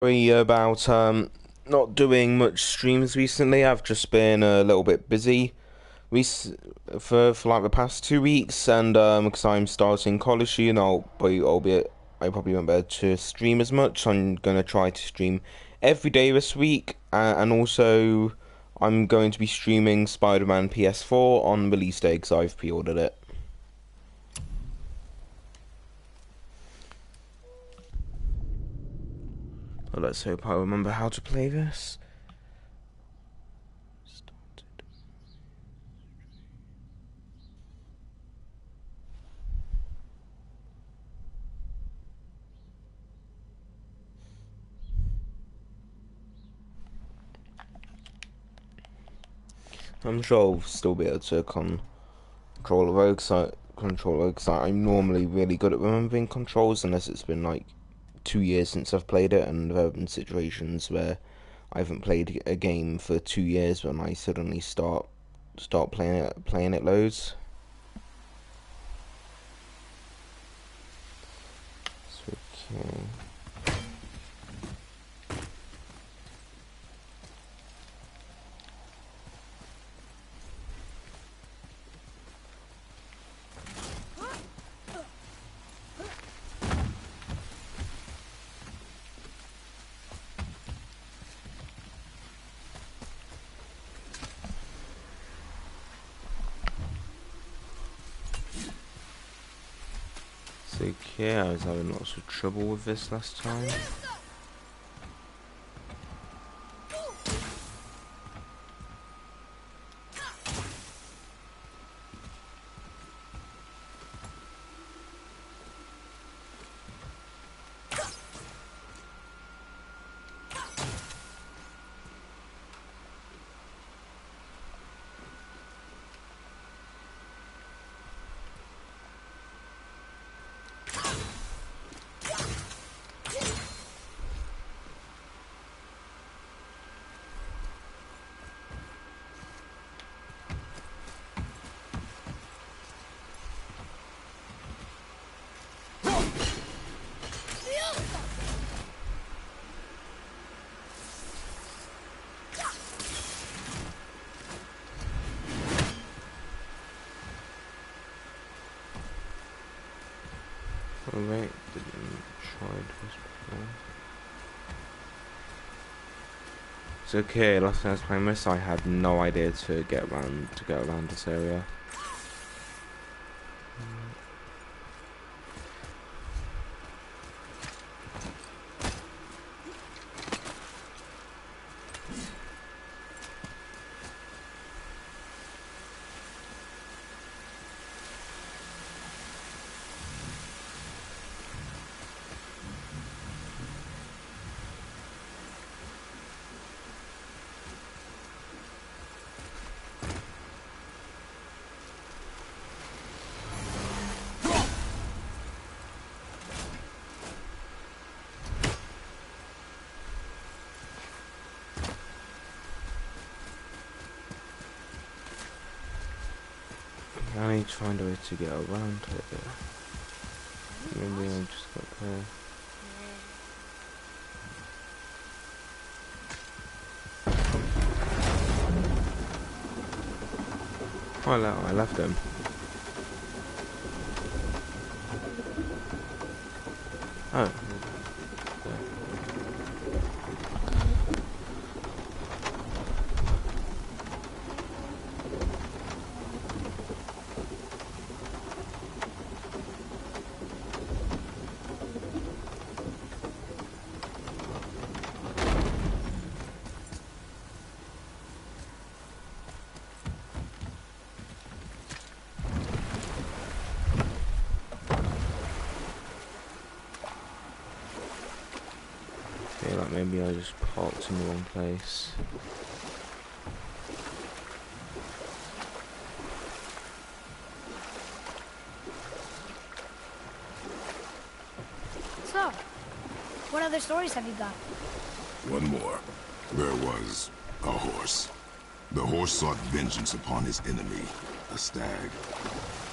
Sorry about not doing much streams recently. I've just been a little bit busy for like the past 2 weeks, and because I'm starting college soon, I probably won't be able to stream as much. So I'm gonna try to stream every day this week, and also I'm going to be streaming Spider-Man PS4 on release day because I've pre-ordered it. But let's hope I remember how to play this. I'm sure I'll still be able to control it, 'cause I'm normally really good at remembering controls unless it's been like 2 years since I've played it, and there have been situations where I haven't played a game for 2 years when I suddenly start playing it loads. So, okay. So okay, I was having lots of trouble with this last time. Alright, didn't try this before. It's okay, last time I was playing this I had no idea to get around this area. I need to find a way to get around it. Maybe I just got there. Oh, I left him. Oh. Okay, like maybe I just parked in the wrong place. So, what other stories have you got? One more. There was a horse. The horse sought vengeance upon his enemy, a stag.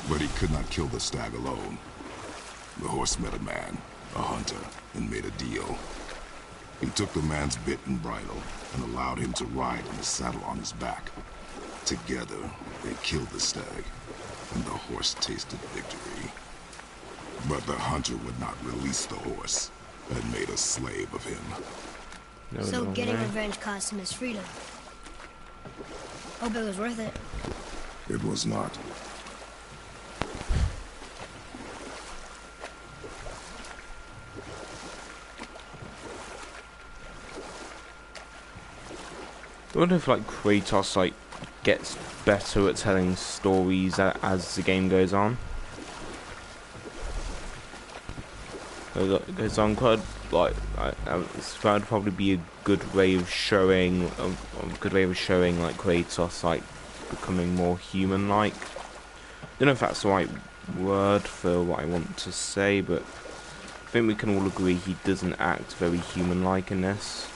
But he could not kill the stag alone. The horse met a man, a hunter, and made a deal. He took the man's bit and bridle and allowed him to ride in the saddle on his back. Together, they killed the stag, and the horse tasted victory. But the hunter would not release the horse and made a slave of him. So getting revenge cost him his freedom. Hope it was worth it. It was not. I wonder if like Kratos like gets better at telling stories as the game goes on. Because I'm quite like that would probably be a good way of showing like Kratos like becoming more human-like. Don't know if that's the right word for what I want to say, but I think we can all agree he doesn't act very human-like in this.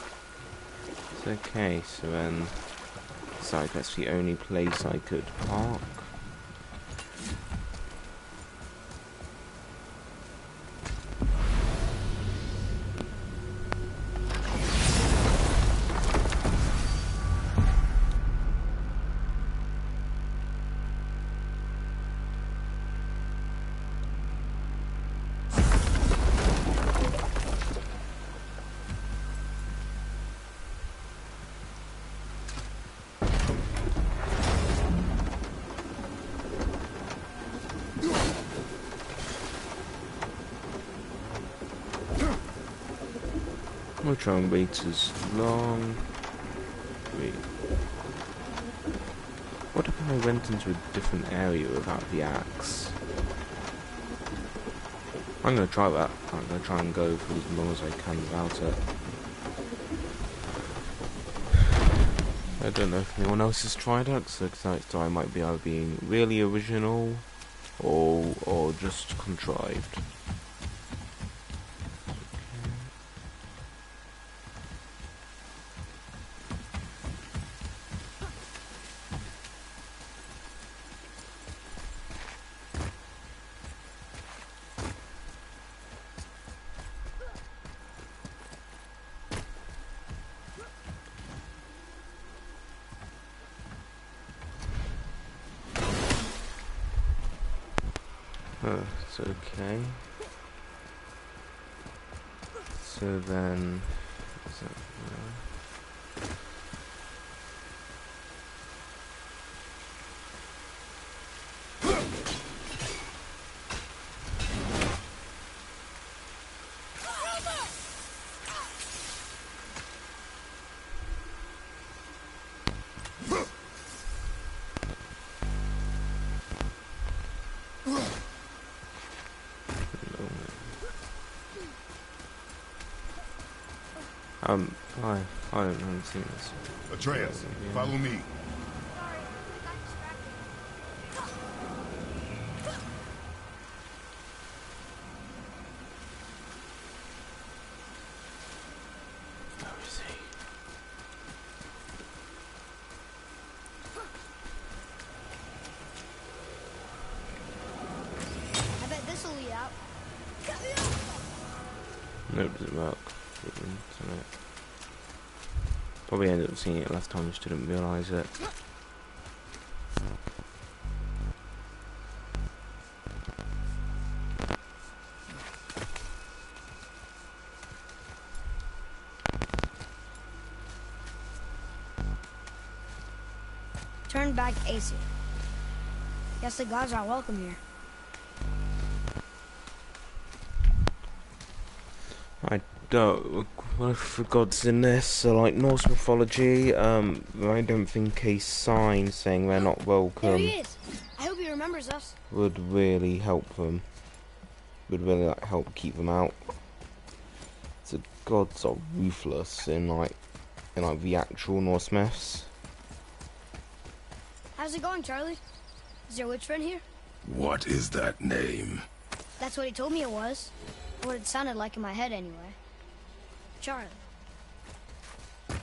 It's okay, so then it's like that's the only place I could park. We'll try and wait as long. Wait. What if I went into a different area without the axe? I'm gonna try that. I'm gonna try and go for as long as I can without it. I don't know if anyone else has tried it, so I might be either being really original or just contrived. Oh, it's okay. So then, is that I don't know anything else. Atreus, follow me. Where is he? I bet this'll lead out. Nope, doesn't work. Probably ended up seeing it last time, just didn't realise it. Turn back Aesir. Guess the gods aren't welcome here. I don't. What for gods in this? So like Norse mythology. I don't think a sign saying they're not There welcome he is. I hope he remembers us. would really help them. Would really like help keep them out. The gods are ruthless in like the actual Norse myths. How's it going, Charlie? Is your witch friend here? What is that name? That's what he told me it was. What it sounded like in my head, anyway. Charlie. Here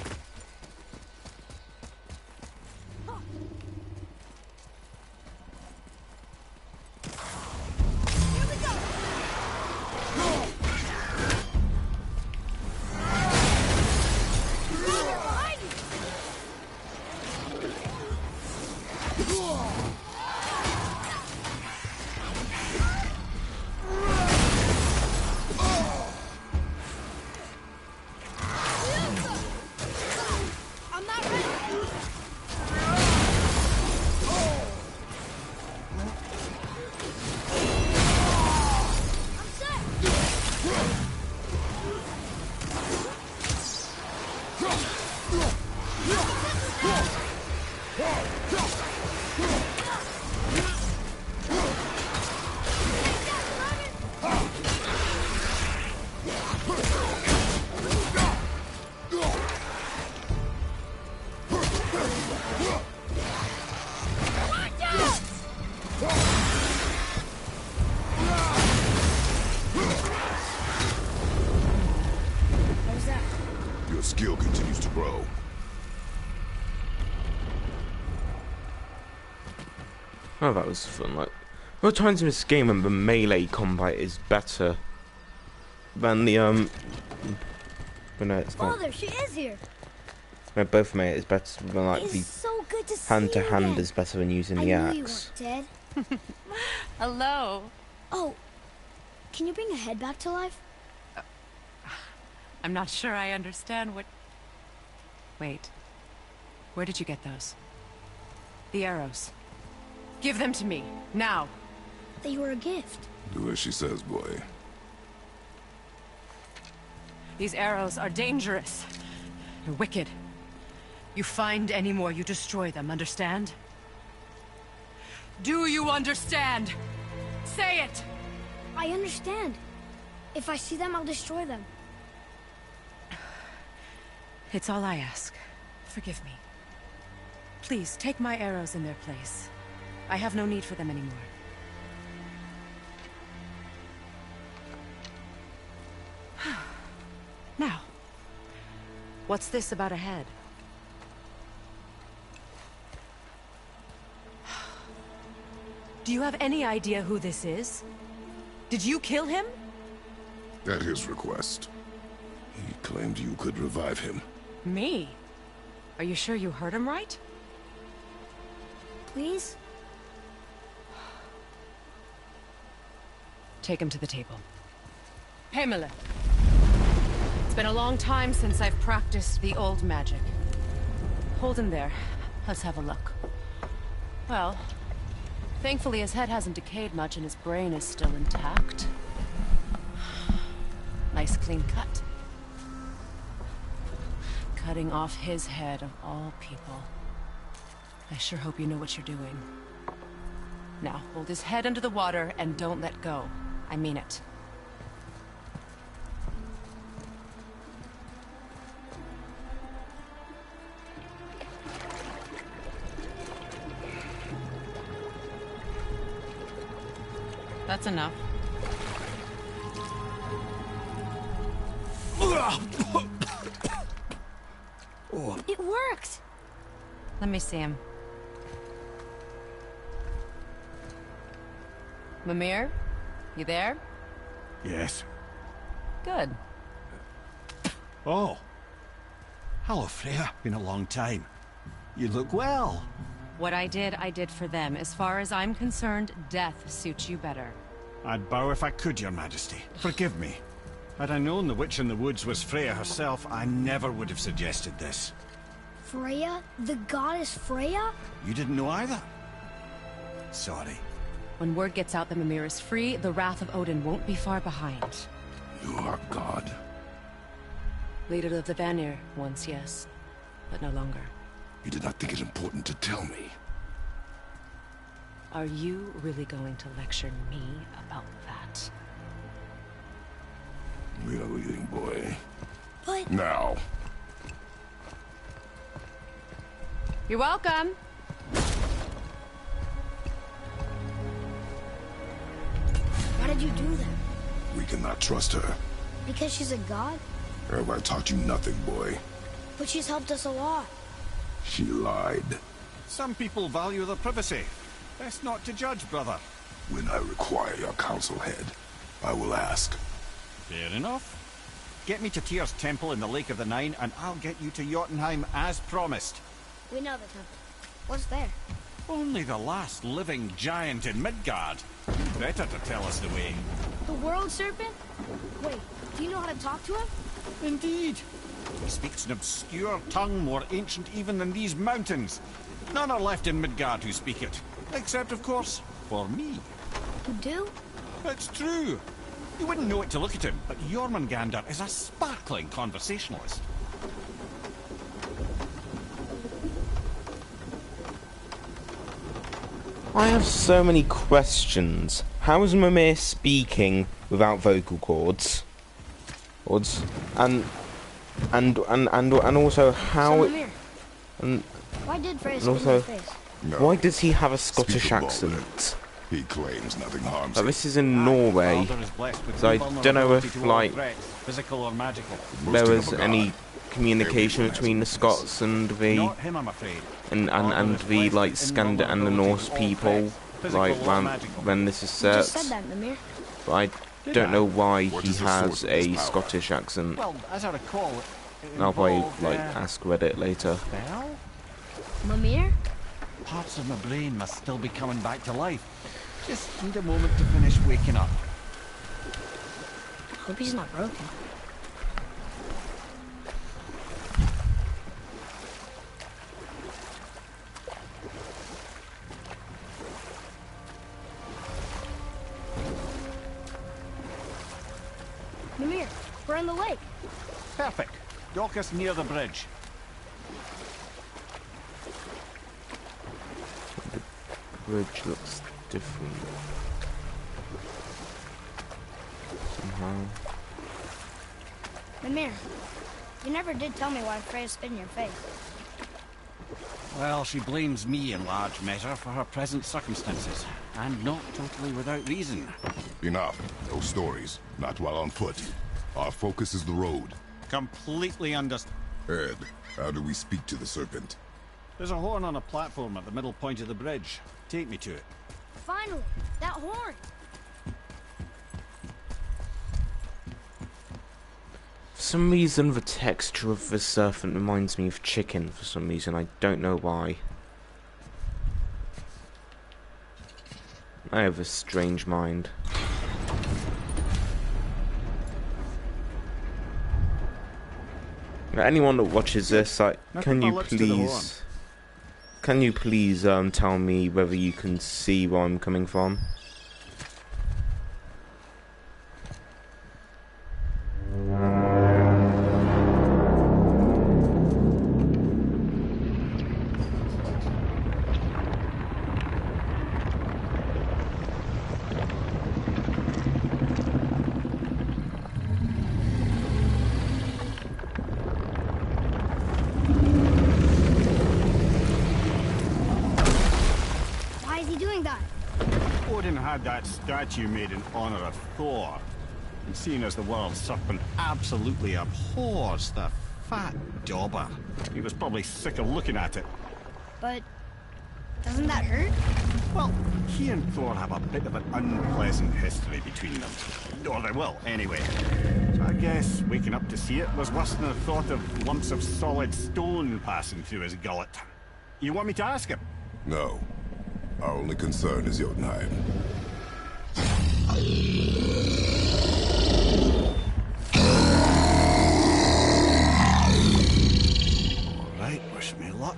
we go. skill continues to grow. Oh, that was fun. Like, there are times in this game when the melee combat is better than the But no, it's not. Father, she is here. No, both melee is better than like It's the so good to see hand to you hand again. is better than using I the knew you axe. weren't dead. Hello. Oh, can you bring a head back to life? I'm not sure I understand what... Wait. Where did you get those? The arrows. Give them to me, now. They were a gift. Do as she says, boy. These arrows are dangerous. They're wicked. You find any more, you destroy them, understand? Do you understand? Say it! I understand. If I see them, I'll destroy them. It's all I ask. Forgive me. Please, take my arrows in their place. I have no need for them anymore. Now, what's this about a head? Do you have any idea who this is? Did you kill him? At his request. He claimed you could revive him. Me? Are you sure you heard him right? Please? Take him to the table. Pamela. It's been a long time since I've practiced the old magic. Hold him there. Let's have a look. Well, thankfully his head hasn't decayed much and his brain is still intact. Nice clean cut. Cutting off his head of all people. I sure hope you know what you're doing. Now, hold his head under the water and don't let go. I mean it. That's enough. It worked! Let me see him. Mimir? You there? Yes. Good. Oh. Hello, Freya. Been a long time. You look well. What I did for them. As far as I'm concerned, death suits you better. I'd bow if I could, Your Majesty. Forgive me. Had I known the witch in the woods was Freya herself, I never would have suggested this. Freya? The goddess Freya? You didn't know either? Sorry. When word gets out that Mimir is free, the wrath of Odin won't be far behind. You are God. Leader of the Vanir, once, yes. But no longer. You did not think it important to tell me. Are you really going to lecture me about that? We are leaving, boy. But... Now. You're welcome! Why did you do that? We cannot trust her. Because she's a god? Have I taught you nothing, boy? But she's helped us a lot. She lied. Some people value their privacy. Best not to judge, brother. When I require your council head, I will ask. Fair enough. Get me to Tyr's temple in the Lake of the Nine, and I'll get you to Jotunheim as promised. We know the temple. What's there? Only the last living giant in Midgard. You better to tell us the way. The world serpent? Wait, do you know how to talk to him? Indeed. He speaks an obscure tongue more ancient even than these mountains. None are left in Midgard who speak it. Except, of course, for me. You do? It's true. You wouldn't know it to look at him, but Jormungandr is a sparkling conversationalist. I have so many questions. How is Mimir speaking without vocal cords? And also how? So Mimir, And why did Freya and spit in also- your face? No. why does he have a Scottish Speak of accent? He claims nothing harms But him. this is in Norway, Baldur is blessed with so I don't know invulnerability if, to all like, threats, physical or magical. there Boasting was of a any god. communication Everyone has between the weakness. Scots and the Not him, I'm afraid. and the like Scand and the Norse people, like when this is You set. just said that, Mimir. But I don't know why What he is the source has of his a power? Scottish accent. Well, as I recall, it I'll probably involved, like ask Reddit later. spell? Mimir? Parts of my brain must still be coming back to life. Just need a moment to finish waking up. Hope he's not broken. Mimir, we're on the lake. Perfect. Dock us near the bridge. Bridge looks different somehow. Mimir, you never did tell me why Freya spit in your face. Well, she blames me in large measure for her present circumstances, and not totally without reason. Enough. No stories. Not while on foot. Our focus is the road. Completely understood. Ed, how do we speak to the serpent? There's a horn on a platform at the middle point of the bridge. Take me to it. Finally, that horn. For some reason, the texture of the serpent reminds me of chicken. For some reason, I don't know why. I have a strange mind. Anyone that watches this, like, Nothing but lips to the horn. can you please tell me whether you can see where I'm coming from? Why is he doing that? Odin had that statue made in honor of Thor. And seeing as the world serpent absolutely abhors the fat dauber, he was probably sick of looking at it. But doesn't that hurt? Well, he and Thor have a bit of an unpleasant history between them. Or they will, anyway. So I guess waking up to see it was worse than the thought of lumps of solid stone passing through his gullet. You want me to ask him? No. Our only concern is Jotunheim. Alright, wish me luck.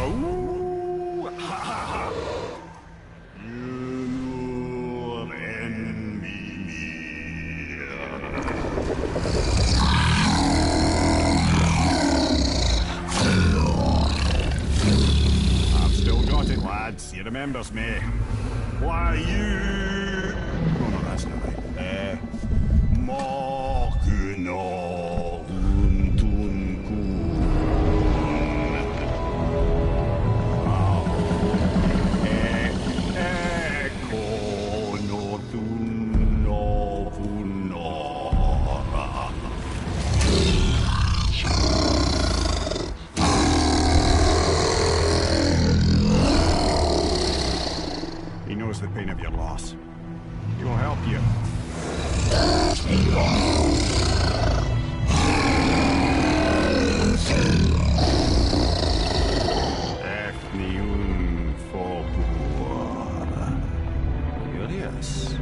Ooh, ha, ha, ha. You and me. I've still got it, lads. He remembers me. Why you? Oh no, that's not right. Mokino Untunkun. Eko no Tunno Punora. He knows the pain of your loss. He will help you. Efniun Fokuar. Curious.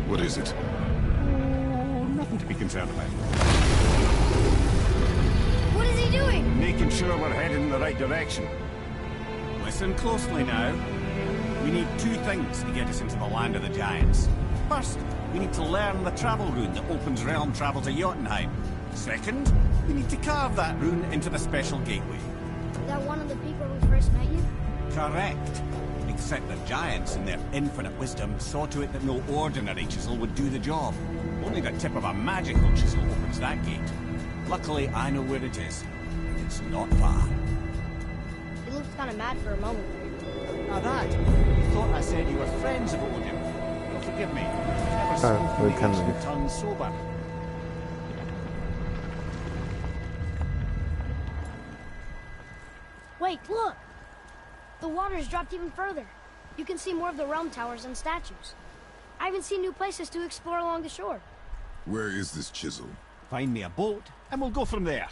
What is it? Oh, nothing to be concerned about. What is he doing? Making sure we're heading in the right direction. Listen closely now. We need two things to get us into the land of the giants. First, we need to learn the travel rune that opens realm travel to Jotunheim. Second, we need to carve that rune into the special gateway. Is that one of the people who first met you? Correct. Except the giants, in their infinite wisdom, saw to it that no ordinary chisel would do the job. Only the tip of a magical chisel opens that gate. Luckily, I know where it is. It's not far. He looked kind of mad for a moment. Ah, that. You thought I said you were friends of Odin. Well, forgive me. Never spoken we the can ancient leave. tongue sober. Wait, look! The water's dropped even further. You can see more of the realm towers and statues. I even see new places to explore along the shore. Where is this chisel? Find me a boat, and we'll go from there.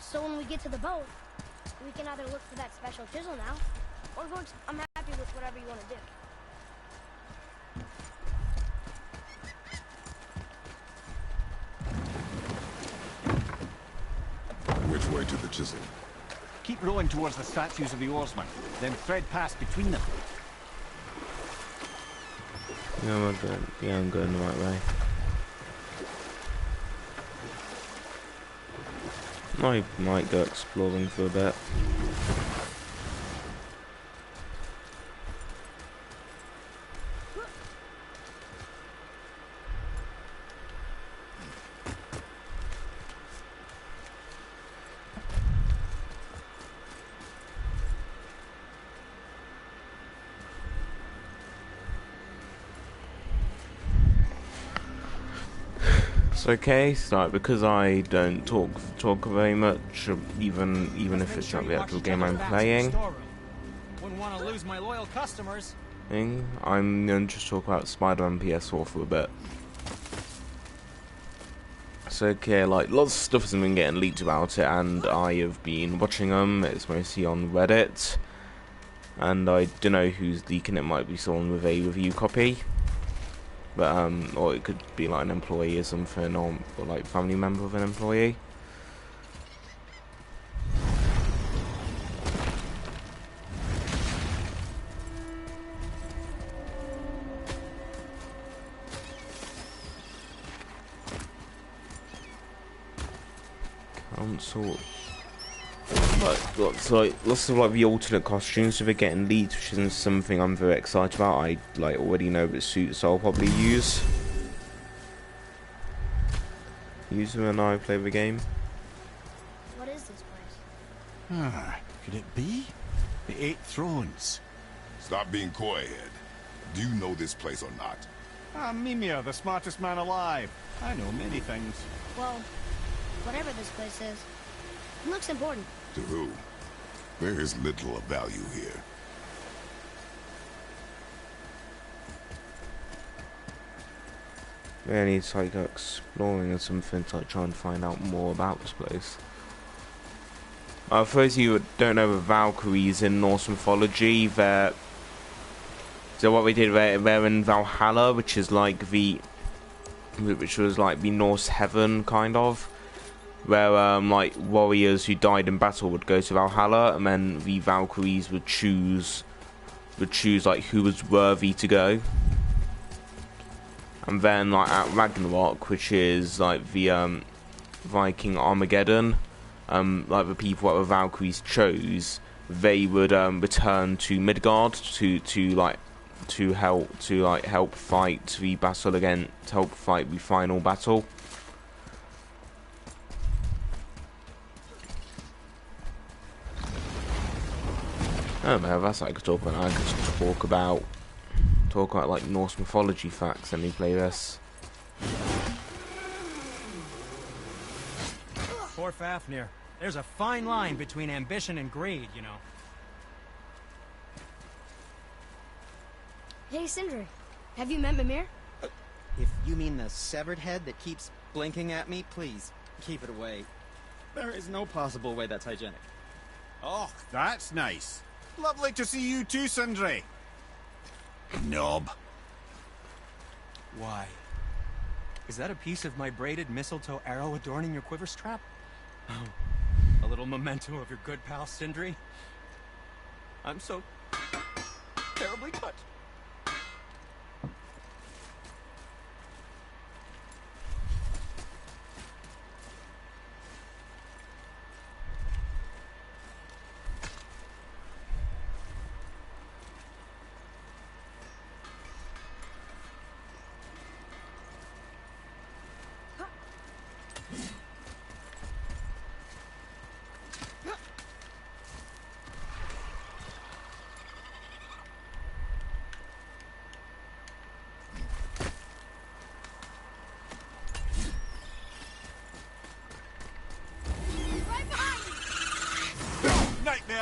So when we get to the boat, we can either look for that special chisel now, or I'm happy with whatever you want to do. Which way to the chisel? Keep rowing towards the statues of the oarsmen, then thread past between them. Yeah, I'm good. Yeah, I'm going the right way. I might go exploring for a bit. It's okay, it's like because I don't talk very much, even if it's not the actual game I'm playing. Wouldn't want to lose my loyal customers. I'm going to just talk about Spider-Man PS4 for a bit. It's okay, like lots of stuff has been getting leaked about it, and I have been watching them. It's mostly on Reddit, and I don't know who's leaking. It might be someone with a review copy. But or it could be like an employee or something, or like family member of an employee. Council. Lots of like the alternate costumes that are getting leaked, which isn't something I'm very excited about. I like already know the suits, so I'll probably use them when I play the game. What is this place? Ah, could it be? The Eight Thrones. Stop being coy, Head. Do you know this place or not? Ah, Mimir, the smartest man alive. I know many things. Well, whatever this place is, it looks important. To who? There is little of value here. Yeah, I need to like go exploring or something to like try and find out more about this place. For those of you who don't know the Valkyries in Norse mythology, so what we did, they're in Valhalla, which was like the Norse heaven kind of, where like warriors who died in battle would go to Valhalla, and then the Valkyries would choose like who was worthy to go. And then like at Ragnarok, which is like the Viking Armageddon, like the people that the Valkyries chose, they would return to Midgard to help fight the battle again, to help fight the final battle. I don't know, that's what I could talk about. I could just talk about like Norse mythology facts. Let me play this. Poor Fafnir. There's a fine line between ambition and greed, you know. Hey, Sindri, have you met Mimir? If you mean the severed head that keeps blinking at me, please, keep it away. There is no possible way that's hygienic. Oh, that's nice. Lovely to see you too, Sindri. Knob. Why? Is that a piece of my braided mistletoe arrow adorning your quiver strap? Oh, a little memento of your good pal Sindri? I'm so terribly touched.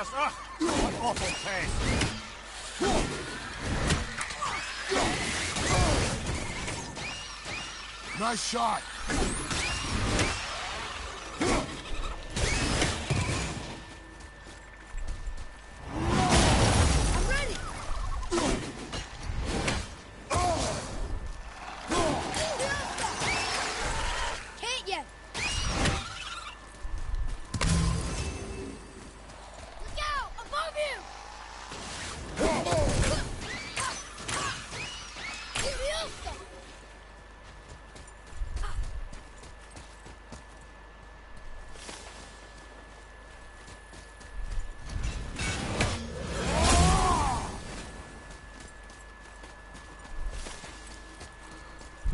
first. Ugh! What awful test! Nice shot. I'm ready! Can't yet! Look out! Above you! Furiosa!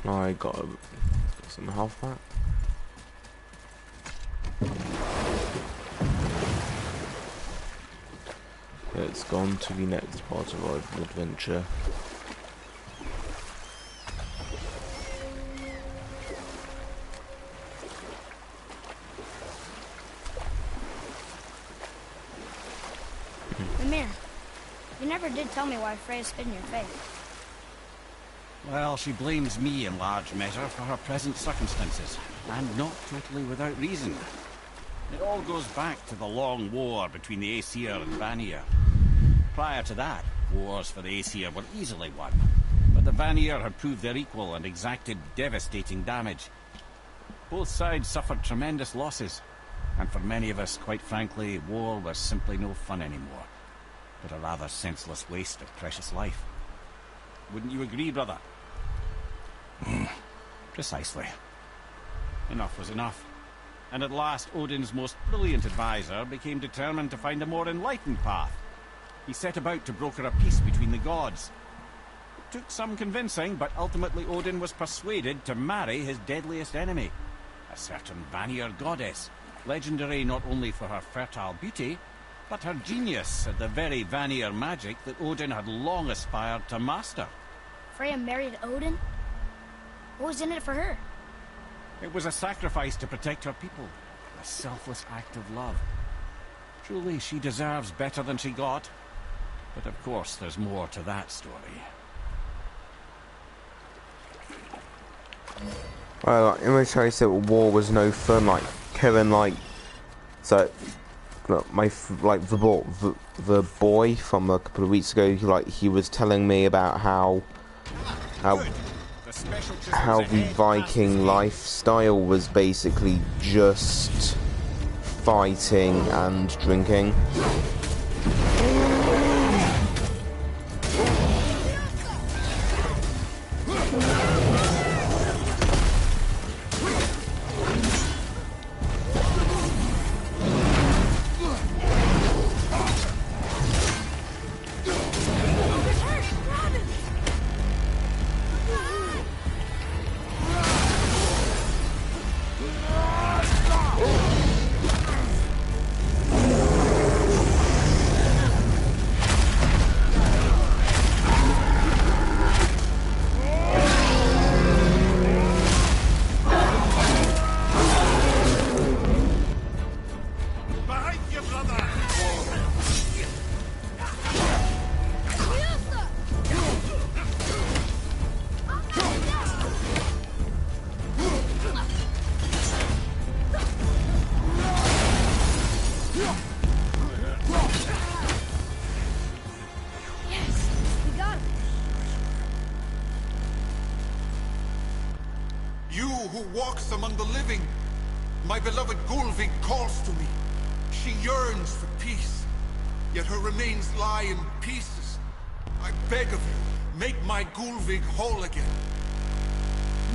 I got some health back. Let's go on to the next part of our adventure. Mimir, you never did tell me why Freya spit in your face. Well, she blames me in large measure for her present circumstances, and not totally without reason. It all goes back to the long war between the Aesir and Vanir. Prior to that, wars for the Aesir were easily won, but the Vanir had proved their equal and exacted devastating damage. Both sides suffered tremendous losses, and for many of us, quite frankly, war was simply no fun anymore, but a rather senseless waste of precious life. Wouldn't you agree, brother? Precisely. Enough was enough. And at last, Odin's most brilliant advisor became determined to find a more enlightened path. He set about to broker a peace between the gods. It took some convincing, but ultimately Odin was persuaded to marry his deadliest enemy, a certain Vanir goddess, legendary not only for her fertile beauty, but her genius at the very Vanir magic that Odin had long aspired to master. Freya married Odin? What was in it for her? It was a sacrifice to protect her people, a selfless act of love. Truly, she deserves better than she got. But of course, there's more to that story. Well, in which I said war was no fun, like Kevin, like, so, look, the boy from a couple of weeks ago, he was telling me about how the Viking lifestyle was basically just fighting and drinking. Walks among the living. My beloved Gulvig calls to me. She yearns for peace, yet her remains lie in pieces. I beg of you, make my Gulvig whole again.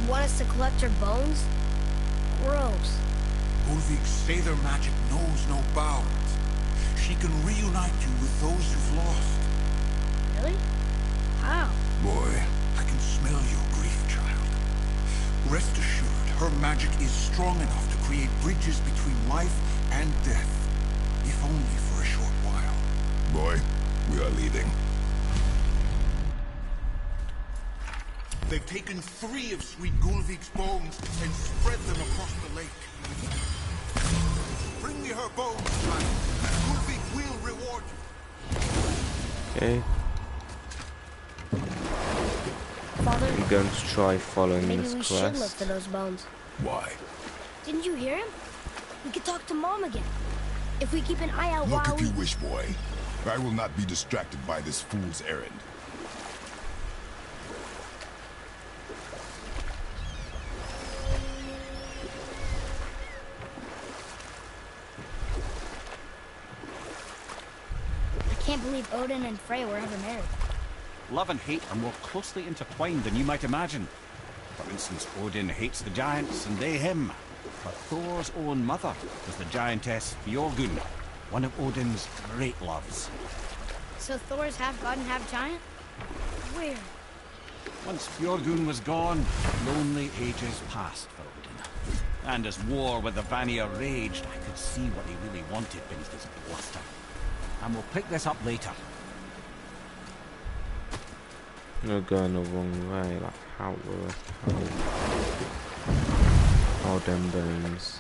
You want us to collect her bones? Gross. Gulvig's Seidr magic knows no bounds. She can reunite you with those you've lost. Really? How? Boy, I can smell your grief, child. Rest assured, her magic is strong enough to create bridges between life and death, if only for a short while. Boy, we are leaving. They've taken 3 of Sweet Gulvig's bones and spread them across the lake. Bring me her bones, child. Gulvig will reward Okay. Father, I'm going to try following maybe this we should look quest. for those bones. Why? Didn't you hear him? We could talk to Mom again. If we keep an eye out Look while if we... you wish, boy. I will not be distracted by this fool's errand. I can't believe Odin and Freya were ever married. Love and hate are more closely intertwined than you might imagine. For instance, Odin hates the giants and they him. But Thor's own mother was the giantess Fjorgyn, one of Odin's great loves. So Thor's half god and half giant? Weird. Once Fjorgyn was gone, lonely ages passed for Odin. And as war with the Vanir raged, I could see what he really wanted beneath his bluster. And we'll pick this up later. You're going the wrong way, like how them bones.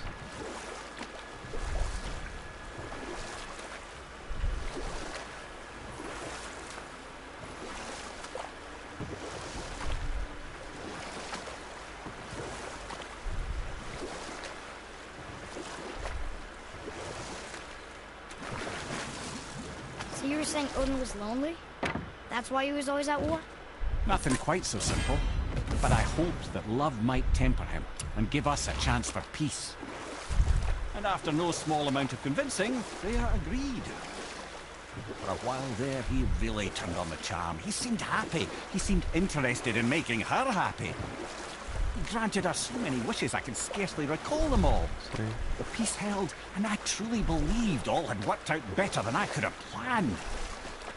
So you were saying Odin was lonely? That's why he was always at war? Nothing quite so simple, but I hoped that love might temper him and give us a chance for peace. And after no small amount of convincing, Freya agreed. For a while there, he really turned on the charm. He seemed happy. He seemed interested in making her happy. He granted her so many wishes I can scarcely recall them all. The peace held, and I truly believed all had worked out better than I could have planned.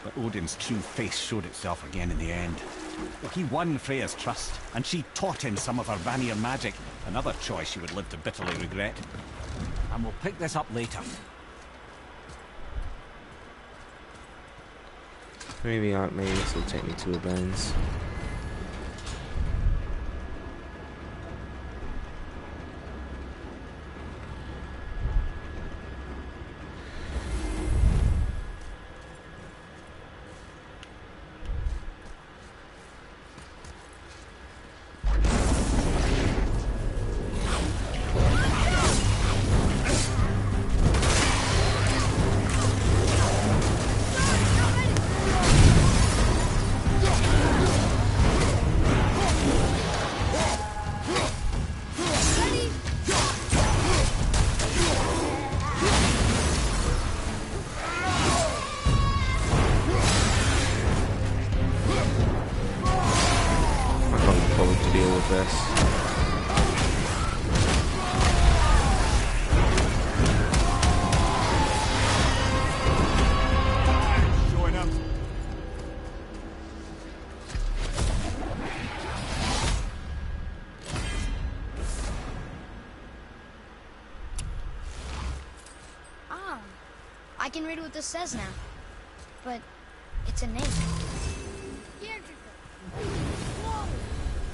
But Odin's true face showed itself again in the end. He won Freya's trust, and she taught him some of her Vanir magic, another choice she would live to bitterly regret. And we'll pick this up later. Maybe this will take me to the bones. I can read what this says now. But it's a name. Whoa!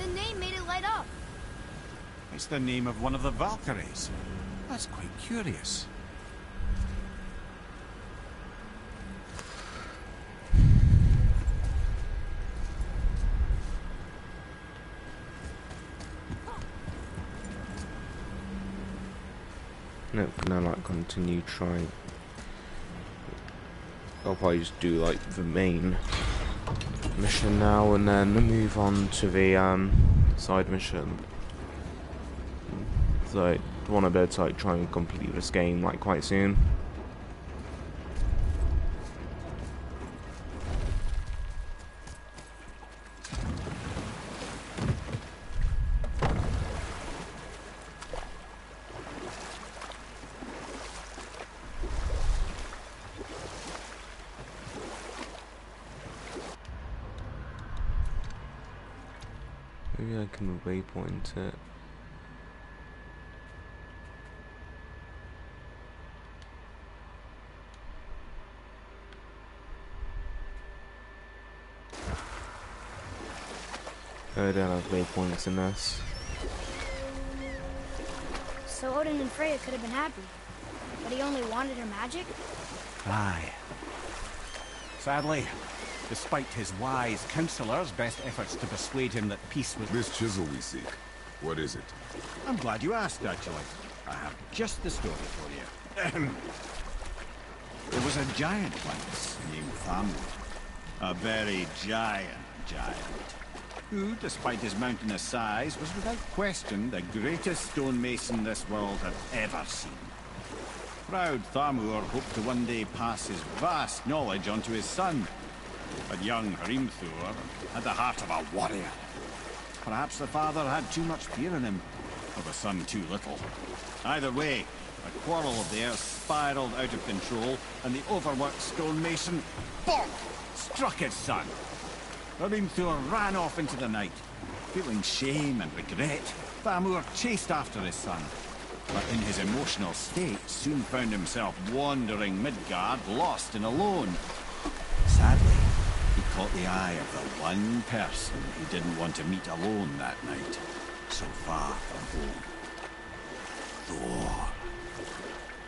The name made it light up. It's the name of one of the Valkyries. That's quite curious. No, can I like continue trying? I'll probably just do like the main mission now and then move on to the side mission. So I want to be able to like try and complete this game like quite soon. Maybe I can waypoint it. I don't have waypoints in this. So Odin and Freya could have been happy, but he only wanted her magic? Aye. Sadly, despite his wise counselor's best efforts to persuade him that peace was... This chisel we seek, what is it? I'm glad you asked, actually. I have just the story for you. There was a giant once named Thamur. A very giant, who, despite his mountainous size, was without question the greatest stonemason this world had ever seen. Proud Thamur hoped to one day pass his vast knowledge on to his son. But young Hrimthur had the heart of a warrior. Perhaps the father had too much fear in him, or the son too little. Either way, a quarrel of theirs spiraled out of control, and the overworked stonemason, bonk, struck his son. Hrimthur ran off into the night. Feeling shame and regret, Thamur chased after his son. But in his emotional state, soon found himself wandering Midgard, lost and alone. Sadly, he caught the eye of the one person he didn't want to meet alone that night, so far from home. Thor.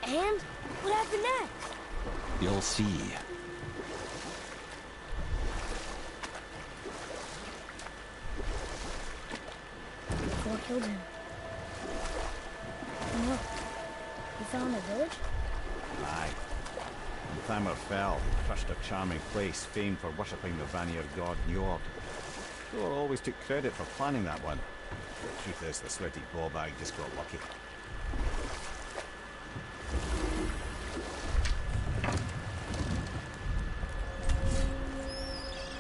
And? What happened next? You'll see. Thor killed him. And look, he fell in the village? Aye. When Thamur fell, he crushed a charming place famed for worshipping the Vanir god Njord. Thor always took credit for planning that one. The truth is, the sweaty ballbag just got lucky.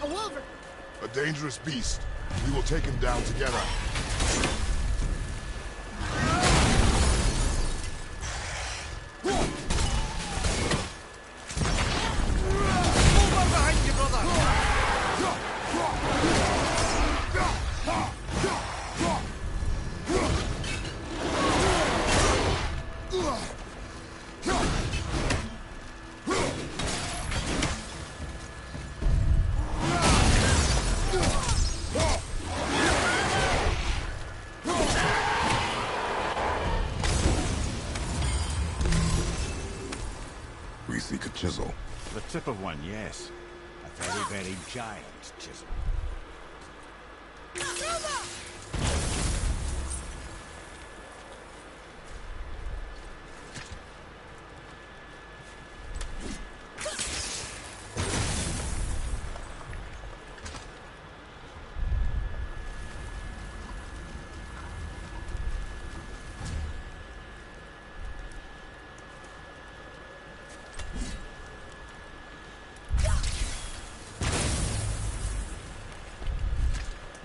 A wolver! A dangerous beast. We will take him down together. We seek a chisel. The tip of one, yes. A very, very giant chisel.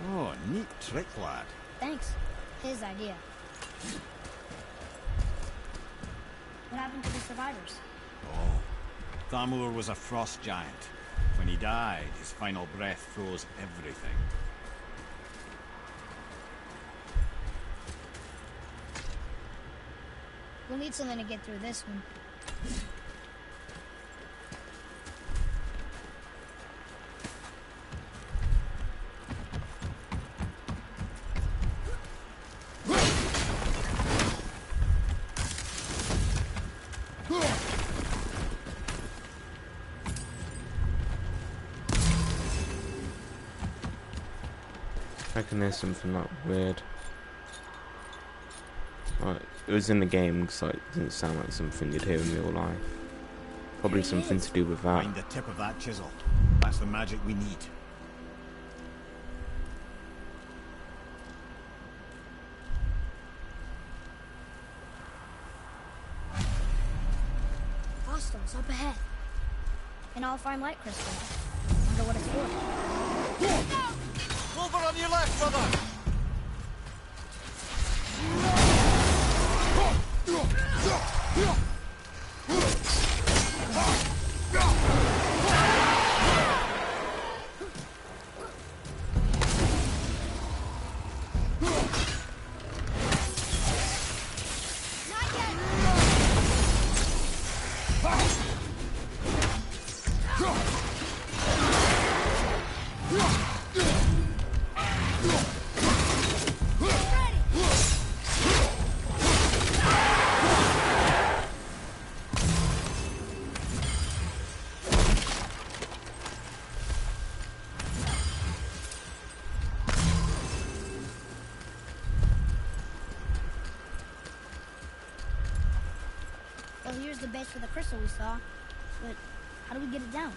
Oh, neat trick, lad. Thanks. His idea. What happened to the survivors? Oh, Thamur was a frost giant. When he died, his final breath froze everything. We'll need something to get through this one. I reckon there's something like weird. Like, it was in the game because like, it didn't sound like something you'd hear in real life. Probably something to do with that. Find the tip of that chisel. That's the magic we need. Hostiles up ahead. And I'll find light crystal. Wonder what it's for. Over on your left, brother! Here's the base for the crystal we saw. But how do we get it down?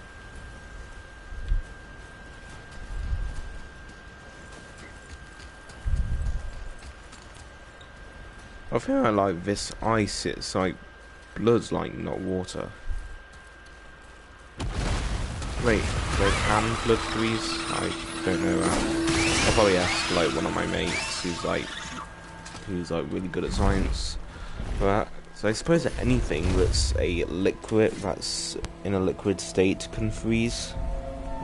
I feel like this ice, it's like blood's like not water. Wait, they can blood freeze? I don't know. I'll probably ask like one of my mates who's like really good at science for that. So I suppose that anything that's a liquid, that's in a liquid state, can freeze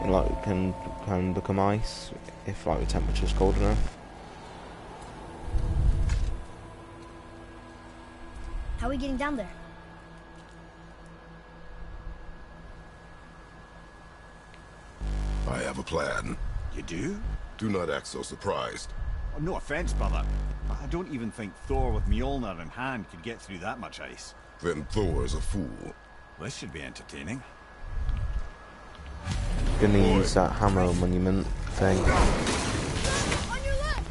and like can become ice if like the temperature's cold enough. How are we getting down there? I have a plan. You do? Do not act so surprised. Oh, no offense, brother. But I don't even think Thor with Mjolnir in hand could get through that much ice. Then Thor is a fool. This should be entertaining. Gonna use that hammer monument thing. On your left!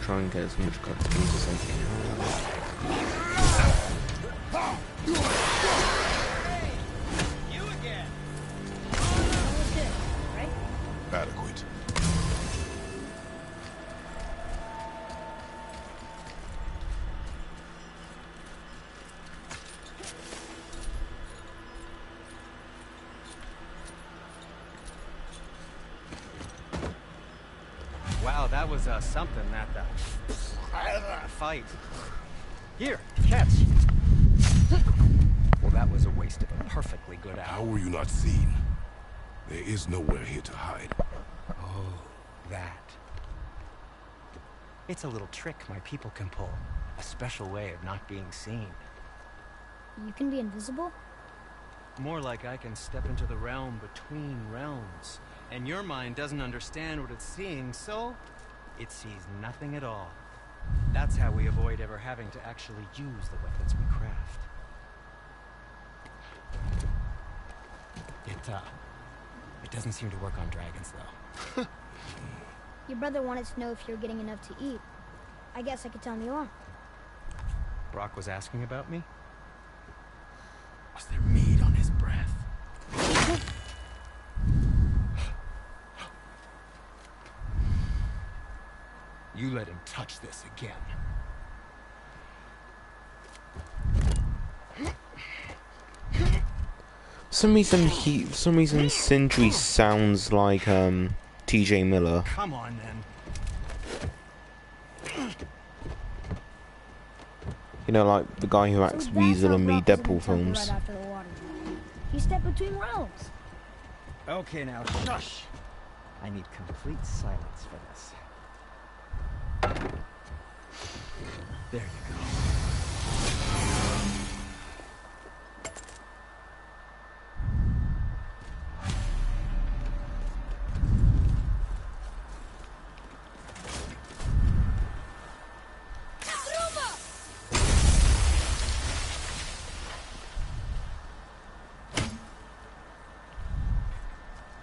Try and get as much cut speed as I can. You again. That was good, right? Adequate. Wow, that was something, that fight. Here, catch. Well, that was a waste of a perfectly good How hour. were you not seen? There is nowhere here to hide. Oh, that. It's a little trick my people can pull. A special way of not being seen. You can be invisible? More like I can step into the realm between realms. And your mind doesn't understand what it's seeing, so it sees nothing at all. That's how we avoid ever having to actually use the weapons we craft. It doesn't seem to work on dragons, though. Your brother wanted to know if you're getting enough to eat. I guess I could tell him you are. Brock was asking about me? Was there meat on his breath? let him touch this again. For some reason Sindri sounds like TJ Miller. Come on then. You know, like the guy who acts Weasel in the Deadpool films. Right after the water. He stepped between realms. Okay, now shush. I need complete silence for this. There you go.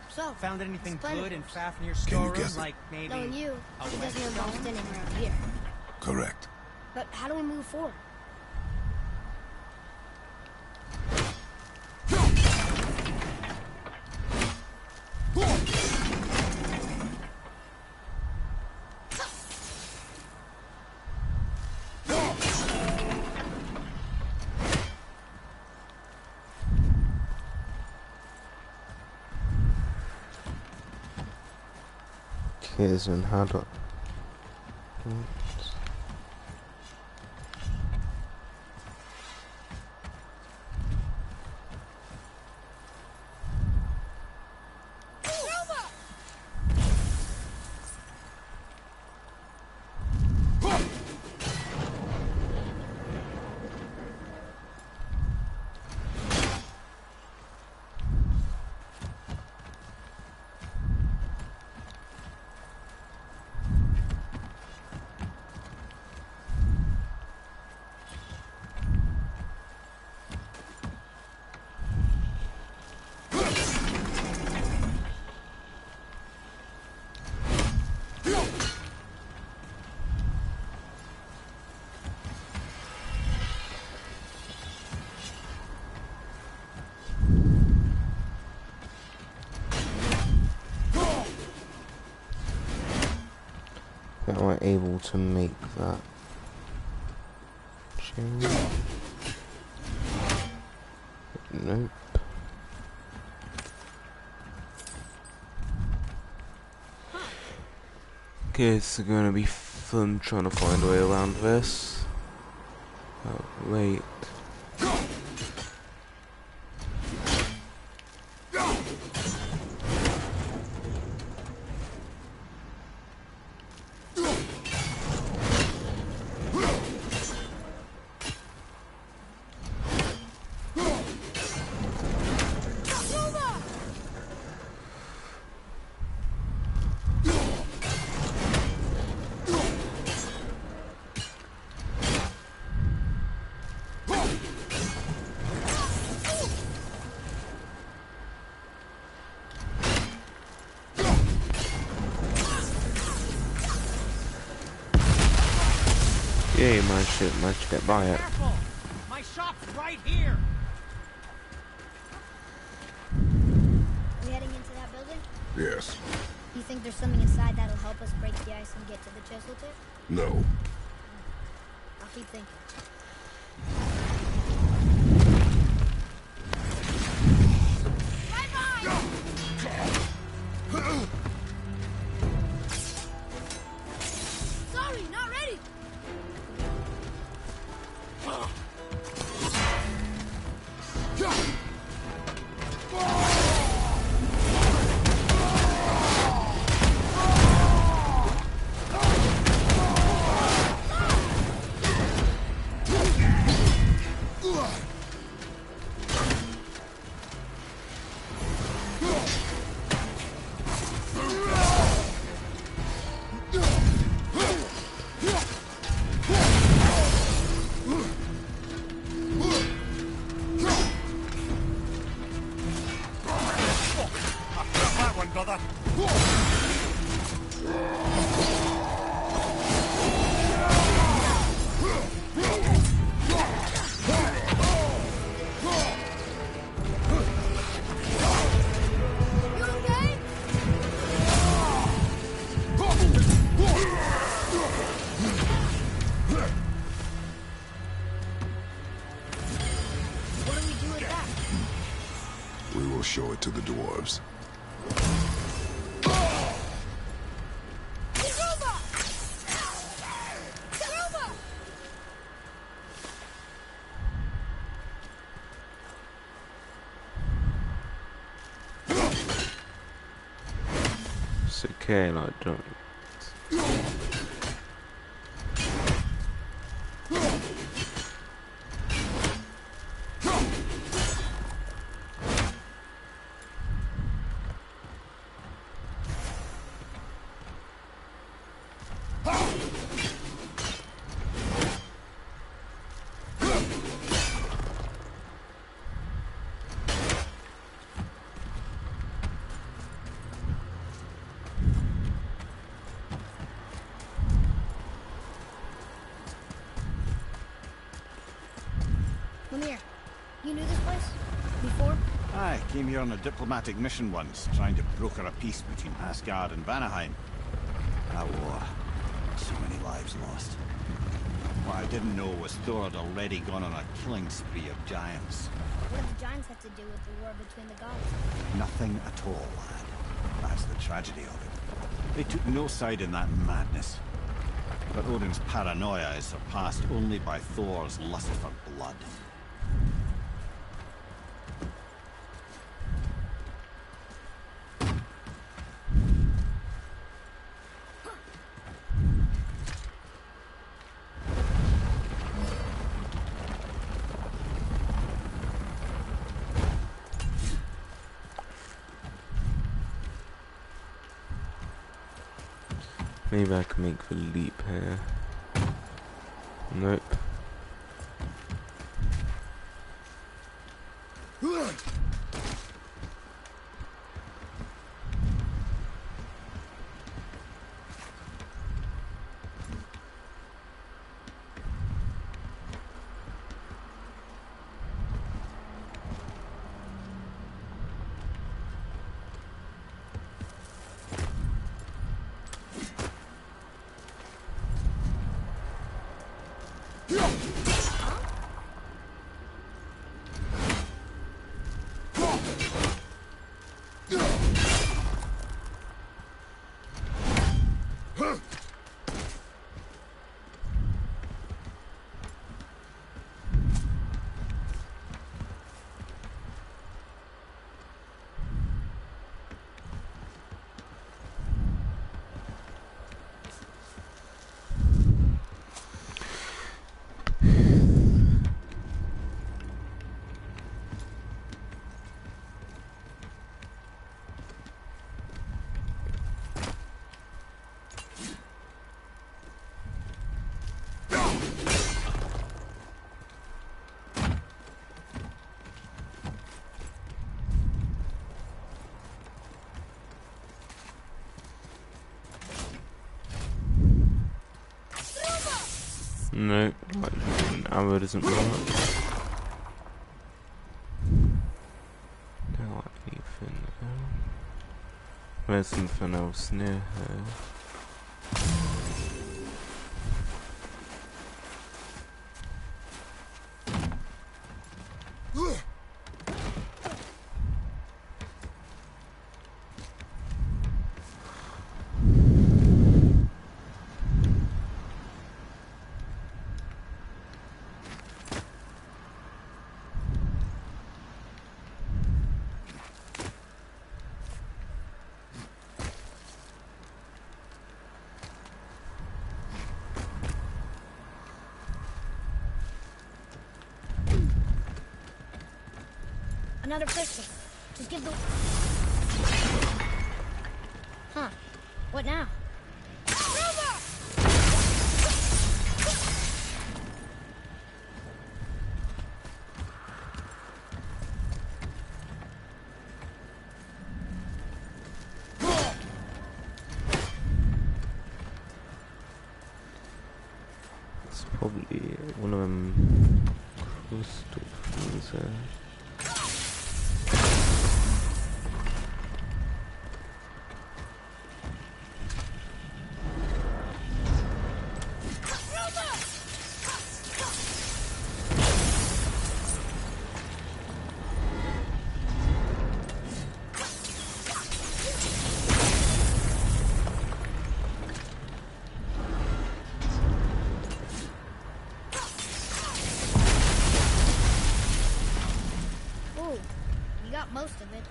So, Found anything Spider good in Verse. Fafnir's Can you storeroom? guess it? Like maybe knowing you, a it doesn't whetstone? involve standing around here. Correct. But how do we move forward? Here's and how do that we're able to make that change? Nope. Okay, it's gonna be fun trying to find a way around this. Oh, wait. Yeah, you managed to get by it. Careful! My shop's right here! Are we heading into that building? Yes. You think there's something inside that'll help us break the ice and get to the chisel tip? No. I'll keep thinking. Sorry, not ready. That one, brother. You okay? We will show it to the dwarves. It's okay, like, don't. Mimir, you knew this place? Before? I came here on a diplomatic mission once, trying to broker a peace between Asgard and Vanaheim. That war. So many lives lost. What I didn't know was Thor had already gone on a killing spree of giants. What did the giants have to do with the war between the gods? Nothing at all, lad. That's the tragedy of it. They took no side in that madness. But Odin's paranoia is surpassed only by Thor's lust for blood. Maybe I can make the leap here. Nope. No, like an arrow doesn't work. Don't like anything. There's something else near her. Another pistol. Just give the... Huh. What now? It's probably one of them crystal things there. most of it.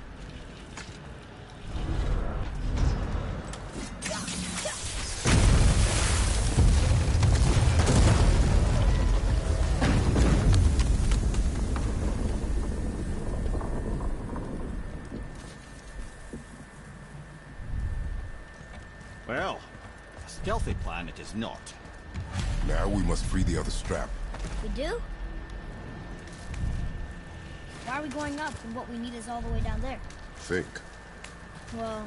Well, a stealthy plan it is not. Now we must free the other strap. We do? Why are we going up when what we need is all the way down there? Think. Well,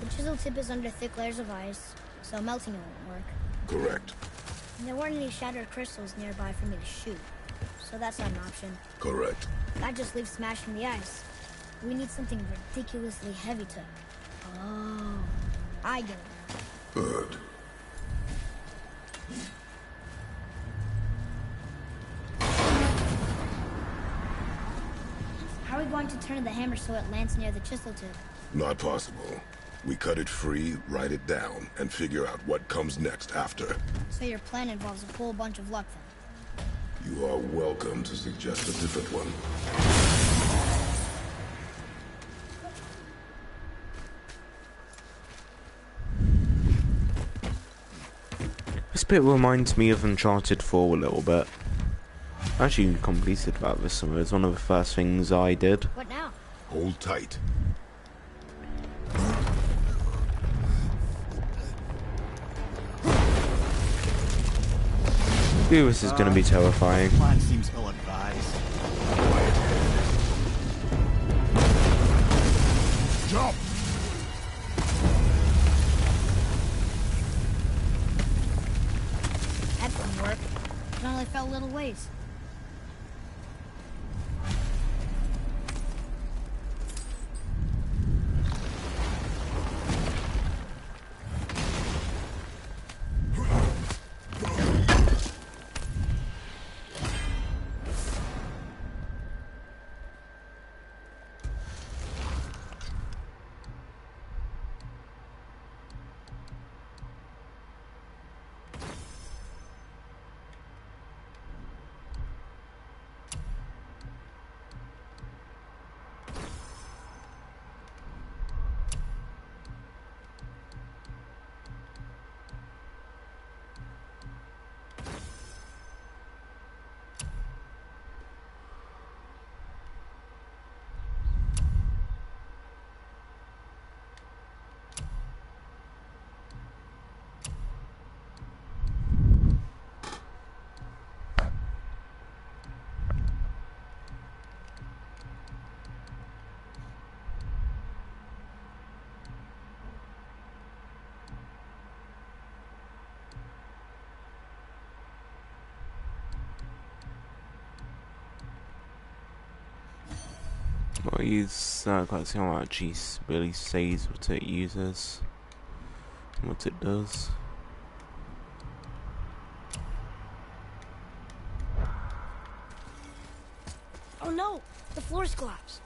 the chisel tip is under thick layers of ice, so melting it won't work. Correct. And there weren't any shattered crystals nearby for me to shoot, so that's not an option. Correct. That just leaves smashing the ice. We need something ridiculously heavy to... Oh, I get it. Good. How are we going to turn the hammer so it lands near the chisel tip? Not possible. We cut it free, write it down, and figure out what comes next after. So your plan involves a whole bunch of luck then? You are welcome to suggest a different one. This bit reminds me of Uncharted 4 a little bit. I actually completed about this summer. It's one of the first things I did. What now? Hold tight. Ooh, this is gonna be terrifying. Plan seems ill-advised. Jump! That didn't work. It only fell a little ways. Well, use quite see how much he really says what it uses and what it does. Oh no! The floor's collapsed.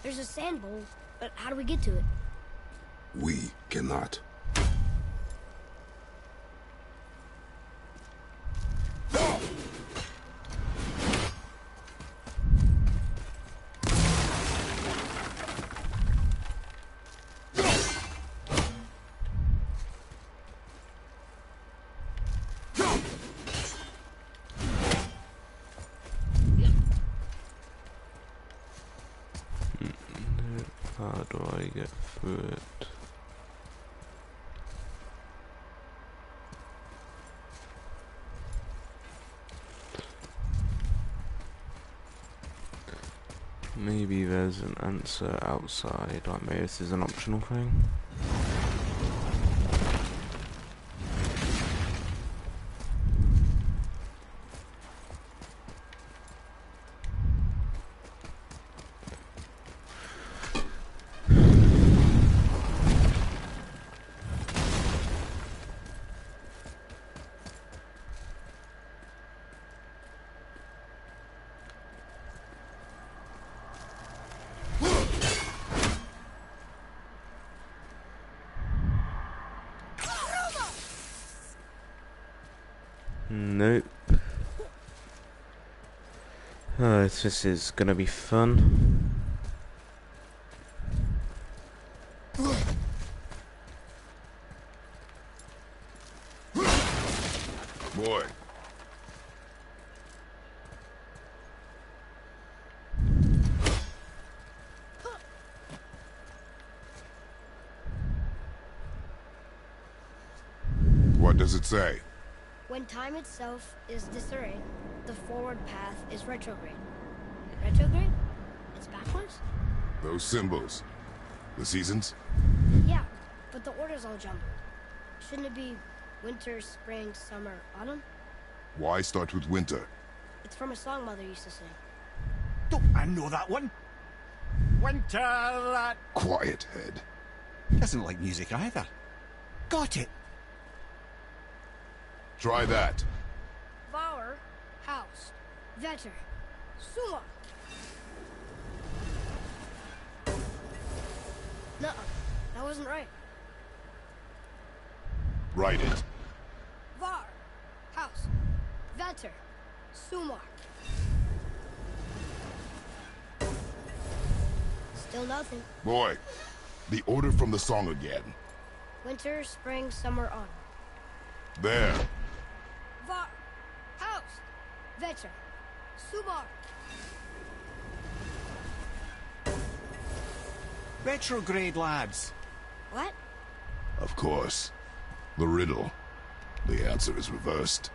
There's a sand bowl, but how do we get to it? We cannot. How do I get through it? Maybe there's an answer outside, or maybe this is an optional thing. Nope. This is gonna be fun. Boy. What does it say? When time itself is disarray, the forward path is retrograde. Retrograde? It's backwards? Those symbols. The seasons? Yeah, but the order's all jumbled. Shouldn't it be winter, spring, summer, autumn? Why start with winter? It's from a song Mother used to sing. Don't I know that one? Winter that Quiet, head. doesn't like music either. Got it. Try that. Bauer, House, Vetter, Suma. Nuh-uh, that wasn't right. Write it. Var, House, Vetter, Suma. Still nothing. Boy, the order from the song again. Winter, spring, summer, autumn. There. Var, House, Vetter, Sumar. Retrograde, lads. What? Of course. The riddle. The answer is reversed.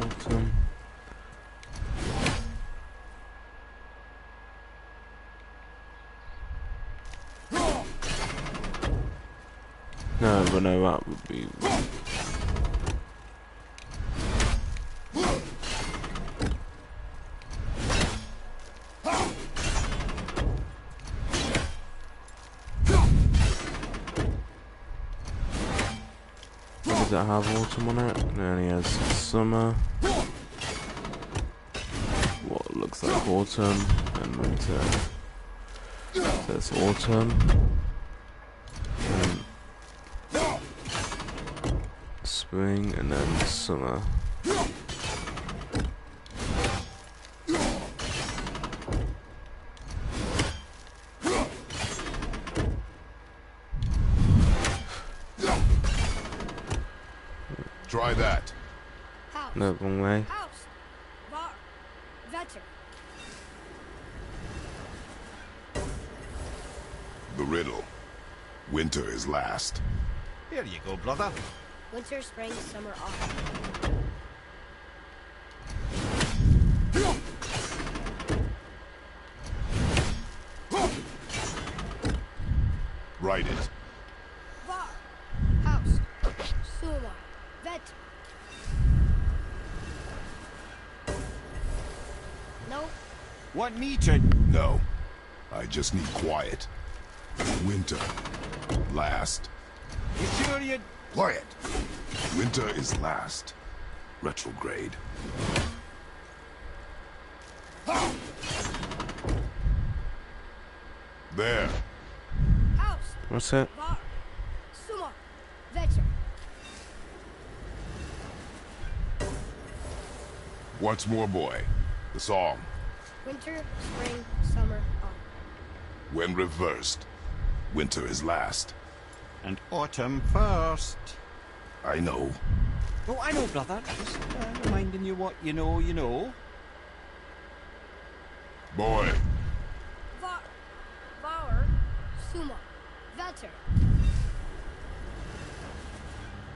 Autumn. No, but no, that would be. Does it have autumn on it? It only has summer. What looks like autumn and winter. There's autumn. And spring and then summer. Try that. House, No, wrong way. House, Var, Vetter. The riddle. Winter is last. Here you go, brother. Winter, spring, summer, autumn. Write it. Var, House, Suma, Vetter. No, Want me to... No. I just need quiet. Winter. Last. You sure you... Quiet. Winter is last. Retrograde. There. House, What's it? Var, Suma, Vetter. Once more, boy. The song. Winter, spring, summer, autumn. When reversed, winter is last. And autumn first. I know. Oh, I know, brother. Just reminding you what you know, you know. Boy. Var, Bauer, Suma, Vetter.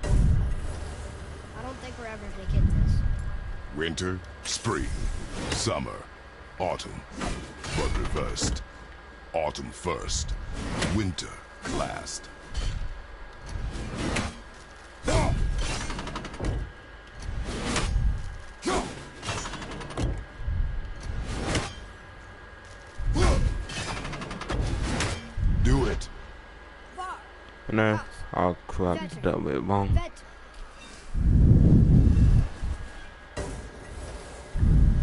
I don't think we're ever gonna get this. Winter, spring, summer, autumn. But reversed. Autumn first. Winter last. Do it. Var, No, I'll crap that a bit wrong. Vetter.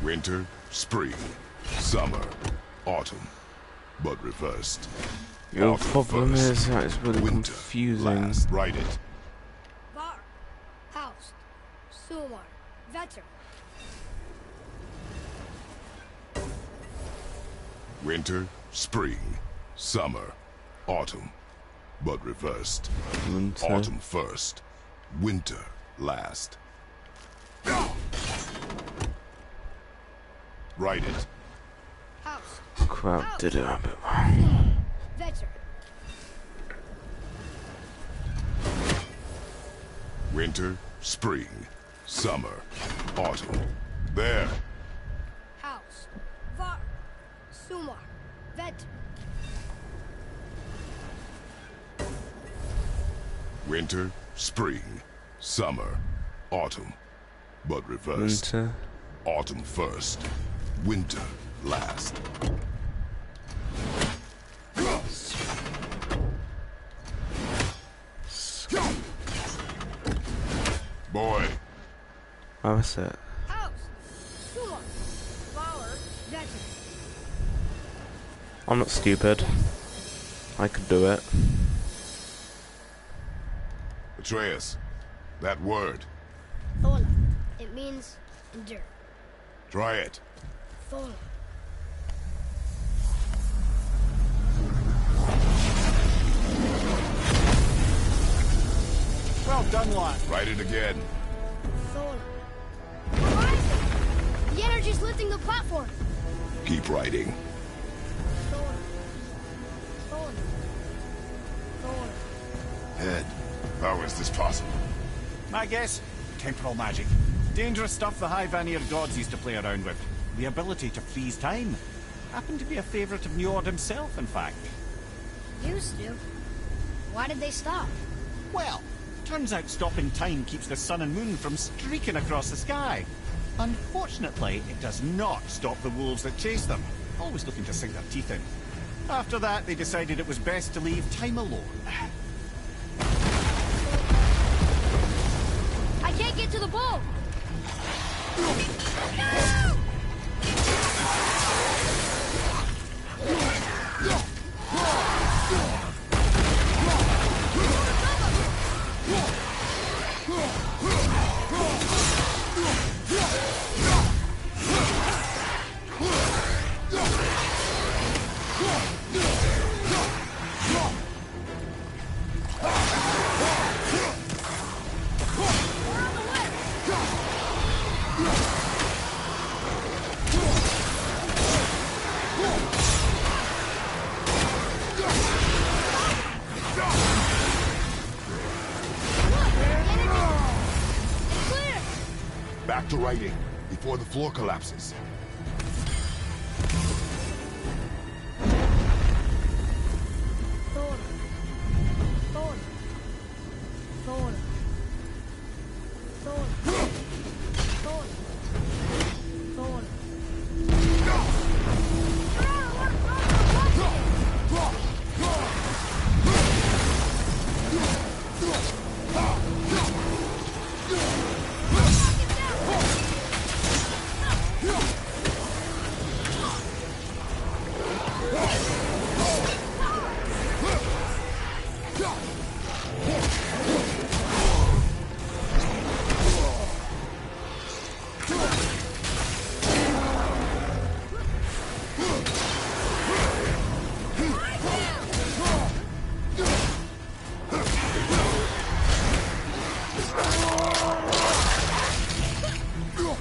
Winter, spring, summer, autumn, but reversed. Your Autumn problem first, is that it's really winter confusing. last. Write it. Var, Haust, Sumar, Vetter. Winter, spring, summer, autumn, but reversed. Winter. Autumn first, winter last. Write it. Haust, Crap, did it a bit wrong. Vetter. Winter, spring, summer, autumn. There. Haust, Var, Sumar, Vetter. Winter, spring, summer, autumn, but reversed. Winter. Autumn first, winter last. Boy, Oh, that's it. Haust, Sumar, Var, Vetter. I'm not stupid. I could do it. Atreus, that word. Thola. It means endure. Try it. Thola. Well done, lad. Write it again. Thola. We're rising! The energy's lifting the platform. Keep writing. Thola. Thola. Thola. Head, how is this possible? My guess? Temporal magic. Dangerous stuff the High Vanir gods used to play around with. The ability to freeze time. Happened to be a favourite of Njord himself, in fact. Used to. Why did they stop? Well, turns out stopping time keeps the sun and moon from streaking across the sky. Unfortunately, it does not stop the wolves that chase them, always looking to sink their teeth in. After that, they decided it was best to leave time alone. I can't get to the bow! Back to writing, before the floor collapses. Thor. Thor. Thor. Thor. Thor. Thor.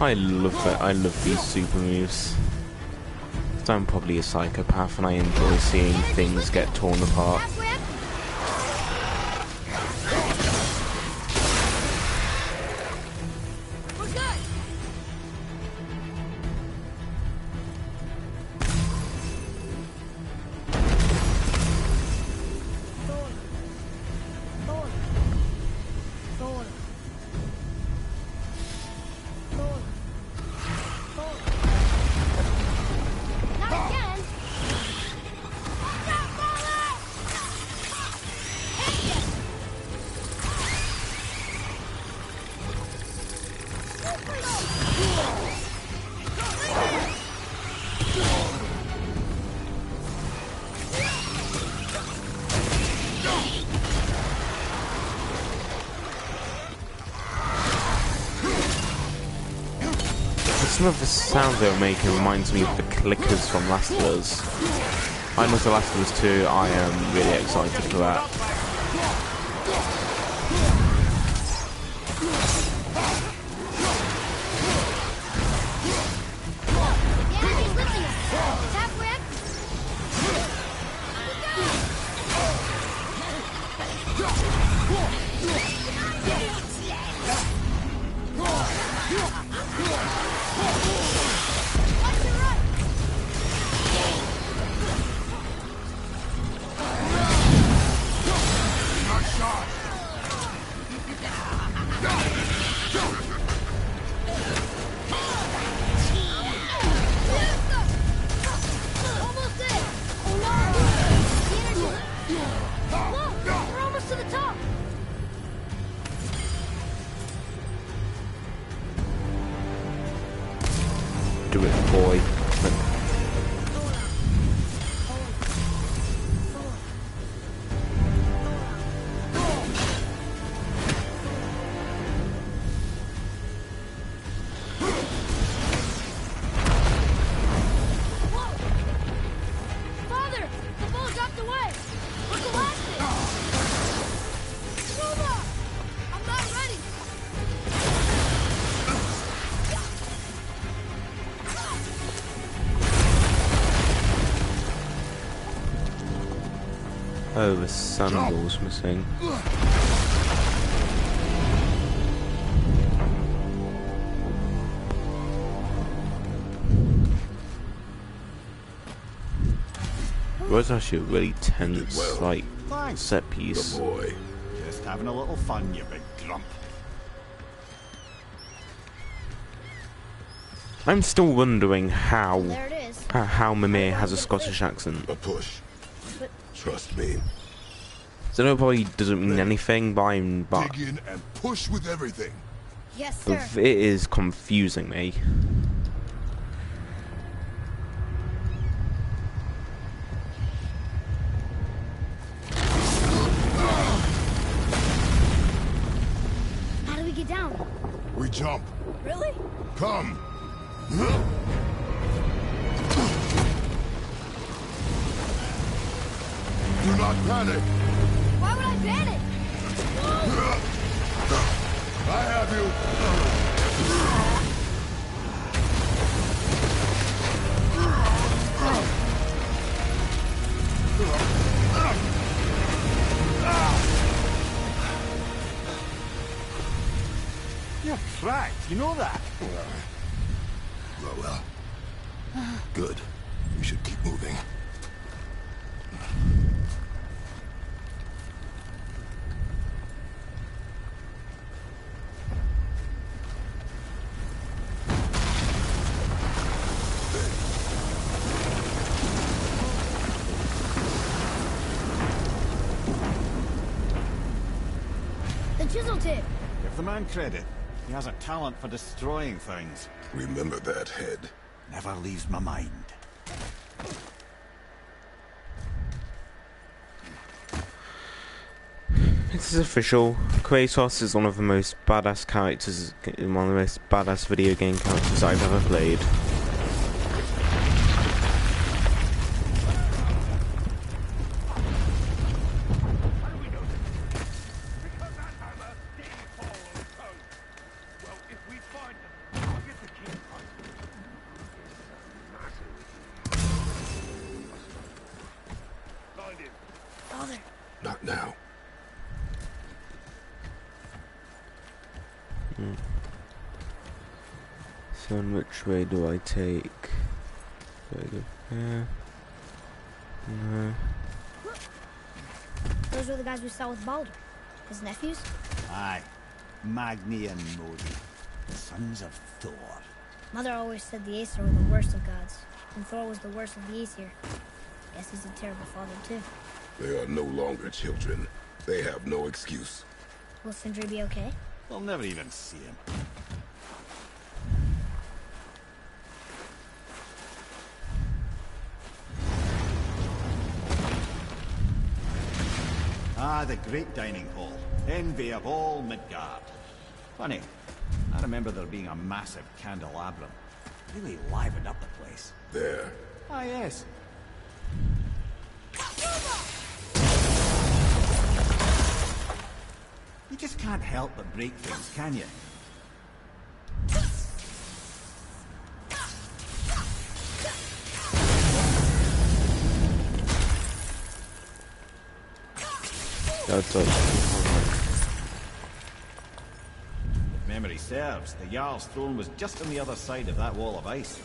I love it. I love these super moves. 'Cause I'm probably a psychopath and I enjoy seeing things get torn apart. We're good. Thor. Thor. Thor. Thor. Thor. Not again. Some of the sounds they were making reminds me of the clickers from Last of Us. I know The Last of Us 2, I am really excited for that. Do it, boy. Father! The ball dropped away! We're collapsing! Roma! I'm not ready! Oh, the sandal's missing. It was actually a really tense, like, set piece. Good boy. Just having a little fun, you big grump. I'm still wondering how There it is. how Mimir has a Scottish accent. A push. Trust me. So that probably doesn't mean anything, but Dig in and push with everything. Yes, sir. it is confusing me. How do we get down? We jump. Really? Come. Do not panic. Why would I panic? I have you. You're cracked, you know that? Well. Good. We should keep moving. The chisel tip. Give the man credit. He has a talent for destroying things. Remember that head. Never leaves my mind. This is official. Kratos is one of the most badass characters, one of the most badass video game characters I've ever played. Father. Not now. So, in which way do I take? Do I go here? No. Those were the guys we saw with Baldur. His nephews? Aye. Magni and Modi. The sons of Thor. Mother always said the Aesir were the worst of gods, and Thor was the worst of the Aesir. Guess he's a terrible father, too. They are no longer children. They have no excuse. Will Sindri be okay? They'll never even see him. Ah, the great dining hall. Envy of all Midgard. Funny, I remember there being a massive candelabrum. Really livened up the place. There. Ah, yes. You just can't help but break things, can you? That's up. If memory serves, the Jarl's throne was just on the other side of that wall of ice.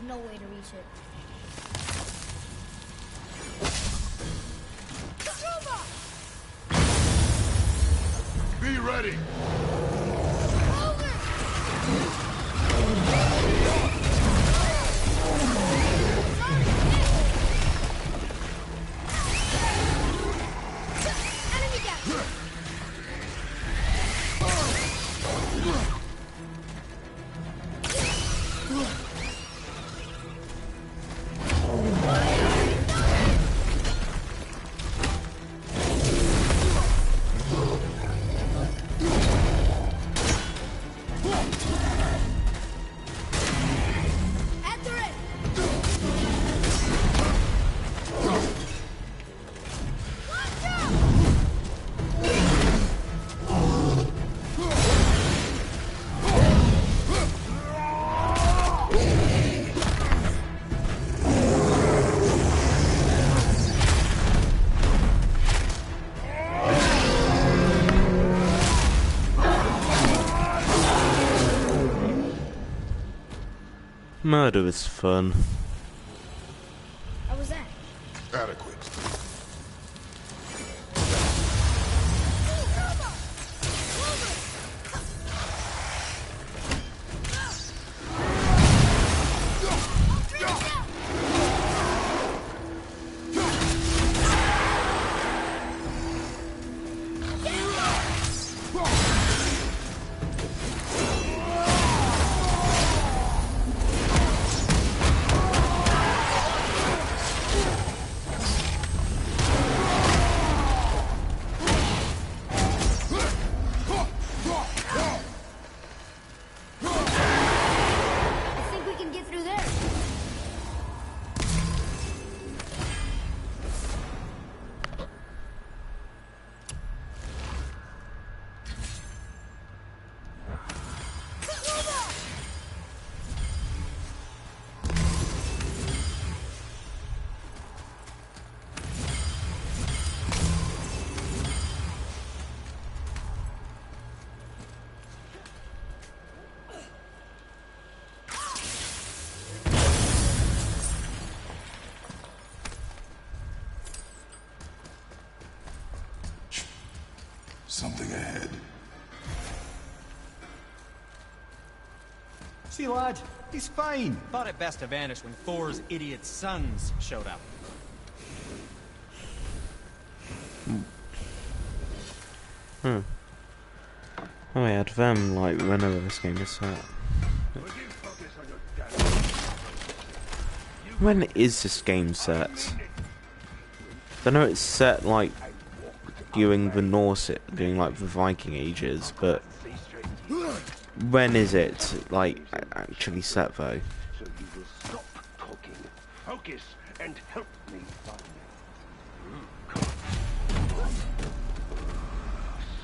no way to reach it. Be ready! Enemy down! Murder is fun. How was that? Adequate. something ahead. See, lad, he's fine. Thought it best to vanish when Thor's idiot sons showed up. Oh, I had them, like, whenever this game is set. When is this game set? I know it's set, like, during the Norse, during, like, the Viking ages, but... when is it, like, actually set, though? So you will stop talking, focus, and help me find it.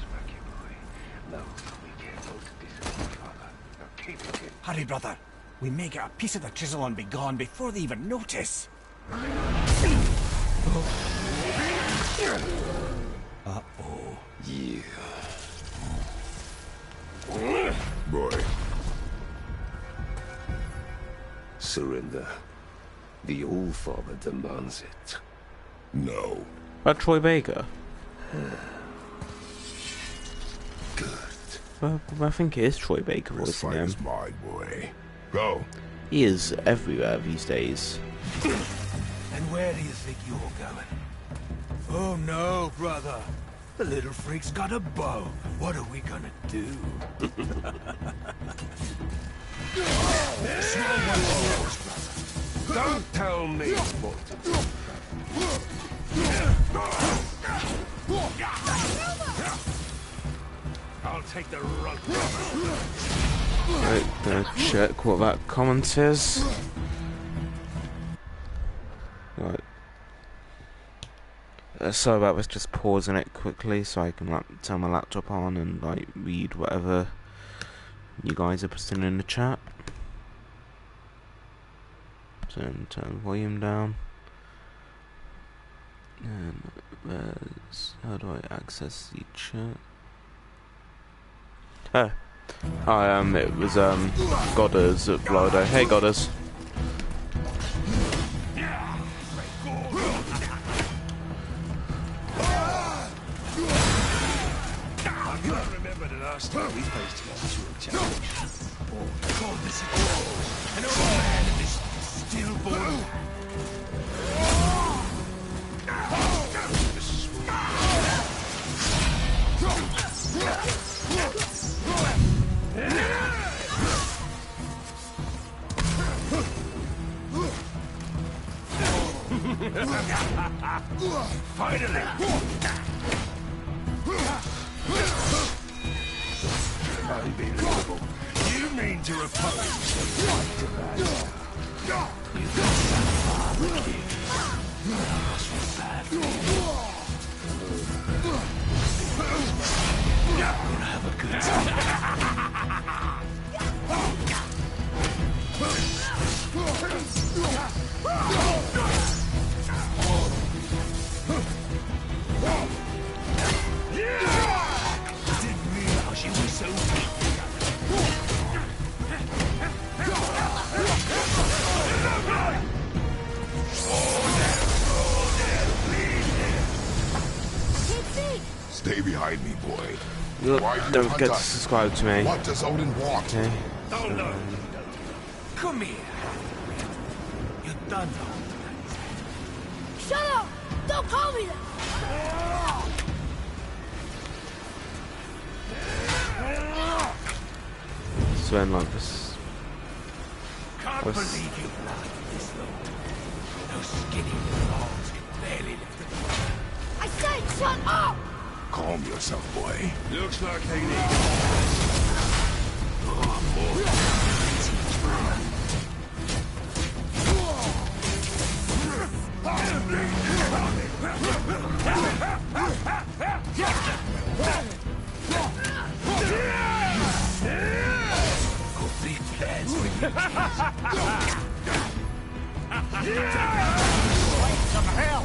Smacky boy. Now, be careful to disappoint father. Now keep it in. Hurry, brother. We may get a piece of the chisel and be gone before they even notice. Uh-oh. Yeah. Boy. Surrender. The All-Father demands it. No. About Troy Baker? Good. Well, I think it is Troy Baker This voicing fight him. is mine, boy. Go. He is everywhere these days. And where do you think you're going? Oh no, brother. The little freak's got a bow. What are we gonna do? Don't tell me what to do. I'll take the rug. Right, gonna check what that comment is. Right. Sorry about this, just pausing it quickly so I can like turn my laptop on and like read whatever you guys are putting in the chat. Turn the volume down. And how do I access the chat? Oh. It was Godders at Blodo. Hey Godders. I remember the last time we faced you a challenge. Oh, God, this is an old man and this stillborn. Finally! Unbelievable. You mean to oppose the right to man? You got that far, kid. I feel bad for you. You're gonna have a good time. I didn't realize you were so weak. Stay behind me, boy. Look, Why you don't hunt forget to us? subscribe to me. What does Odin want? Okay. Oh no! Come here. You're done now. Shut up! Don't call me that! So then like this. Can't What's- believe you've lasted this long. Those skinny little arms can barely lift the... I said shut up! Calm yourself, boy. Looks like they need big plans for you. Some hell!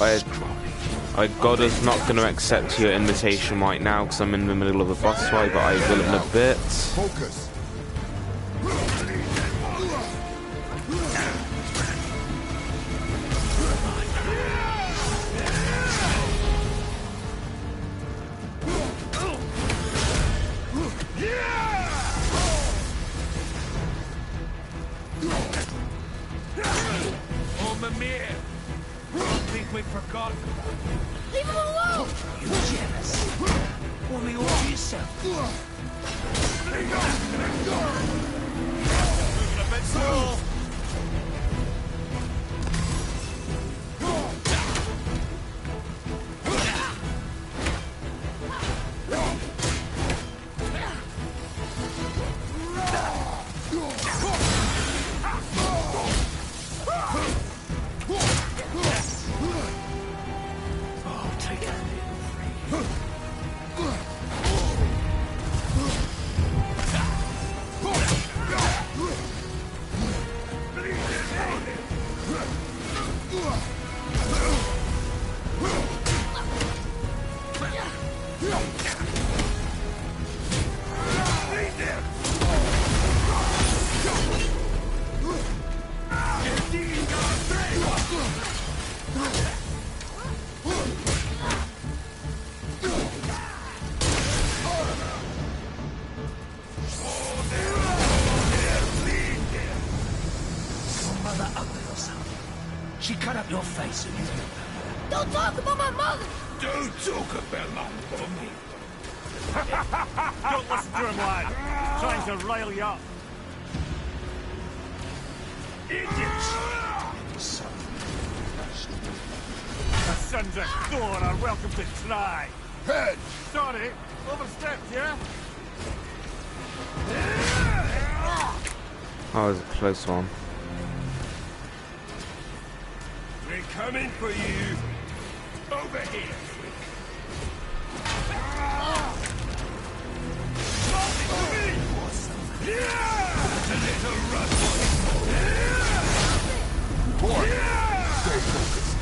I Goddard's not going to accept your invitation right now because I'm in the middle of a boss fight, but I will in a bit. Focus. Mimir! I think we've forgotten. Leave him alone! You jealous? Only all to yourself. Moving a bit slow. Oh, take a little free. Mother ugly or something. She cut up your face and you... Don't talk about my mother! Don't talk about my mommy. Don't listen to him, lad. Trying to rile you up. Idiots! Son. The sons of Thor are welcome to try. Head! Sorry, overstepped, yeah? That was a close one. We're coming for you. Over here, freak. Yeah! A little run. Boy, stay focused.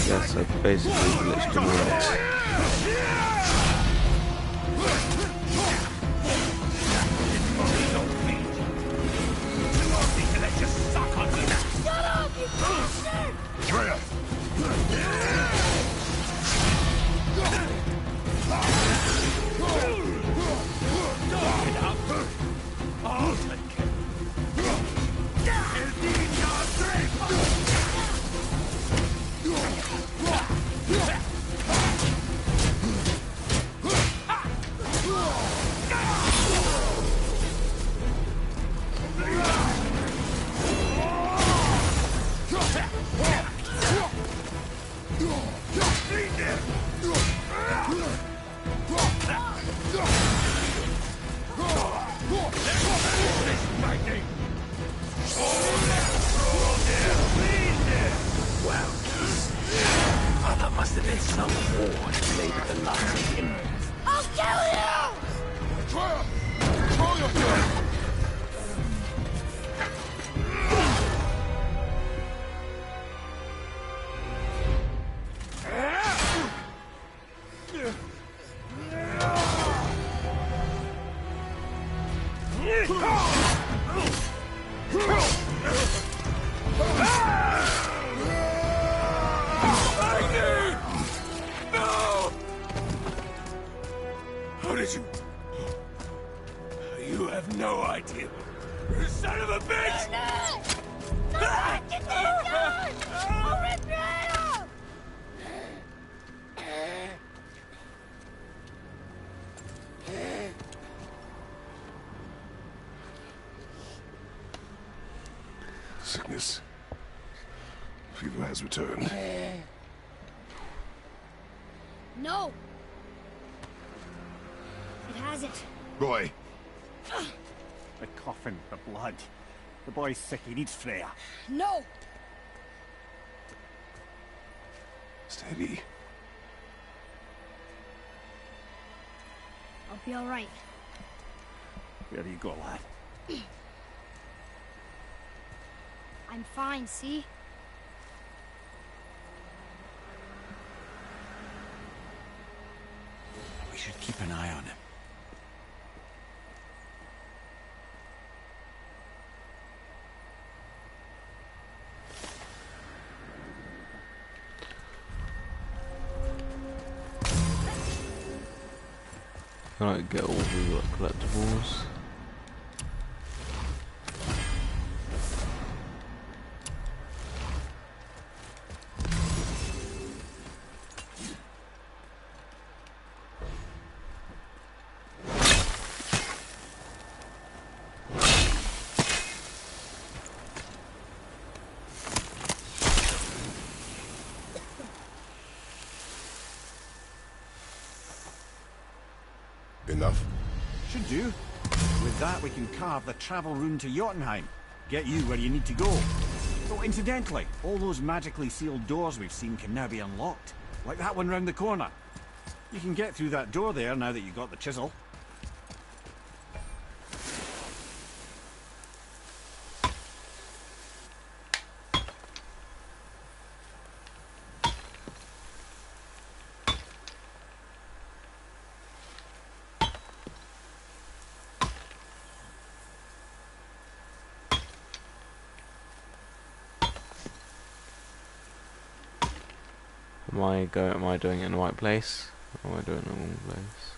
Yes, I basically glitched him out. Shut up, you bastard! Freya! I'll take it. Wow. Mother must have been some war to play with the likes of him. I'll kill you! Freya! Control yourself! How did you... You have no idea. You son of a bitch! Get these guns! I'll rip your head off! Sickness. Fever has returned. No! It hasn't. Roy, The coffin, the blood. The boy's sick, he needs Freya. No! steady. I'll be alright. There you go, lad. I'm fine, see? We should keep an eye on him. can I get all the collectibles? Enough? Should do. With that, we can carve the travel rune to Jotunheim. Get you where you need to go. Oh, incidentally, all those magically sealed doors we've seen can now be unlocked. Like that one round the corner. You can get through that door there now that you've got the chisel. Am I doing it in the right place? Or am I doing it in the wrong place?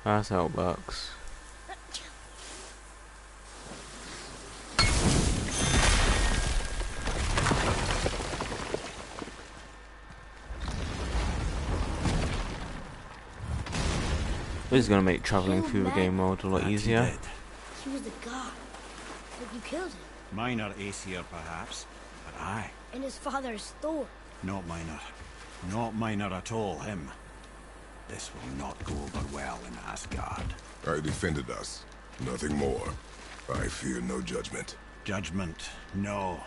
That's how it works. This is gonna make traveling through the game mode a lot easier. He was the god, but you killed him. Minor Aesir, perhaps, but aye. And his father is Thor. Not minor. Not minor at all, him. This will not go over well in Asgard. I defended us. Nothing more. I fear no judgment. Judgment, no.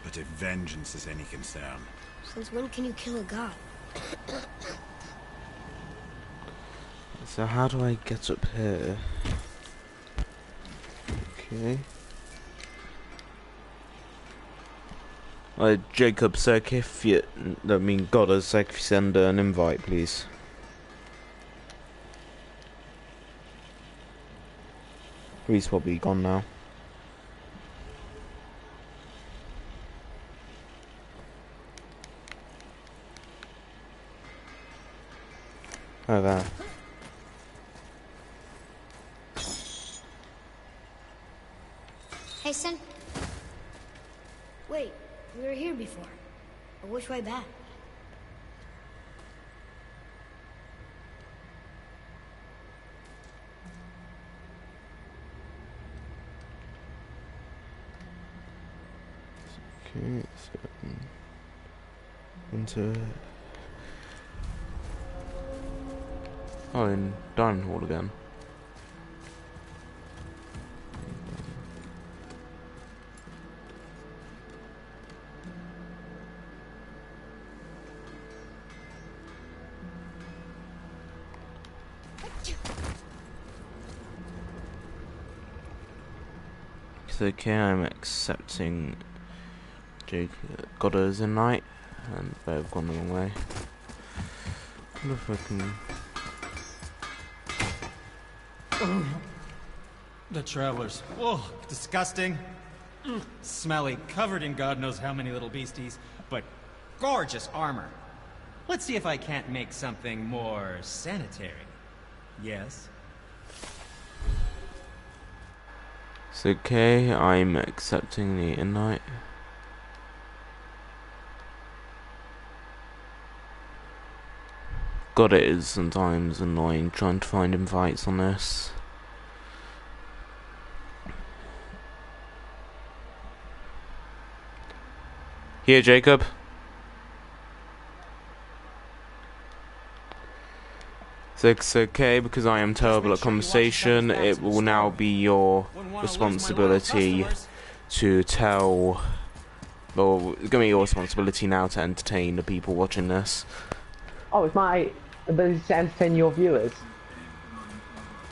But if vengeance is any concern... Since when can you kill a god? So how do I get up here? Okay. Jacob, sir, if you... I mean, God, if you send an invite, please. He's probably gone now. Oh, there. Hey, Sin. Wait, we were here before. But which way back? Okay, so into in Dining Hall again. So okay, I'm accepting Jake got us in night, and they've gone the wrong way. I wonder if I can... The travelers. Whoa, disgusting. Smelly, covered in God knows how many little beasties, but gorgeous armor. Let's see if I can't make something more sanitary. Yes? It's okay, I'm accepting the invite. God, it is sometimes annoying trying to find invites on this. Here, Jacob. So it's okay because I am terrible at conversation. It will now be your responsibility to tell. Well, it's gonna be your responsibility now to entertain the people watching this. Oh, it's my ability to entertain your viewers.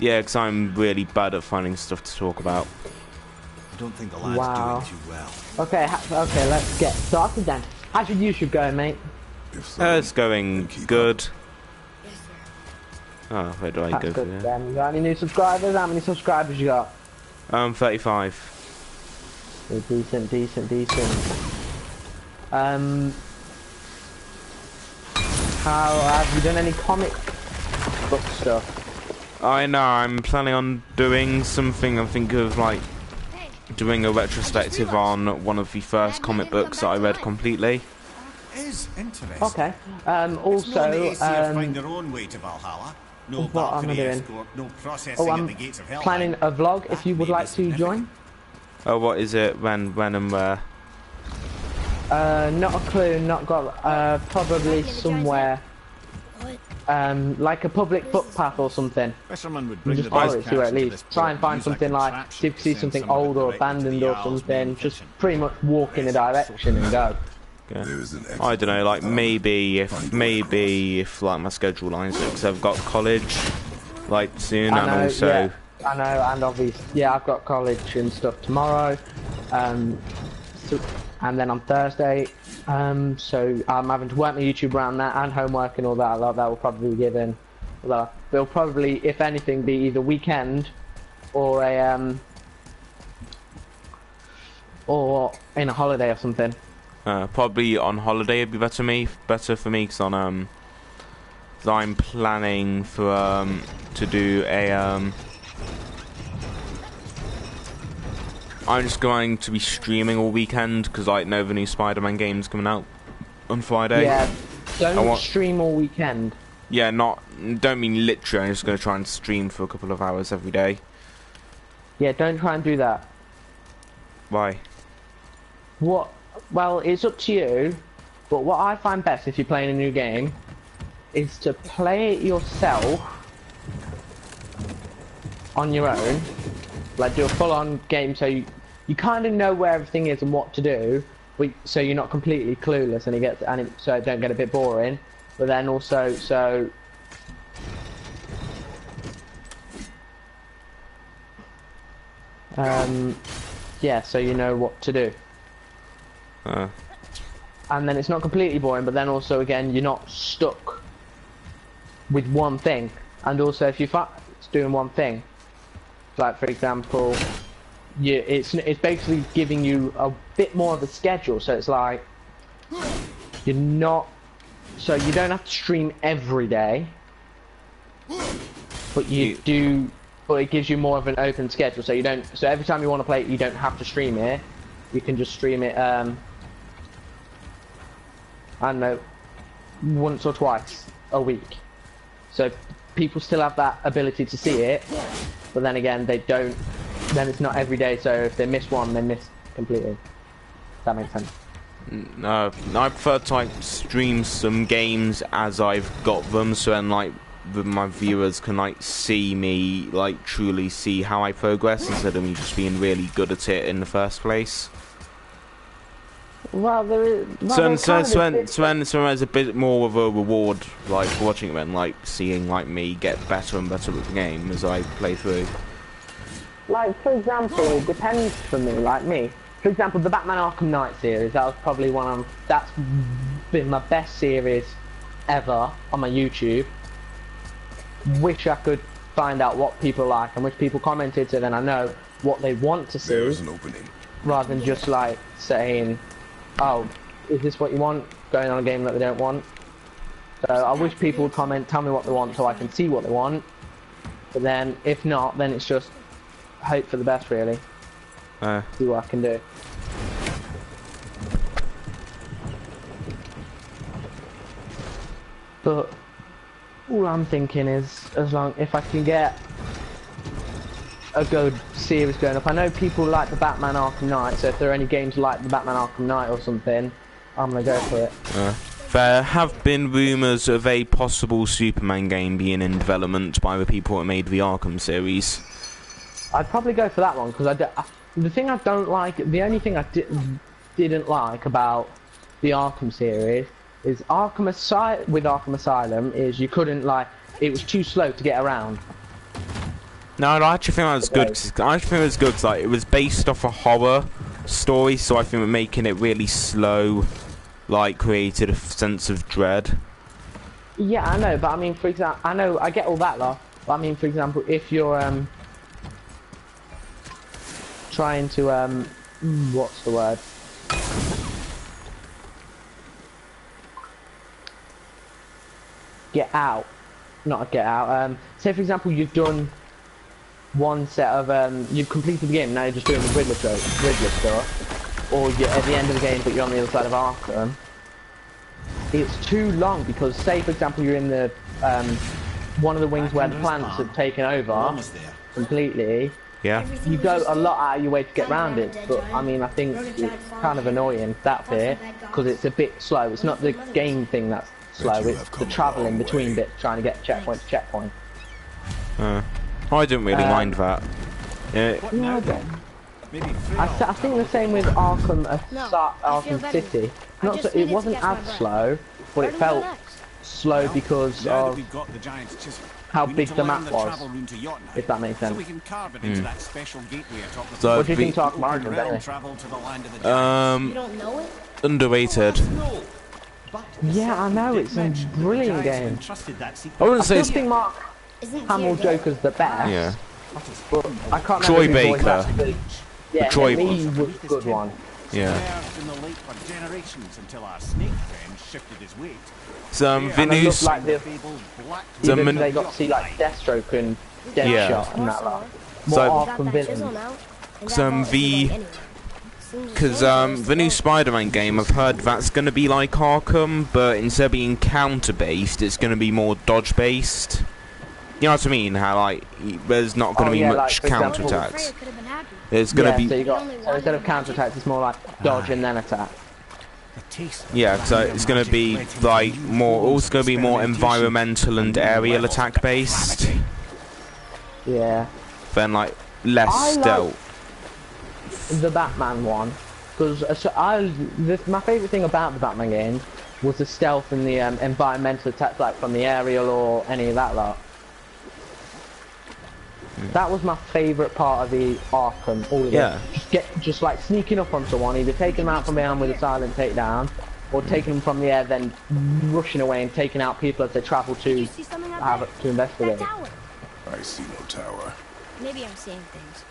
Yeah, because I'm really bad at finding stuff to talk about. I don't think the lad's doing too well. Okay, okay, let's get started then. How's your YouTube going, mate? It's going good. Oh, where do I go Good, from then. You got any new subscribers? How many subscribers you got? 35. Decent. How have you done any comic book stuff? I know, I'm planning on doing something. I think of like doing a retrospective on one of the first comic books that I read completely. Is interesting. Okay. Also, find their own way to Valhalla. No what am I doing? escort, no processing at the gates of hell. Planning a vlog if you would like to join. Oh, what is it? When and where? Not a clue. Not got. Probably somewhere. Like a public footpath or something. Fisherman would bring Just follow it to at least. Try and find something like, see if you see something old or abandoned or something. Just pretty much walk in a direction and go. Okay. I don't know, like maybe if like my schedule lines up, because I've got college like soon, and also yeah, I know, and obviously I've got college and stuff tomorrow, and then on Thursday, so I'm having to work my YouTube around that and homework and all that. That will probably be given. There'll probably, if anything, be either weekend or a or in a holiday or something. Probably on holiday would be better for me, because on so I'm planning for to do a I'm just going to be streaming all weekend, because I know the new Spider-Man game's coming out on Friday. Yeah, don't stream all weekend. Yeah, don't mean literally. I'm just going to try and stream for a couple of hours every day. Yeah, don't try and do that. Why? What? Well, it's up to you, but what I find best if you're playing a new game is to play it yourself on your own, like do a full-on game, so you kind of know where everything is and what to do, so you're not completely clueless, and so it don't get a bit boring. But then also, yeah, so you know what to do. And then it's not completely boring, but then also again you're not stuck with one thing. And also if you're doing one thing, like for example, it's basically giving you a bit more of a schedule. So it's like you don't have to stream every day, but you do. But it gives you more of an open schedule. So So every time you want to play it, you don't have to stream it. You can just stream it. I don't know, once or twice a week. So people still have that ability to see it, but then again they don't. Then it's not every day. So if they miss one, they miss completely. If that makes sense. No, I prefer to like stream some games as I've got them, so then like my viewers can like see me, like truly see how I progress, instead of me just being really good at it in the first place. Well, there is. So there's a bit more of a reward, like watching it and like seeing like me get better and better at the game as I play through. Like for example, it depends for me. Like me, for example, the Batman Arkham Knight series. That was probably that's been my best series ever on my YouTube. Wish I could find out what people like and which people commented, so then I know what they want to see. There's an opening. Rather than just like saying, oh, is this what you want? Going on a game that they don't want. So I wish people would comment, tell me what they want so I can see what they want. But then, if not, then it's just hope for the best, really. See what I can do. But all I'm thinking is, if I can get a good series going up. I know people like the Batman Arkham Knight, so if there are any games like the Batman Arkham Knight or something, I'm gonna go for it. There have been rumours of a possible Superman game being in development by the people that made the Arkham series. I'd probably go for that one because the thing I don't like, the only thing I didn't like about the Arkham series is with Arkham Asylum is you couldn't it was too slow to get around. No, I actually think that was good. I actually think it was good because it was based off a horror story, so I think that making it really slow, created a sense of dread. Yeah, I know, but I mean, for example, I get all that lot, but I mean, for example, if you're trying to what's the word? Say for example, you've done one set of you've completed the game, now you're just doing the Riddler stuff, or you're at the end of the game but you're on the other side of Arkham. It's too long because, say for example, you're in the one of the wings where the plants have taken over completely. Yeah. You go a lot out of your way to get around it, but I mean, I think it's kind of annoying that bit because it's a bit slow. It's not the game thing that's slow; it's the travelling between bits, trying to get checkpoint to checkpoint. I didn't really mind that. Yeah. No, I don't. I think the same with Arkham City. It wasn't as slow, but it felt slow because of how big the map was, if that makes sense. So what do you think of Arkham anyway? Underrated. Yeah, I know, it's a brilliant game. I wouldn't say still think Mark Hamill Joker's the best. Yeah. But I can't Troy remember who Baker. voiced that. Yeah, Troy he was a good one. Yeah. And I love, like, even they got to see like Deathstroke and Deadshot and that lot. More Arkham villains. Because the new Spider-Man game, I've heard that's going to be like Arkham, but instead of being counter-based, it's going to be more dodge-based. You know what I mean? How there's not going to be much counter-attacks. There's going to be. So instead of counter-attacks, it's more like dodge and then attack. Yeah, so it's going to be also going to be more environmental and aerial attack-based. Yeah. Then less stealth. The Batman one, because my favourite thing about the Batman games was the stealth and the environmental attacks, from the aerial or any of that lot. That was my favourite part of the Arkham. All of it. Just sneaking up on someone, either taking them out from behind with a silent takedown, or taking them from the air, then rushing away and taking out people as they travel to investigate. I see no tower. Maybe I'm seeing things.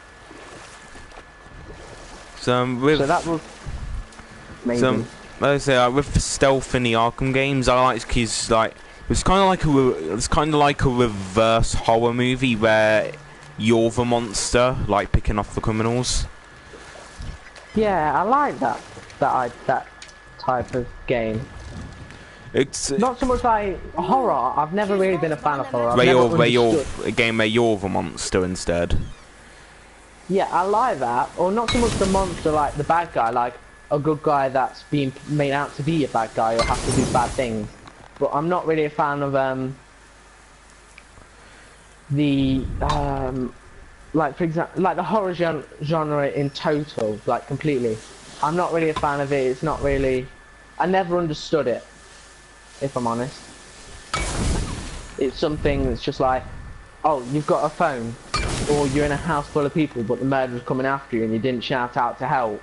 So that was maybe. Like I say, with the stealth in the Arkham games, I like because it's kind of like a reverse horror movie where you're the monster, picking off the criminals. Yeah, I like that type of game. It's not so much like horror. I've never really been a fan of horror. A game where you're the monster instead. Yeah, I like that. Or not so much the monster, the bad guy, a good guy that's being made out to be a bad guy or has to do bad things. But I'm not really a fan of for example, the horror genre in total, completely. I'm not really a fan of it. It's not really. I never understood it, if I'm honest. It's something that's just oh, you've got a phone, or you're in a house full of people, but the murderer's coming after you, and you didn't shout out to help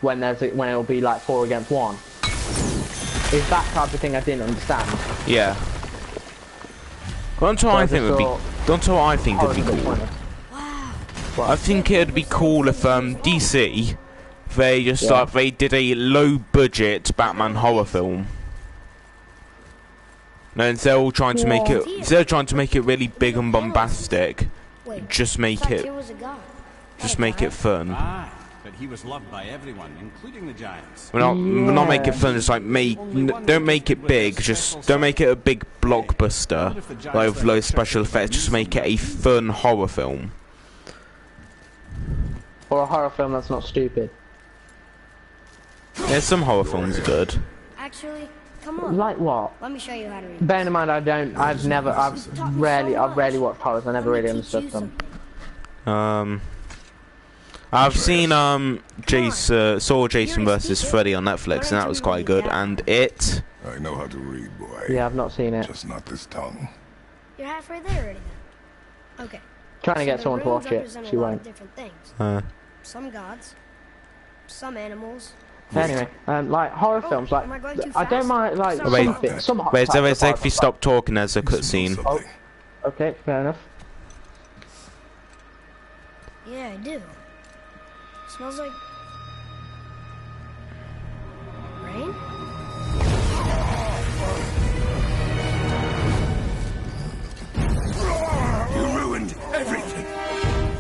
when it'll be 4 against 1. It's that type of thing I didn't understand. Yeah. Well, that's what I think would be. That's what I think would be cool. I think it'd be cool if DC they just they did a low-budget Batman horror film. No, instead of trying to make it really big and bombastic, just make it fun. But he was loved by everyone, including the Giants. We're not make it fun. Just don't make it big. Just don't make it a big blockbuster with low special effects. Just make it a fun horror film. Or a horror film that's not stupid. Yeah, some horror films are good. Actually, Come on. Like what? Let me show you how to read. Bearing in mind, I've rarely watched horrors. I never really understood them. I've seen saw Jason versus Freddy on Netflix, and that was quite good. And it. I know how to read, boy. Yeah, I've not seen it. Just not this tongue. You're halfway there already. Okay. Trying to get someone to watch it. She won't. Different things. Some gods, some animals. Anyway, like horror films, like I don't mind like some wait, if you stop talking, there's a cutscene. Oh, okay, fair enough. Yeah, I do. Smells like rain. You ruined everything.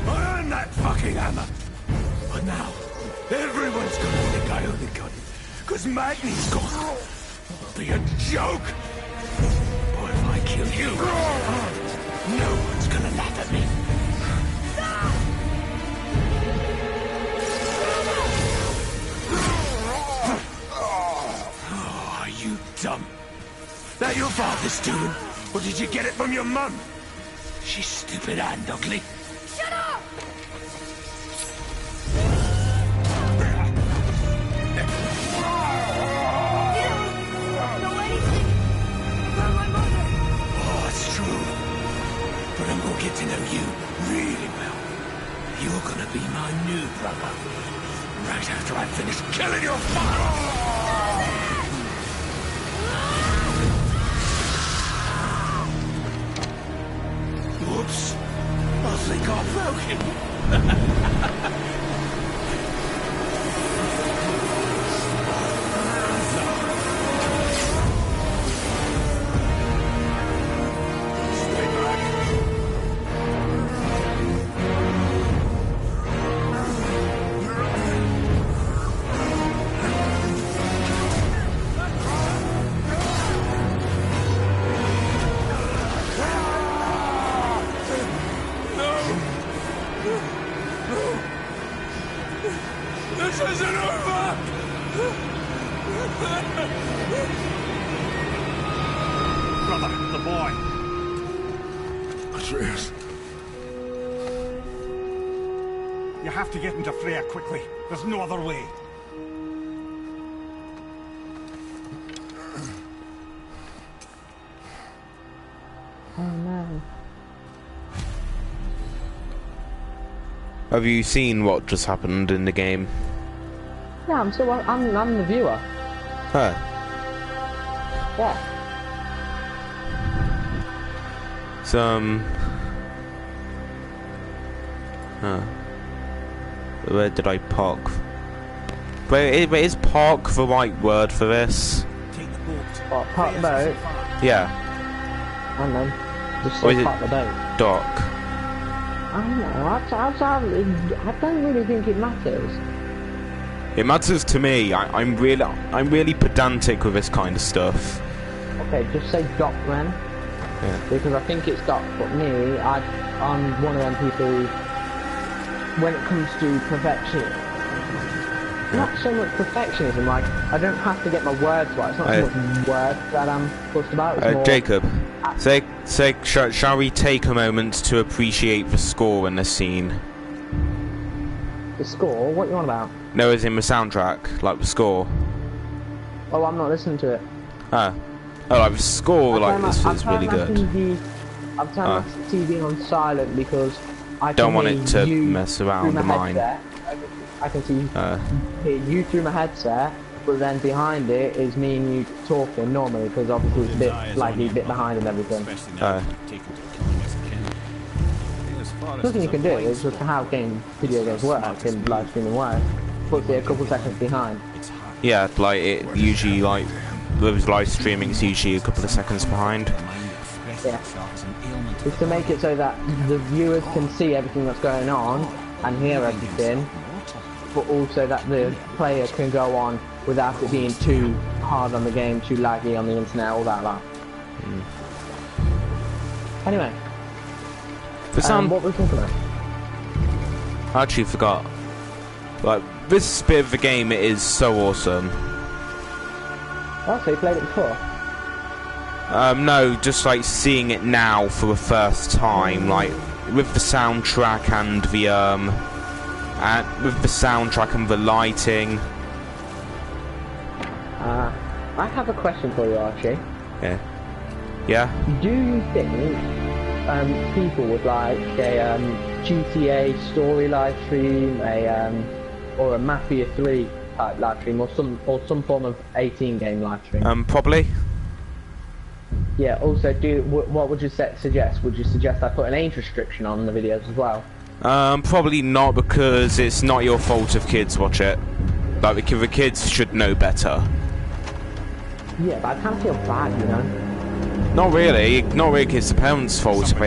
I earned that fucking hammer. But now, everyone's gonna think I only got it because Magni's gone. It'll be a joke. Boy, if I kill you, no one's gonna laugh at me. Oh, are you dumb? That your father's doing? Or did you get it from your mum? She's stupid and ugly. Shut up! Oh, it's true. But I'm gonna get to know you really well. You're gonna be my new brother. Right after I finish killing your father! Whoops. I think I broke him. Stay back. This isn't over! Brother, the boy. Atreus. You have to get into Freya quickly. There's no other way. Oh no. Have you seen what just happened in the game? Yeah, I'm the viewer. Huh. Yeah. Where did I park? Wait, is park the right word for this? Take the boat. What, park the boat? Yeah. I don't know. Just Or is say it park the boat. dock? I don't know. I don't really think it matters. It matters to me. I'm really pedantic with this kind of stuff. Okay, just say dock then. Yeah. Because I think it's dock, but me, I'm one of them people who, when it comes to perfection, not so much perfectionism, like, I don't have to get my words right, it's not so much words that I'm fussed about, it's more... Jacob, shall we take a moment to appreciate the score in this scene? The score? What you on about? No, as in the soundtrack, like the score. Oh, I'm not listening to it. Oh, like the score, like this is really good. I've turned my TV on silent because I don't want hear it to you mess around through the my mine. headset. I can hear you through my headset, but then behind it is me and you talking normally because obviously it's a bit slightly a bit behind and everything. Nothing you can do. It's just how video games work and live streaming work. Puts it a couple seconds behind. Yeah, like it usually like with live streaming, it's usually a couple of seconds behind. Yeah. It's to make it so that the viewers can see everything that's going on and hear everything, but also that the player can go on without it being too hard on the game, too laggy on the internet, all that lot. Anyway. What were we talking about? I actually forgot. Like, this bit of the game, it is so awesome. Oh, so you played it before? No, just like seeing it now for the first time, like with the soundtrack and the lighting. I have a question for you, Archie. Yeah. Yeah. Do you think people would like a GTA story live stream, or a Mafia 3 type live stream, or some form of 18 game live stream? Probably. Yeah. Also, what would you suggest? Would you suggest I put an age restriction on the videos as well? Probably not, because it's not your fault if kids watch it. Like the kids should know better. Yeah, but I kind of feel bad, you know. Not really. It's the parents' fault if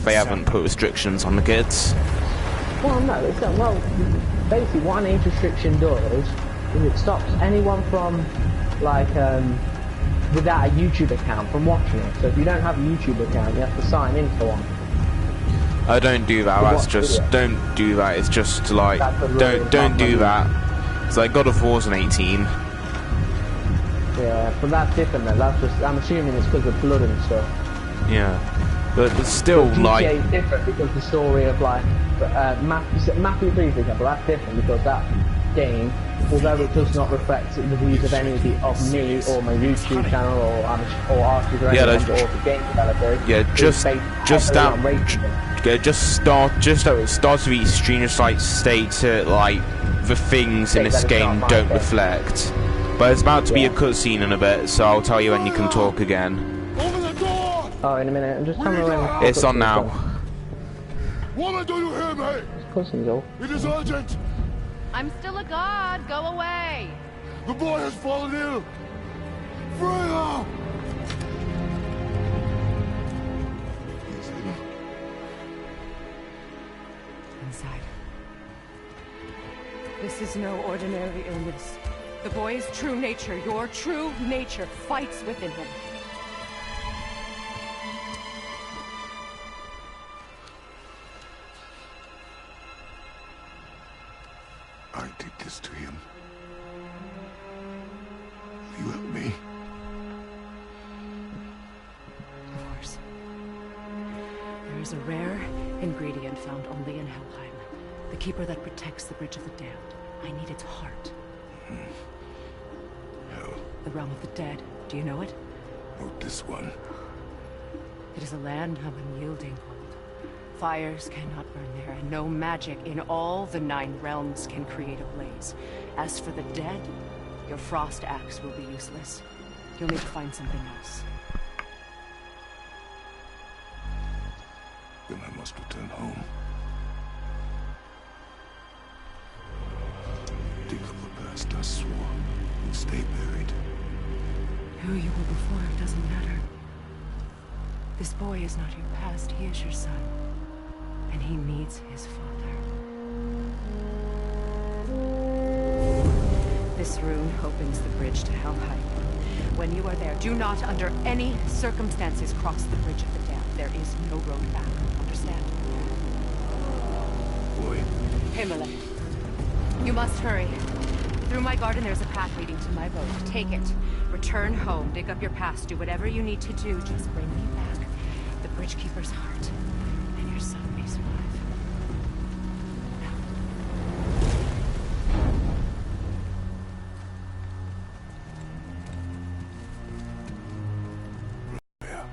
they haven't put restrictions on the kids. Well, no, it's not. Well, basically, what an age restriction does is it stops anyone from, like, without a YouTube account from watching it. So if you don't have a YouTube account, you have to sign into one. I don't do that. That's just don't do that. It's just like don't do that. It's like God of War's an 18. Yeah, but that's different then. That's just, I'm assuming it's because of blood and stuff. Yeah, but it's still like... GTA is different because the story of like, Mafia 3 for example, that's different because that game, although it does not reflect the views of any of me or my YouTube channel or artists or anyone, or the game developers. Yeah, just at the start of each stream, just like state like the things in this game don't reflect. But it's about to be a cutscene in a bit, so I'll tell you when you can talk again. Open the door! Oh, in a minute. I'm just telling you when. It's on now. Woman, do you hear me? Cutscene's all. It is urgent. I'm still a god. Go away. The boy has fallen ill. Freya! Inside. This is no ordinary illness. The boy's true nature, your true nature, fights within him. I did this to him. Will you help me? Of course. There is a rare ingredient found only in Helheim. The keeper that protects the Bridge of the Damned. I need its heart. Hell. The realm of the dead. Do you know it? Not this one. It is a land of unyielding cold. Fires cannot burn there, and no magic in all the 9 realms can create a blaze. As for the dead, your frost axe will be useless. You'll need to find something else. Then I must return home. Dig up the past I swore and stay buried. Who you were before doesn't matter. This boy is not your past, he is your son. And he needs his father. This rune opens the bridge to Helheim. When you are there, do not under any circumstances cross the Bridge of the Damned. There is no road back. Understand? Boy. Himalay. You must hurry. Through my garden there's a path leading to my boat. Take it. Return home. Dig up your past. Do whatever you need to do. Just bring me back the Bridgekeeper's heart. And your son may survive. Yeah.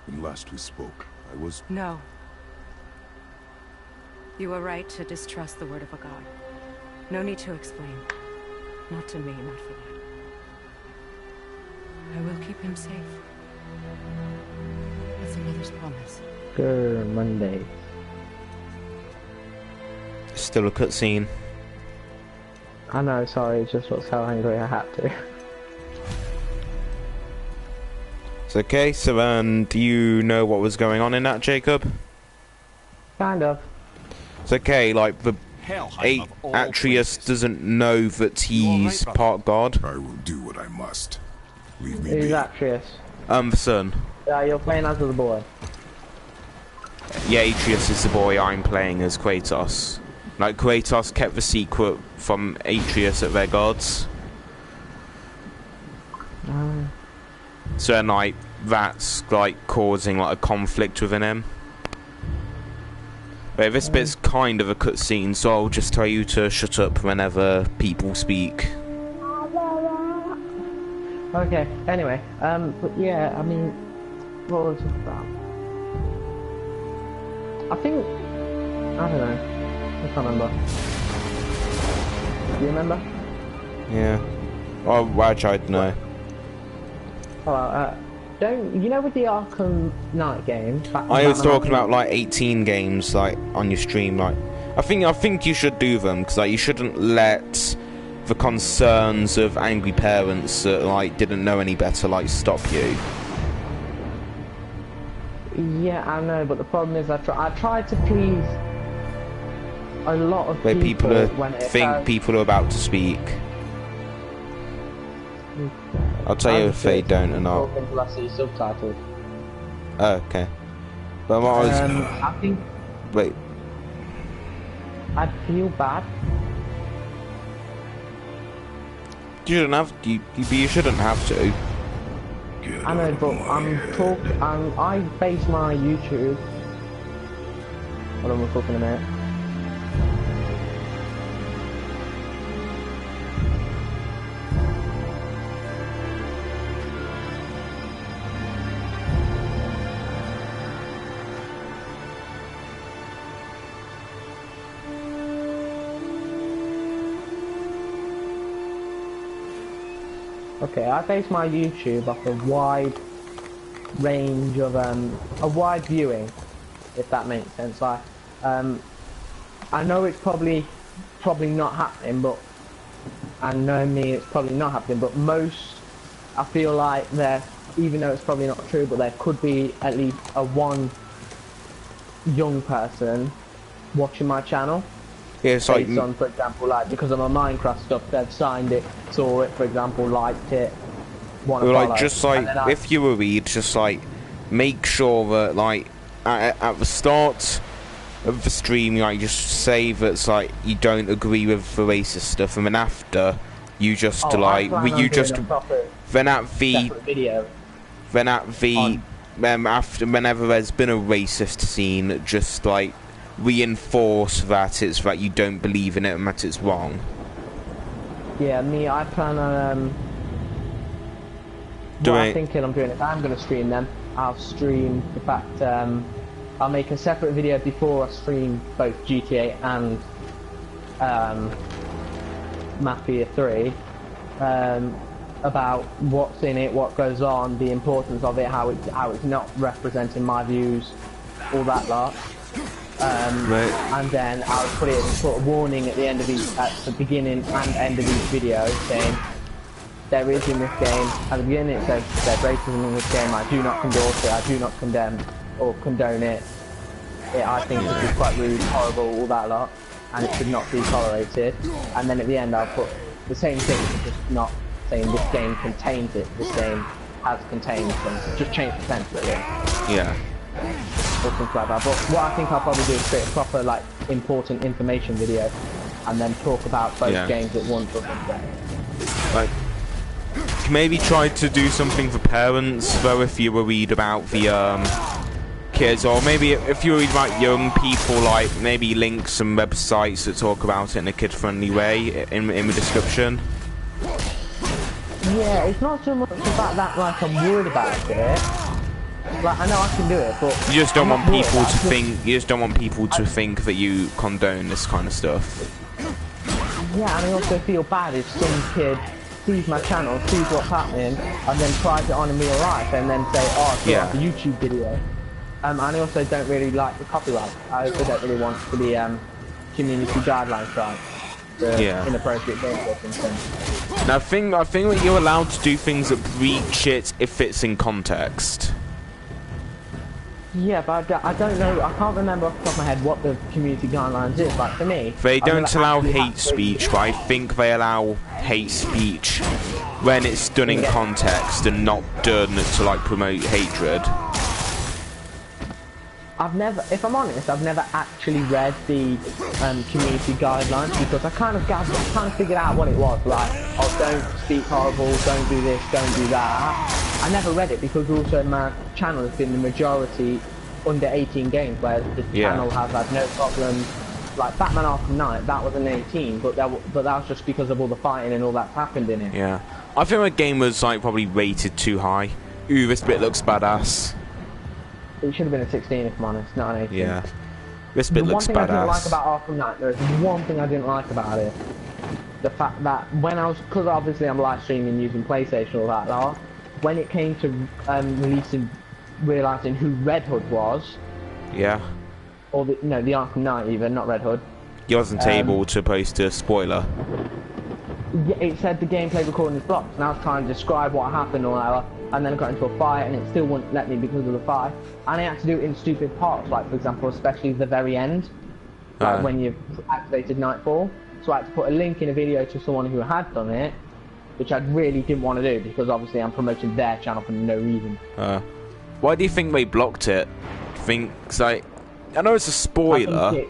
When last we spoke, I was... No. You were right to distrust the word of a god. No need to explain. Not to me, not for that. I will keep him safe. That's a mother's promise. Good Monday. Still a cutscene. I know, sorry, it's just what's how angry I had to. It's okay, so do you know what was going on in that, Jacob? Kind of. It's okay, like the Atreus doesn't know that he's part god. I will do what I must. Leave me Who's be. Atreus? The son. Yeah, you're playing as the boy. Yeah, Atreus is the boy, I'm playing as Kratos. Like, Kratos kept the secret from Atreus at their gods. So then, like, that's like causing like a conflict within him. Wait, this bit's kind of a cutscene, so I'll just tell you to shut up whenever people speak. Okay, anyway, but yeah, I mean, what was it about? I think, I don't know, I can't remember. Do you remember? Yeah. Oh, I tried to know. Oh, don't, you know with the Arkham Knight game? I was talking about like 18 games like on your stream. Like, I think you should do them because like you shouldn't let the concerns of angry parents that like didn't know any better like stop you. Yeah, I know, but the problem is I tried to please a lot of Where people are, when it think people are about to speak. I'll tell you if they don't or not. Until I see subtitles. Oh, okay. But what I was... I think... Wait. I'd feel bad. You shouldn't have... You shouldn't have to. I know, but I base my YouTube... Hold on, we're talking a minute. Okay, I base my YouTube off a wide range of a wide viewing, if that makes sense. Like, I know it's probably not happening, but I know me, it's probably not happening. But most, I feel like there, even though it's probably not true, but there could be at least one young person watching my channel. Yeah, it's like... Based on, for example, like, because of my Minecraft stuff, they've signed it, saw it, for example, liked it, want to follow. Like, just like, if you were read, just like, make sure that, like, at the start of the stream, like, just say that it's like, you don't agree with the racist stuff, and then after, you just, then at the, video. Then at the, after, whenever there's been a racist scene, just, like, reinforce that it's that you don't believe in it and that it's wrong. Yeah, me, I plan on I'm thinking I'm doing, if I'm going to stream them, I'll stream the fact, I'll make a separate video before I stream both GTA and Mafia 3 about what's in it, what goes on, the importance of it, how it's not representing my views, all that lot. And then I'll put it sort of warning at the end of at the beginning and end of each video saying there is in this game, at the beginning it says there's racism in this game, I do not endorse it, I do not condemn or condone it. I think this is quite rude, horrible, all that lot, and it should not be tolerated. And then at the end I'll put the same thing, just not saying this game contains it, this game has contained them, just change the sense of it. Yeah. Or something like that. But what I think I'll probably do is create a proper, like, important information video and then talk about both games at once or something. Like, maybe try to do something for parents, though, if you were worried about the kids, or maybe if you were worried about young people, like, maybe link some websites that talk about it in a kid-friendly way in the description. Yeah, it's not so much about that, like, I'm worried about it. Like, I know I can do it, but you just don't want people to think. You just don't want people to think that you condone this kind of stuff. Yeah, and I also feel bad if some kid sees my channel, sees what's happening, and then tries it on in real life, and then say, "Oh, it's like a YouTube video." And I also don't really like the copyright. I also don't really want to be community guidelines right. Inappropriate games or something. Now, I think that you're allowed to do things that breach it if it's in context. Yeah, but I don't know, I can't remember off the top of my head what the community guidelines is, like for me. They don't allow hate speech, but I think they allow hate speech when it's done in context and not done to like promote hatred. I've never, if I'm honest, I've never actually read the community guidelines because I kind of figured out what it was, like, oh, don't speak horrible, don't do this, don't do that. I never read it because also my channel has been the majority under 18 games, where the channel has had no problem. Like Batman Arkham Knight, that was an 18, but that was just because of all the fighting and all that's happened in it. Yeah, I think the game was like probably rated too high. Ooh, this bit looks badass. It should have been a 16 if I'm honest, not an 18. Yeah, this bit looks badass. The one thing I didn't like about Arkham Knight, there's one thing I didn't like about it. The fact that when I was, because obviously I'm live streaming using PlayStation and all that lot, when it came to realising who Red Hood was. Yeah. Or the Arkham Knight even, not Red Hood. You wasn't able to post a spoiler. Yeah, it said the gameplay recording is blocked, and I was trying to describe what happened or whatever, and then I got into a fight, and it still wouldn't let me because of the fight. And I had to do it in stupid parts, like for example, especially the very end, like when you've activated Nightfall. So I had to put a link in a video to someone who had done it, which I really didn't want to do because obviously I'm promoting their channel for no reason. Why do you think they blocked it? I know it's a spoiler.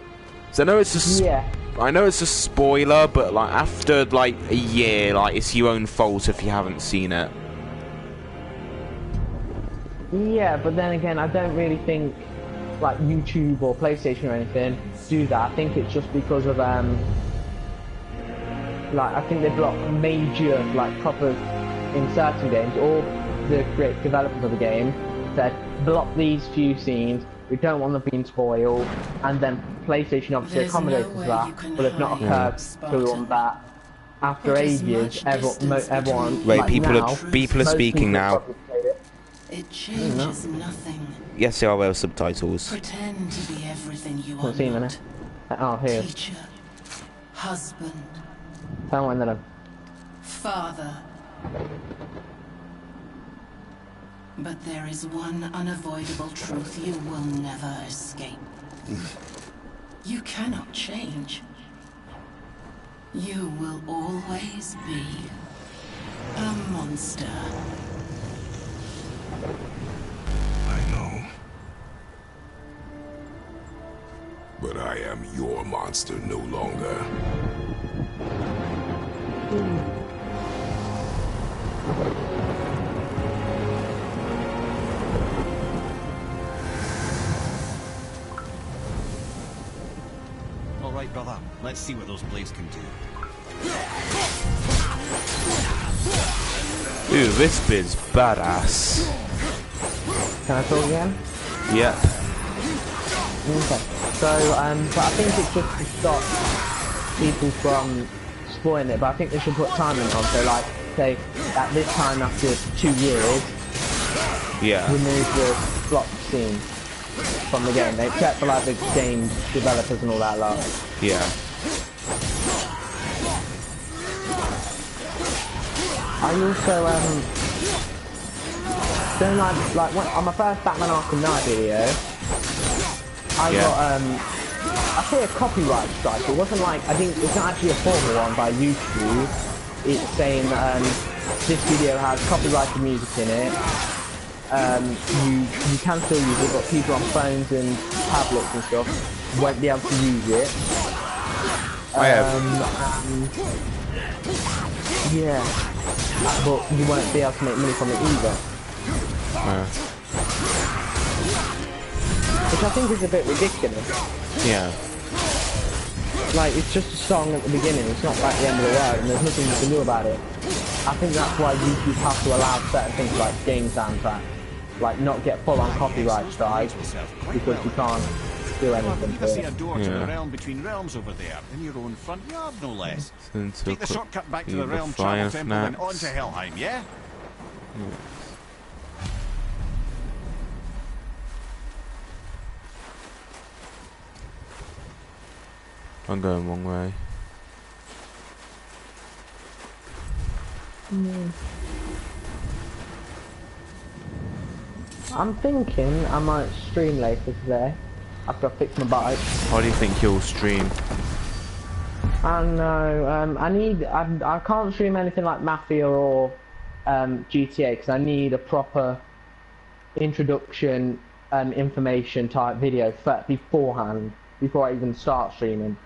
I know it's a spoiler, but like after like a year, like it's your own fault if you haven't seen it. Yeah, but then again, I don't really think like YouTube or PlayStation or anything do that. I think it's just because of like I think they block major like proper in certain games, or the creative developers of the game said block these few scenes. We don't want them being spoiled, and then PlayStation obviously accommodates that, but it's not occurred to that after ages. Everyone Wait, like people now, are speaking now. It changes nothing. Yes, there are subtitles. Pretend to be everything you are see, not. Oh, here. Teacher, husband, father. But there is one unavoidable truth you will never escape. You cannot change. You will always be a monster. I know. But I am your monster no longer. Alright, brother. Let's see what those blades can do. Ooh, this bit's badass. Can I talk again? Yeah. Okay. So, but I think it's just to stop people from spoiling it, but I think they should put timing on. So, like, say, at this time after 2 years, remove the block scene from the game, except for like the game developers and all that lot. Yeah. I also don't like when, on my first Batman Arkham Knight video, I got I say a copyright strike. It wasn't like it's not actually a formal one by YouTube. It's saying this video has copyrighted music in it. You can still use it, but people on phones and tablets and stuff won't be able to use it. Yeah, but you won't be able to make money from it either. Which I think is a bit ridiculous. Yeah. Like, it's just a song at the beginning, it's not like the end of the world, and there's nothing you can do about it. I think that's why YouTube has to allow certain things like game soundtracks, like not get full-on copyright strike, because you can't do anything I see a to door to the realm between realms over there, in your own front yard, no less. Take the shortcut back to the realm travel temple and on to Helheim, yeah? I'm going wrong way. I'm thinking I might stream later today, after I fix my bike. Why do you think you'll stream? I don't know, I can't stream anything like Mafia or GTA, because I need a proper introduction information type video beforehand, before I even start streaming.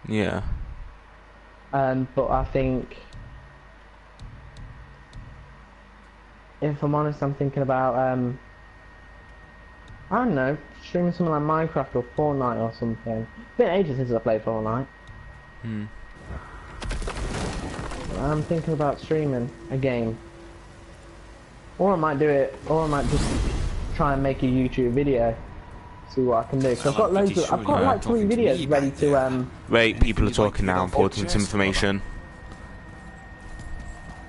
Yeah. But I think if I'm honest, I'm thinking about I don't know, streaming something like Minecraft or Fortnite or something. It's been ages since I played Fortnite. I'm thinking about streaming a game. Or I might do it, or I might just try and make a YouTube video. See what I can do. Because I've got loads of, I've got like 3 videos ready to Wait, people are talking now. Important information.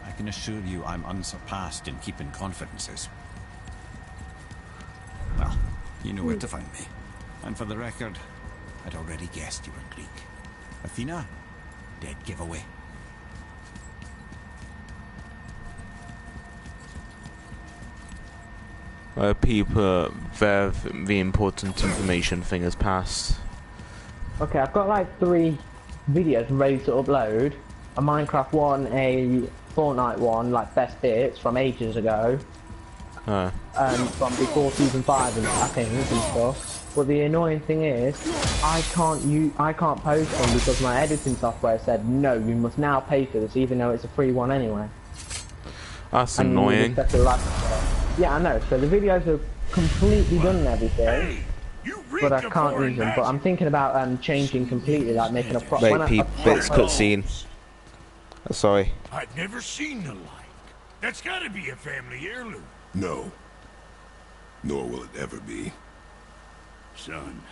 I can assure you I'm unsurpassed in keeping confidences. Well, you know where to find me. And for the record, I'd already guessed you were Greek. Athena? Dead giveaway. People, the important information thing has passed. Okay, I've got like 3 videos ready to upload. A Minecraft one, a Fortnite one, like best bits from ages ago. From before season 5 and I think and stuff. But the annoying thing is, I can't post them because my editing software said no, you must now pay for this, even though it's a free one anyway. That's annoying. Yeah, I know. So the videos are completely done and everything, but I can't use them. But I'm thinking about changing completely, like making a proper. Wait, bits cutscene. Sorry. I've never seen the like. That's gotta be a family heirloom. No. Nor will it ever be. Son,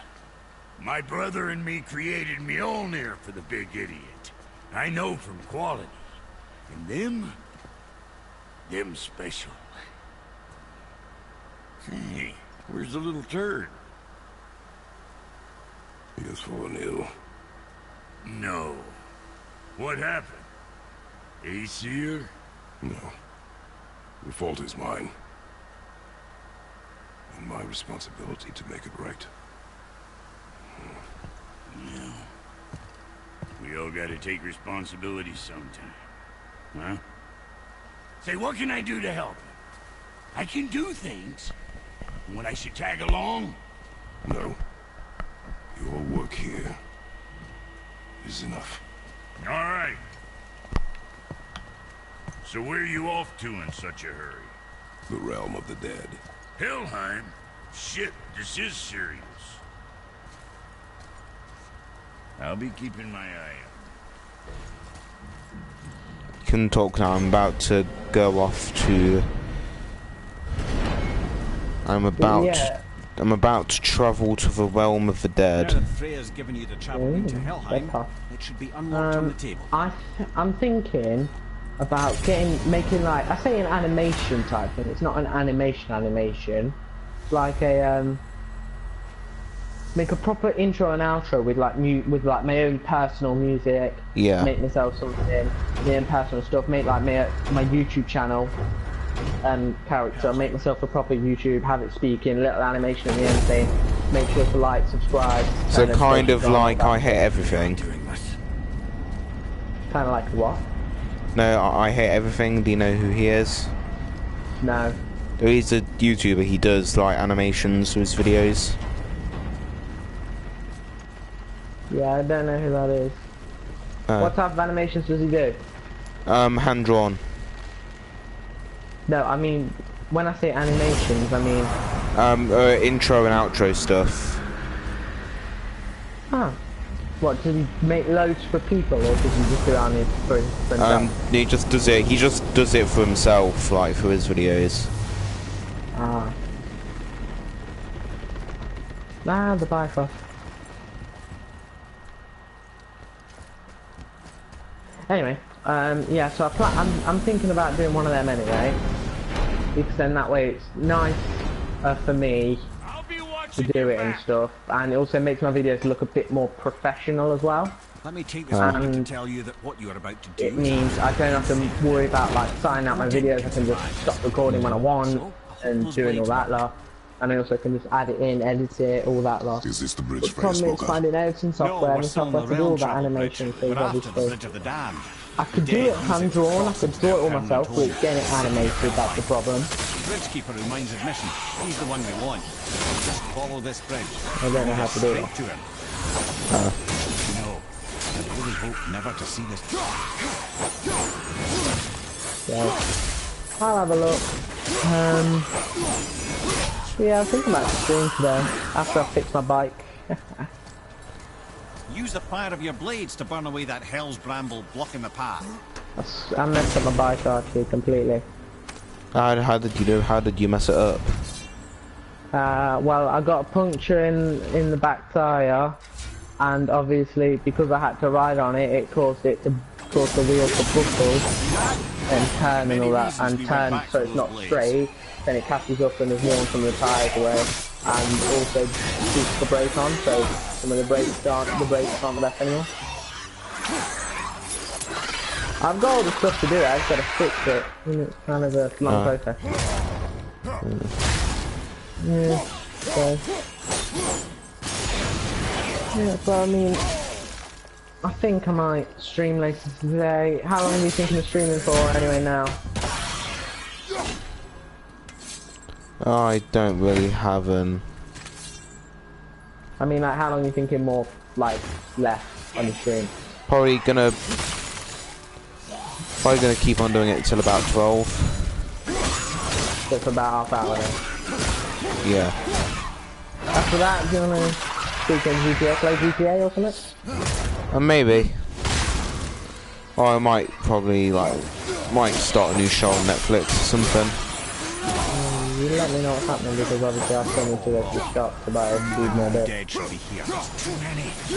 my brother and me created Mjolnir for the big idiot. I know from quality. And them special. Hey, where's the little turd? He has fallen ill. No. What happened? Aesir? No. The fault is mine. And my responsibility to make it right. No. We all gotta take responsibility sometime. Huh? Say, what can I do to help? I can do things. When I should tag along? No. Your work here is enough. All right. So where are you off to in such a hurry? The realm of the dead. Helheim? Shit, this is serious. I'll be keeping my eye out. You can talk now. I'm about to go off to... I'm about to travel to the realm of the dead. Now that Freya's given you the travel route to Helheim, it should be unlocked on the table. I'm thinking about making like, I say an animation type thing. It's not an animation. It's like a make a proper intro and outro with like my own personal music. Yeah. Make myself something, my own personal stuff. Make like my YouTube channel character. Make myself a proper YouTube. Have it speaking, little animation at the end thing. Make sure to like, subscribe. So kind of like I Hate Everything. Kind of like what? No, I Hate Everything. Do you know who he is? No. He's a YouTuber. He does like animations with his videos. Yeah, I don't know who that is. What type of animations does he do? Hand drawn. No, I mean, when I say animations, I mean... intro and outro stuff. Ah. What, does he make loads for people, or does he just do it for himself? He just does it. He just does it for himself, like for his videos. Ah. Nah, the Bifrost. Anyway, yeah, so I'm thinking about doing one of them anyway, because then that way it's nice for me to do it and stuff, and it also makes my videos look a bit more professional as well. Let me take this moment to tell you that what you are about to do. It means I don't have to worry about like signing out my videos. I can just stop recording when I want and doing all that lot. And I also can just add it in, edit it, all that lot. Is this the bridge The problem is finding editing software and software to do all that animation thing, obviously. I could do it hand-drawn, I could draw it all myself, but getting it animated, that's the problem. Bridgekeeper reminds admission. He's the one we want. Just follow this bridge. I don't know how to do it. Straight to him. No, I really hope never to see this. So, I'll have a look. Yeah, I think I might stream today after I fix my bike. Use the fire of your blades to burn away that hell's bramble blocking the path. I messed up my bike actually completely. How did you do? How did you mess it up? Well, I got a puncture in the back tyre, and obviously because I had to ride on it, it caused the wheel to buckle and turn and all that, and turn so it's not straight. Then it catches up and has worn some of the tyres away, and also keeps the brake on, so some of the brakes aren't the best anymore. I've got all the stuff to do it, I just gotta fix it. It's kind of a long process. Yeah, so. Yeah, but I mean, I think I might stream later today. How long are you thinking of streaming for anyway now? I don't really have an... I mean, like, how long are you thinking more, like, left on the stream? Probably gonna keep on doing it till about 12. So it's about half hour then. Yeah. After that, do you wanna speak in GTA, play GTA or something? Maybe. Or I might probably, like, start a new show on Netflix or something. You let me know what's happening because obviously I still need to go to the shop to buy a feed more bit. Dead should be here. There's too many. The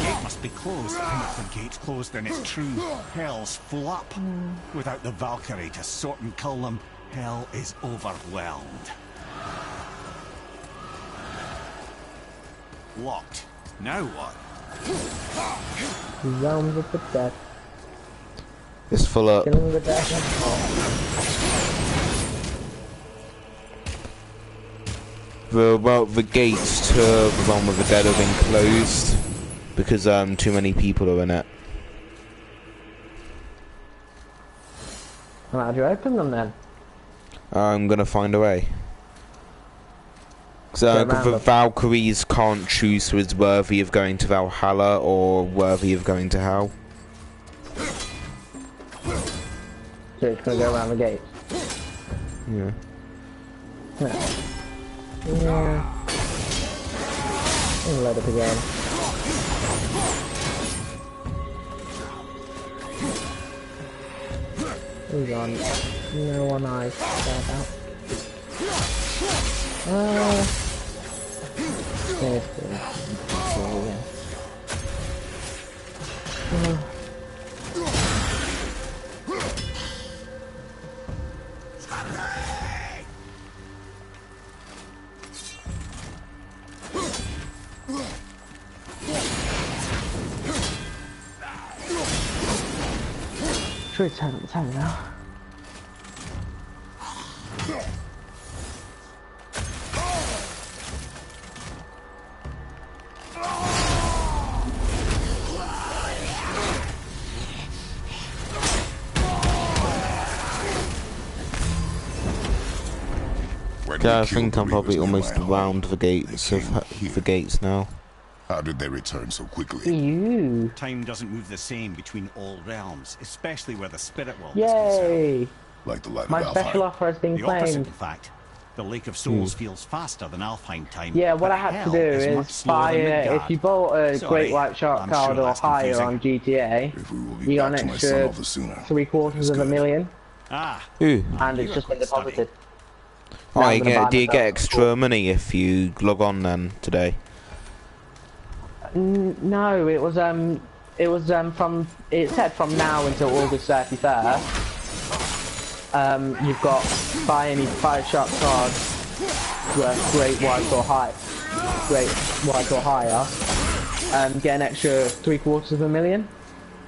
gate must be closed, and if the gate's closed, then it's true. Hell's full up. Without the Valkyrie to sort and kill them, hell is overwhelmed. Locked. Now what? Realms of the dead. It's full up. Killing the dead. The gates to the Realm of the Dead have been closed because too many people are in it. Well, how do you open them then? I'm gonna find a way. So the Valkyries can't choose who is worthy of going to Valhalla or worthy of going to Hell. So it's gonna go around the gate. Yeah. Yeah. Yeah. And load up again. Who's on? No one I care about. There's the yeah. Sure, it's time now. Yeah, I think I'm probably almost around the gates of the gates now. How did they return so quickly? Time doesn't move the same between all realms, especially where the spirit world is concerned. Like the light of My special offer has been the opposite, claimed. in fact. The Lake of Souls feels faster than Alfheim time. Yeah, what I had to do is buy if you bought a Great White Shark card or higher on GTA, you got an extra 750,000. And it's just been deposited. Oh, do you get extra money if you log on then today? No, it was from, it said from now until August 31st. You've got buy any Fire Shark cards worth Great White or higher, get an extra 750,000.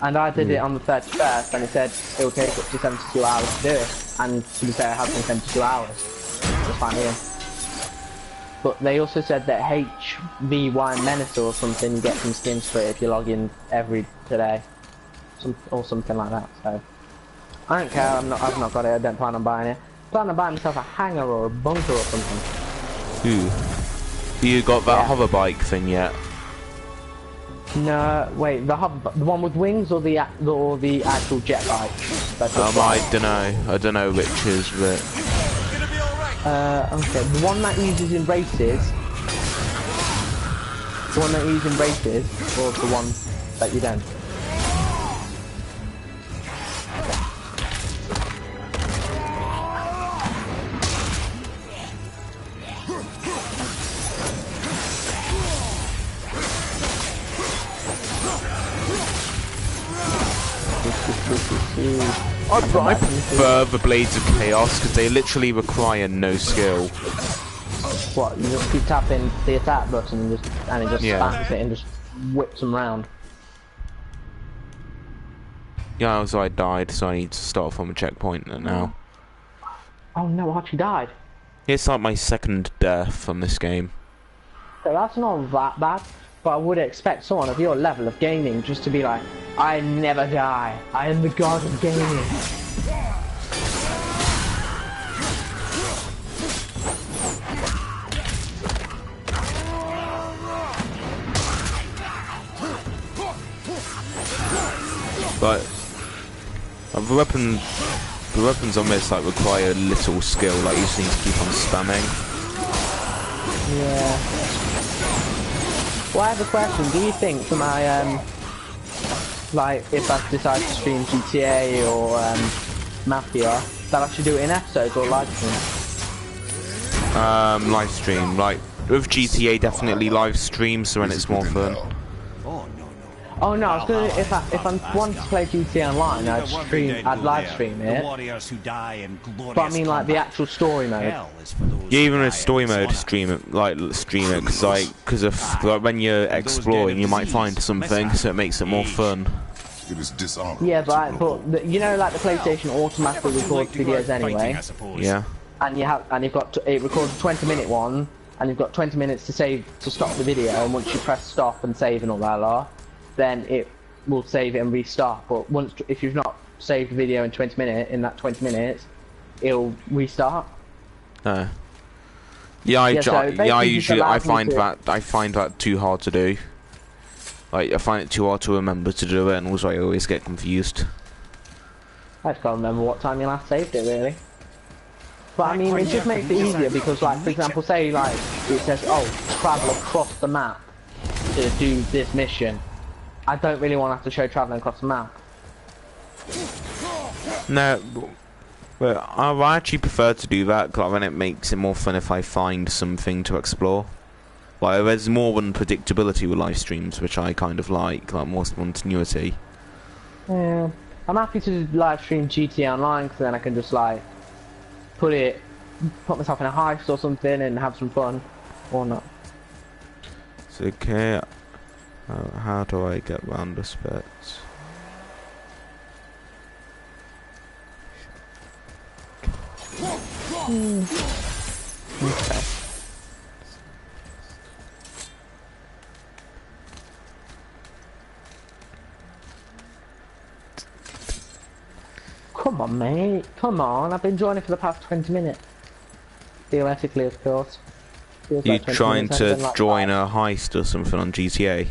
And I did it on the 31st, and it said it will take up to 72 hours to do it. And to be fair, it has been 72 hours. It's fine here. But they also said that HVY Menace or something, you get some skins for it if you log in every today, or something like that. So I don't care. I've not got it. I don't plan on buying it. I plan on buying myself a hangar or a bunker or something. You got that hover bike thing yet? No, wait. The one with wings or the actual jet bike? I don't know. I don't know which is which. Okay, the one that uses in races. The one that you use in races, or the one that you don't? I prefer the Blades of Chaos because they literally require no skill. What, you just keep tapping the attack button and, it just spams it and just whips them round? Yeah, so I died, so I need to start from a checkpoint now. Oh no, Archie died. It's like my second death from this game. So that's not that bad, but I would expect someone of your level of gaming just to be like, I never die, I am the god of gaming. But the weapons on this like require little skill, like you just need to keep on spamming. Yeah. Well, I have a question. Do you think for my like if I decide to stream GTA or Mafia, that I should do it in episodes or live stream? Live stream. Like with GTA, definitely live stream, so when it's more fun. Oh no, I was gonna if I wanted to play GTA Online, I'd live stream it. But I mean like the actual story mode. Yeah, even with story mode, stream it because when you're exploring, you might find something, so it makes it more fun. Yeah, but you know, like the PlayStation automatically records videos anyway. Yeah. And you've got it records a 20-minute one, and you've got 20 minutes to stop the video, and once you press stop and save and all that then it will save it and restart. But if you've not saved the video in that 20 minutes, it'll restart. I find that too hard to do. Like I find it too hard to remember to do it, and also I always get confused. I just can't remember what time you last saved it, really. But I mean, it just makes it easier because, like, for example, say like it says, "Oh, travel across the map to do this mission." I don't really want to have to show traveling across the map. No, but I actually prefer to do that because then it makes it more fun if I find something to explore. Like there's more unpredictability with live streams, which I kind of like more spontaneity. Yeah, I'm happy to live stream GTA Online because then I can just like put myself in a heist or something and have some fun, or not. It's okay. How do I get round this bit? Okay. Come on, mate. Come on. I've been joining for the past 20 minutes. Theoretically, of course. You trying to join a heist or something on GTA?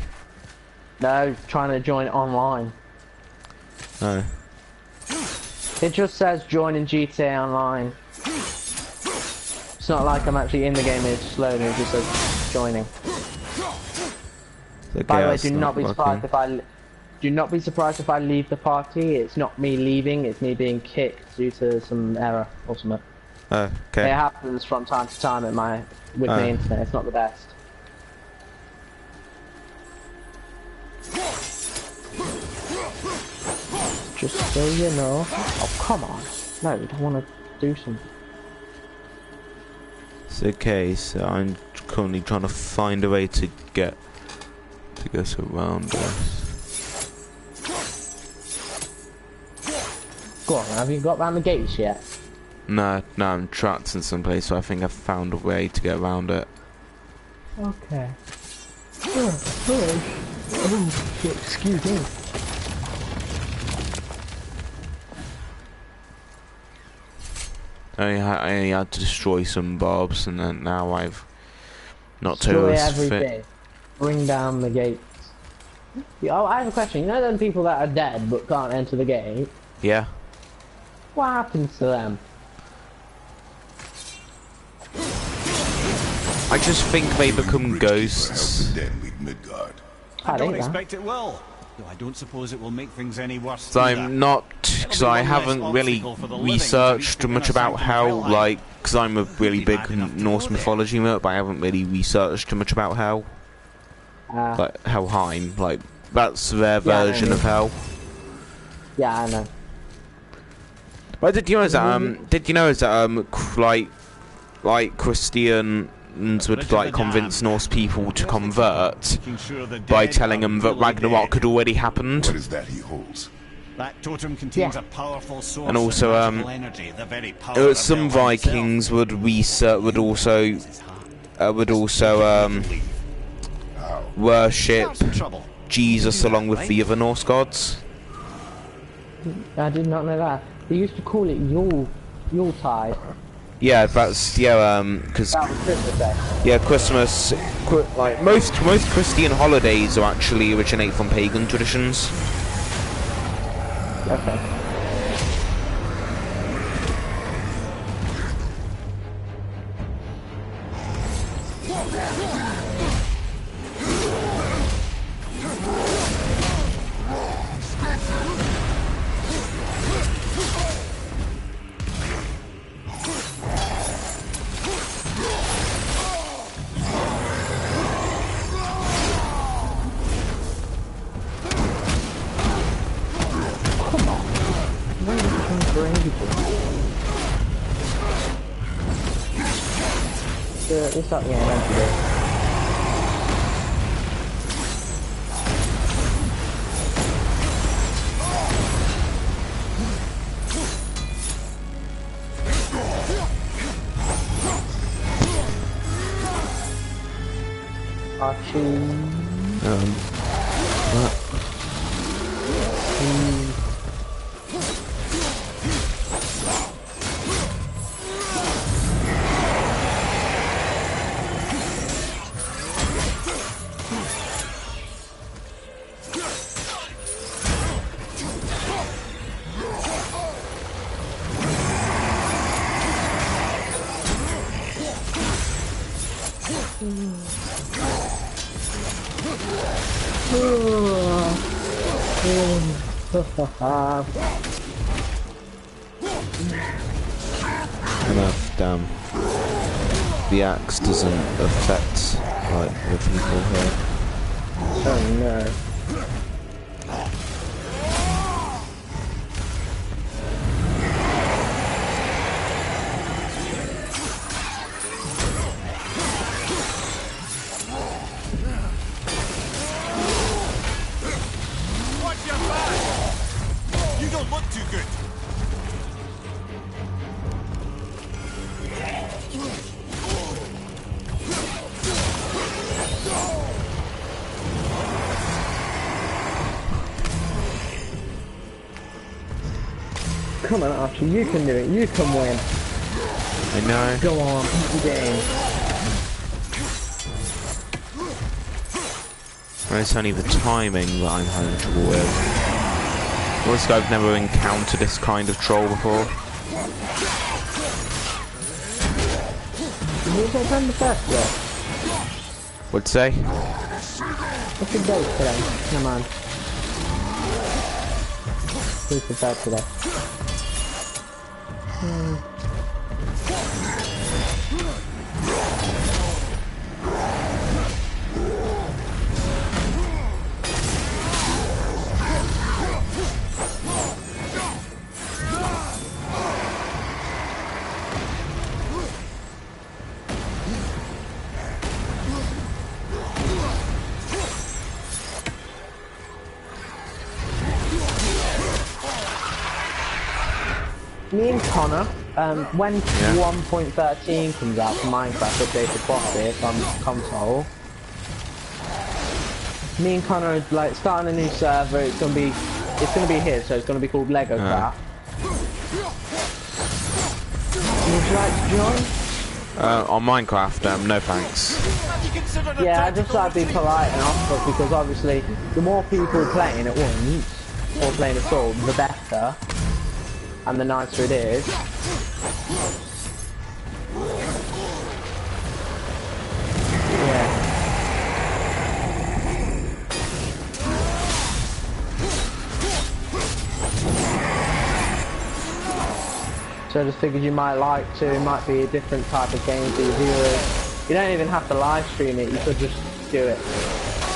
No, trying to join online. Oh. It just says join in GTA Online. It's not like I'm actually in the game, it's loading, it just says joining. By the way, do not be surprised if I leave the party. It's not me leaving, it's me being kicked due to some error or something. Oh, okay. It happens from time to time with my internet, it's not the best. Just so you know. Oh, come on. No, we don't want to do something. It's okay, so I'm currently trying to find a way to get around this. Go on, have you got round the gates yet? No, I'm trapped in some place, so I think I've found a way to get around it. Okay. Oh, shit, excuse me. I only had to destroy some barbs, and then now I've not destroy totally everything. Bring down the gates. Oh, I have a question. You know them people that are dead but can't enter the gate? Yeah. What happens to them? I just think they become ghosts. I don't expect it will. Though I don't suppose it will make things any worse. So I'm not, because I haven't really researched much about hell, like, because I'm a really big Norse mythology nerd, but I haven't really researched much about hell. Like, Helheim, like, that's their version of hell. Yeah, I know. But did you know that, like Christians would, like, convince Norse people to convert by telling them that Ragnarok had already happened? What is that he holds? That totem contains a powerful source and also, of energy, the very power of some Vikings would also worship Jesus along with the other Norse gods. I did not know that. They used to call it Yuletide. Yeah, that's because that was Christmas Day. Yeah, Christmas. Like most Christian holidays are actually originate from pagan traditions. Okay. It's not getting empty there. Enough, damn. The axe doesn't affect, like, the people here. Oh no. Watch your back! You don't look too good. Come on, Archie, you can do it. You can win. I know. Go on, beat the game. And it's only the timing that I'm having trouble with. Also, I've never encountered this kind of troll before. You can find the first one. What'd say? What's the date today? Come on. Who's the bad today? Me and Connor, when 1.13 comes out for Minecraft updated boxes on console, me and Connor are like starting a new server. It's gonna be here, so it's gonna be called Lego Craft. Would you like to join? On Minecraft, no thanks. Yeah, I just like to be polite and offer, because obviously the more people playing at once, or playing at all, the better. And the nicer it is. So I just figured you might like to. It might be a different type of game for your viewers. You don't even have to live stream it. You could just do it.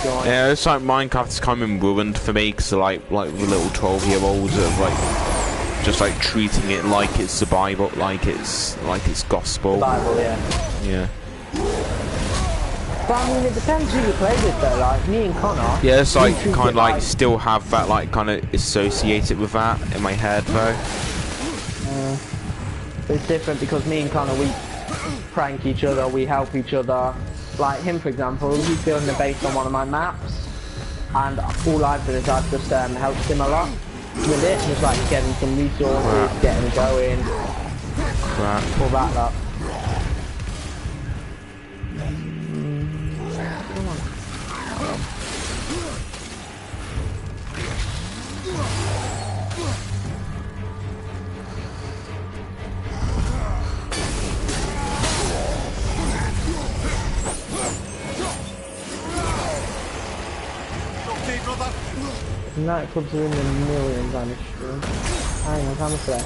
Join. Yeah, it's like Minecraft's kind of ruined for me because like the little 12-year-olds are like just like treating it like it's survival, like it's gospel. Survival, yeah. Yeah. But I mean, it depends who you play with though. Like me and Connor. Yeah, it's like kind of like still have that like kind of associated with that in my head though. It's different because me and Connor, we prank each other, we help each other. Like him, for example, he's building a base on one of my maps, and all I've done is I've just helped him a lot with it, just like getting some resources, getting going, all that lot. Nightclubs are in the millions, I'm sure. Hang on, how much are they?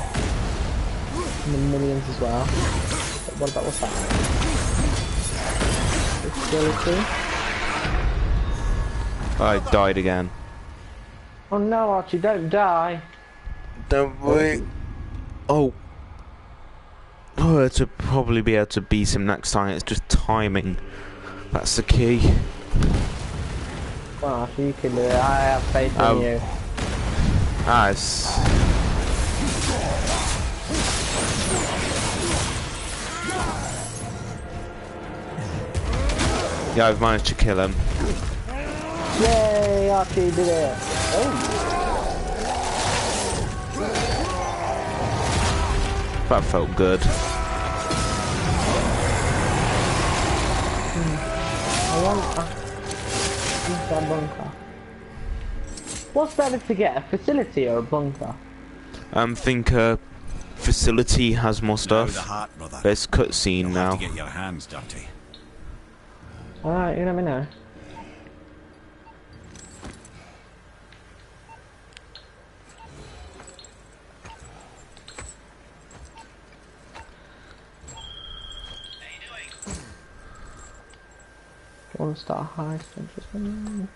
In the millions as well. But what about what's that? Facility? I died again. Oh no, Archie, don't die. Don't worry. Oh. Oh, to probably be able to beat him next time. It's just timing. That's the key. Well, Archie, you can do it. I have faith in you. Nice. Yeah, I've managed to kill him. Yay, Archie did it. Oh. That felt good. That bunker. What's better to get, a facility or a bunker? Think facility has more stuff. There's cutscene now. Have to get your hands dirty. Alright, you let me know. I want to start a heist, interesting.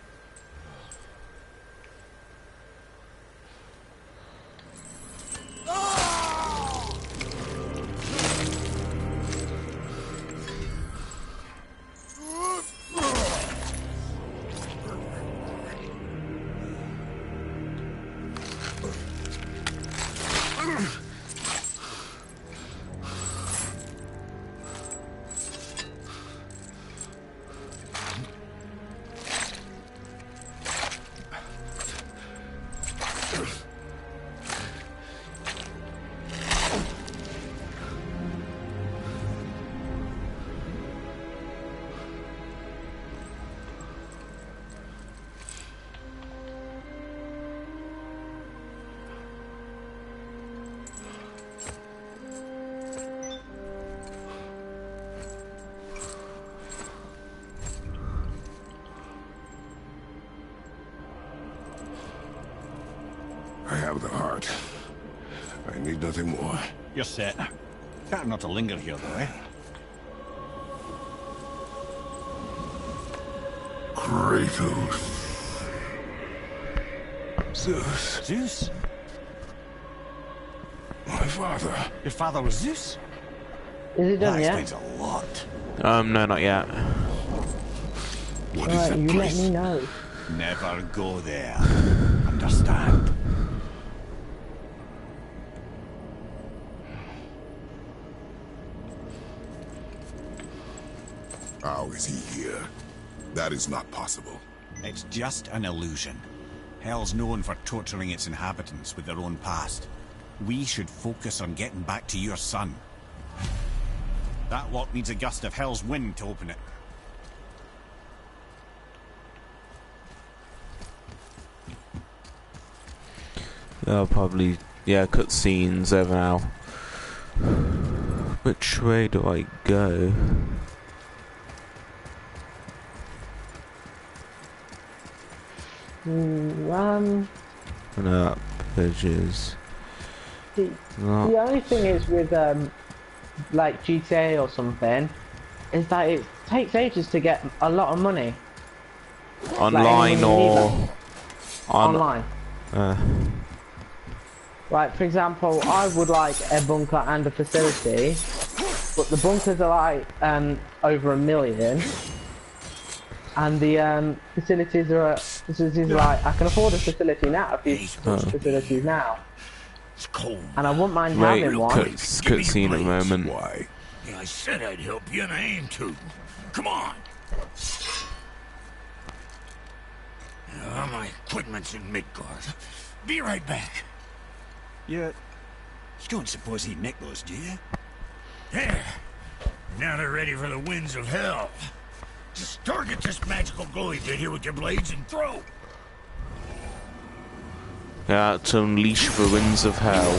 I have the heart. I need nothing more. You're set. Better not to linger here, though, eh? Kratos. Zeus. Zeus? My father. Your father was Zeus? Is it done that yet? explains a lot. No, not yet. What is that You place? let me know. Never go there. Understand? How is he here? That is not possible. It's just an illusion. Hell's known for torturing its inhabitants with their own past. We should focus on getting back to your son. That lock needs a gust of Hell's wind to open it. I'll probably, yeah, cutscenes over now. Which way do I go? Run. No, pages. The only thing is with like GTA or something, is that it takes ages to get a lot of money. Online or online. Like for example, I would like a bunker and a facility, but the bunkers are like over $1 million, and the facilities are like I can afford a facility now, a few facilities now, and I wouldn't mind having one. Cutscene at the moment. Why? I said I'd help you, and I aim to. Come on. My equipment's in Midgard. Be right back. You don't suppose he'd nick those, do you? There. Now they're ready for the winds of hell. Just target this magical glowy bit here with your blades and throw. Yeah, to unleash the winds of hell.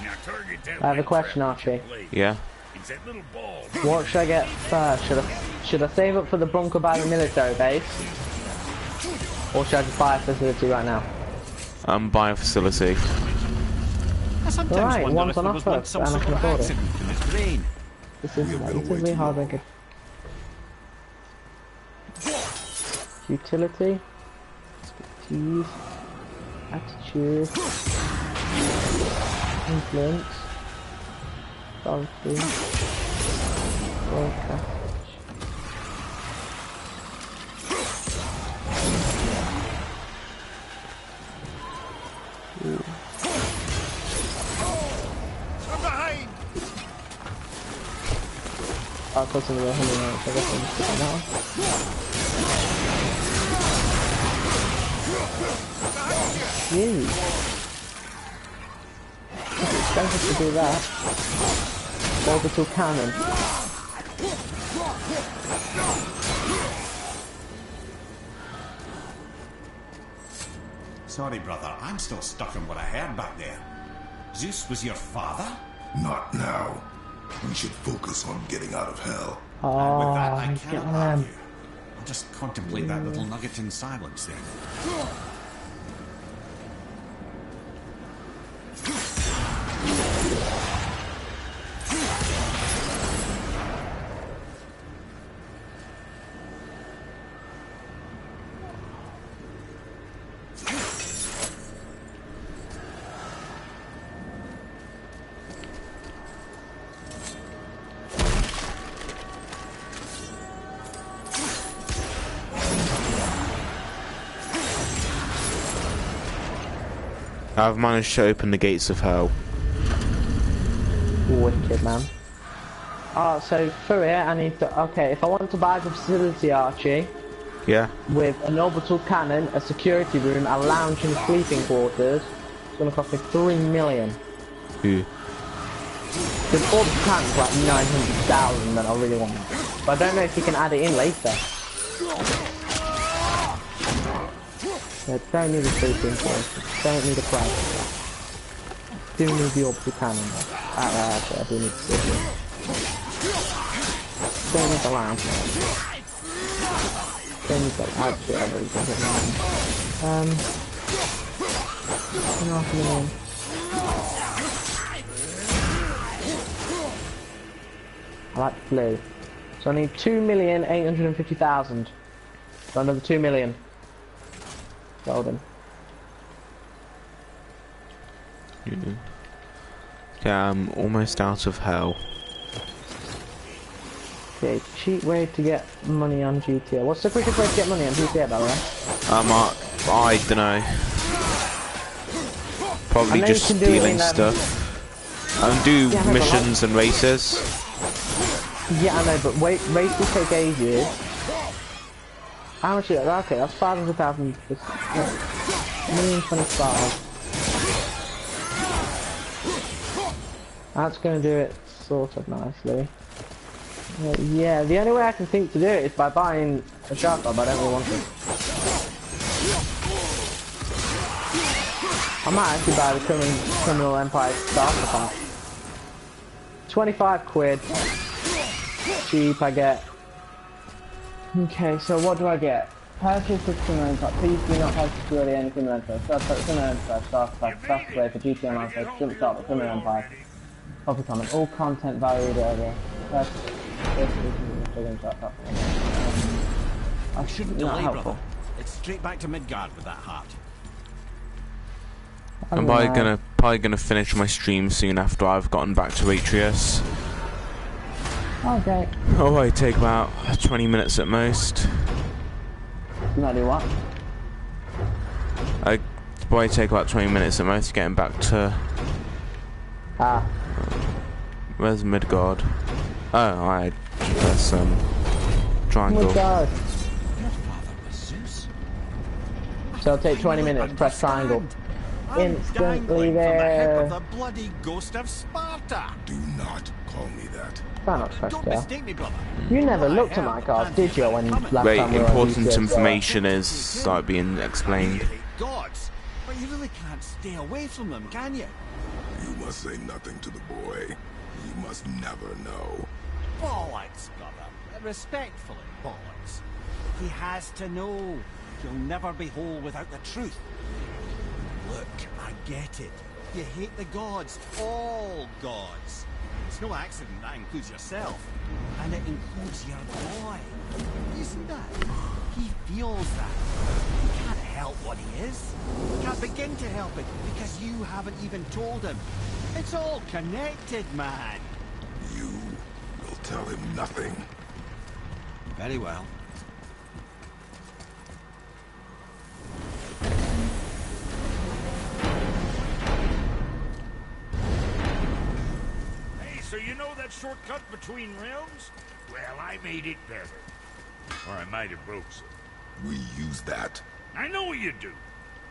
Now target that I have a question, Archie. Yeah. It's that little ball. What should I get first? Should I save up for the bunker by the military base, or should I just buy a facility right now? Buy a facility. Alright, one's on offer, and I can afford it. This is relatively hard, I could. Utility. Expertise. Attitude. Influence. Authority. Broadcast. I'll put some of the 100 minutes, I guess I'm just putting that on. Jeez. It's expensive to do that. Orbital cannon. Sorry, brother, I'm still stuck on what I heard back there. Zeus was your father? Not now. We should focus on getting out of hell. And with that, I cannot argue. I'll just contemplate that little nugget in silence then. I've managed to open the gates of hell. Wicked, man. Oh, so for it, I need to. Okay, if I want to buy the facility, Archie. Yeah. With an orbital cannon, a security room, a lounge and sleeping quarters, it's gonna cost me $3 million. Who? The orbital cannon's like 900,000, and I really want it. But I don't know if you can add it in later. Yeah, don't need a sleeping quarters. Don't need a price. Do need the orbital cannon though. Actually, I do need the sleeping. Don't need the lounge. Don't need the actually, I really don't need the lounge. $2.5 million. I like blue. So I need 2,850,000. So another 2 million. Golden. Yeah, I'm almost out of hell. Okay, cheap way to get money on GTA. What's the quickest way to get money on GTA, by the way? I don't know. Probably just stealing stuff. Do missions and races. Yeah, I know, but races take ages. How much is that? Okay, that's 500,000. 1,025,000. That's going to do it sort of nicely. Yeah, the only way I can think to do it is by buying a shark club. I don't really want it. I might actually buy the Criminal Empire starter pack. 25 quid. Cheap, I get. Okay, so what do I get? Purchase of Simone Park. Please do not purchase purely any Simone Park. Simone Park, Star Play for GTA Online, jump start with Simone Park. Copy comment. All content valued over. I shouldn't delay, brother. It's straight back to Midgard with that heart. I'm probably gonna finish my stream soon after I've gotten back to Atreus. Okay. Oh, I take about 20 minutes at most. You might do what? I probably take about 20 minutes at most getting back to... where's Midgard? Oh, I press triangle. Midgard. So it'll take 20 minutes, press triangle. Instantly there. The bloody ghost of Sparta. Do not call me that. Don't mistake me, brother. You never looked at my cards, did you? When last Wait, time we were important on information is like being explained. Gods, but you really can't stay away from them, can you? You must say nothing to the boy. You must never know. Bollocks, brother. Respectfully, bollocks. He has to know. He'll never be whole without the truth. Look, I get it. You hate the gods. All gods. It's no accident that includes yourself. And it includes your boy. You see that? He feels that. He can't help what he is. He can't begin to help it because you haven't even told him. It's all connected, man. You will tell him nothing. Very well. So you know that shortcut between realms? Well, I made it better. Or I might have broke some. We use that. I know you do.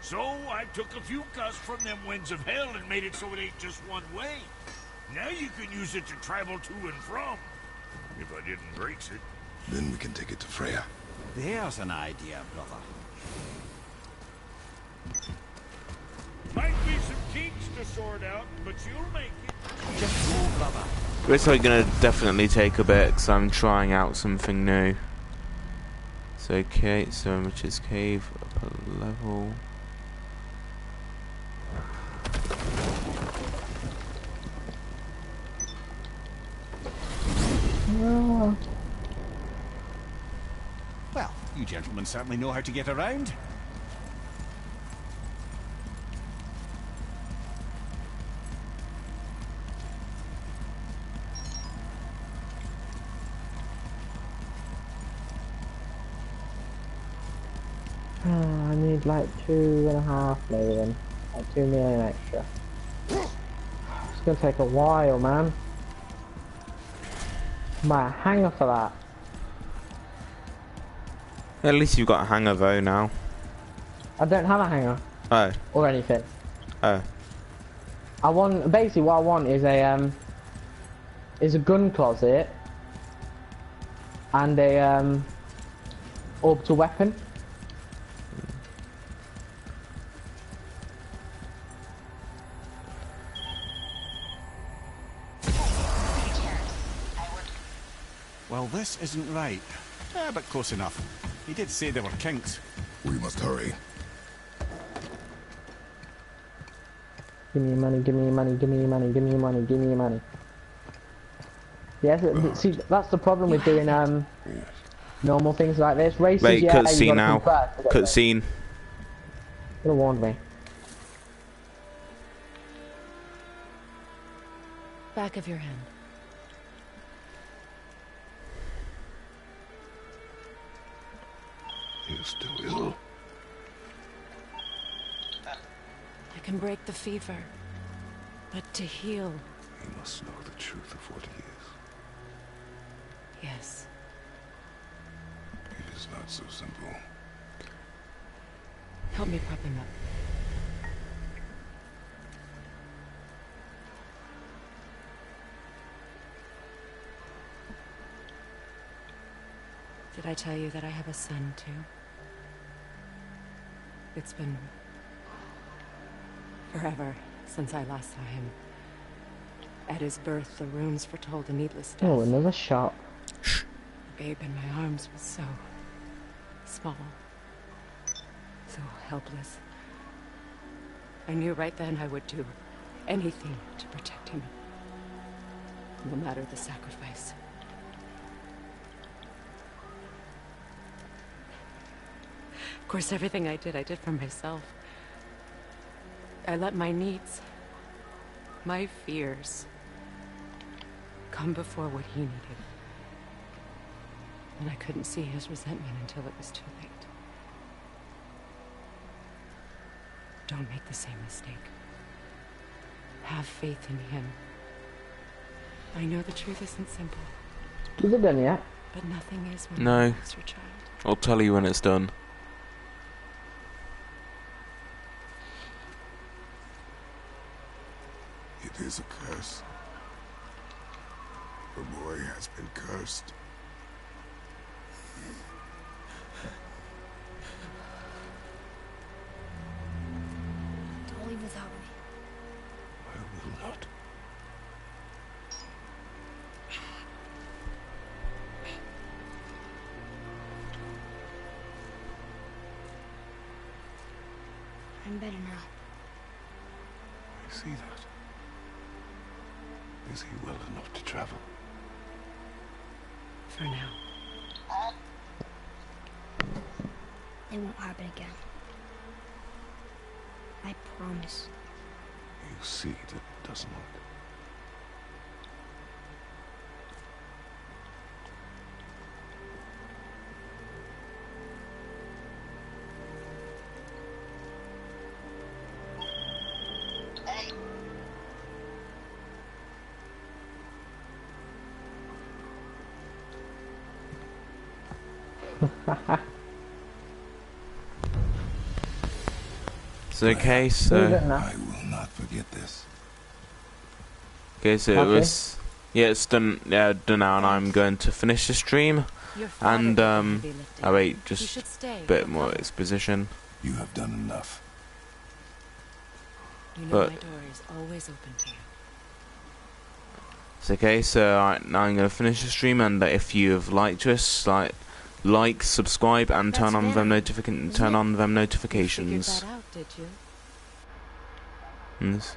So I took a few cuts from them winds of hell and made it so it ain't just one way. Now you can use it to travel to and from. If I didn't break it. Then we can take it to Freya. There's an idea, brother. Might be some kinks to sort out, but you'll make it. Just go, brother. It's like gonna definitely take a bit because I'm trying out something new. So okay, so which is cave up a level. Well, you gentlemen certainly know how to get around. I need like 2.5 million. Like 2 million extra. It's gonna take a while, man. My hanger for that. At least you've got a hanger though now. I don't have a hanger. Oh. Or anything. Oh. I want, basically what I want is a gun closet and a orbital weapon. Well, this isn't right. But close enough. He did say there were kinks. We must hurry. Give me your money, give me your money, give me your money, give me your money, give me your money. Yes, see, that's the problem with doing normal things like this. Races, wait, yeah, cutscene now. Cutscene. Could have warned me. Back of your hand. You're still ill. I can break the fever, but to heal... He must know the truth of what he is. Yes. It is not so simple. Help me prop him up. Did I tell you that I have a son, too? It's been forever since I last saw him. At his birth, the runes foretold a needless death. Oh, another shot. The babe in my arms was so small. So helpless. I knew right then I would do anything to protect him. No matter the sacrifice. Of course, everything I did for myself. I let my needs, my fears, come before what he needed. And I couldn't see his resentment until it was too late. Don't make the same mistake. Have faith in him. I know the truth isn't simple. Is it done yet? But nothing is when No. you lose your child. I'll tell you when it's done. It is a curse. The boy has been cursed. Don't leave without me. I will not. I'm better now. I see that. Is he well enough to travel? For now. It won't happen again. I promise. You see that it does not. It's okay, so... I will not forget this. Okay, so it was... Yeah, it's done, done now, and I'm going to finish the stream. And, oh wait, just a bit more exposition. You have done enough. You know But- my door is always open to you. It's okay, so now I'm going to finish the stream, and if you've liked us, like, subscribe, and turn on them notifications. Figured that out, did you? Yes.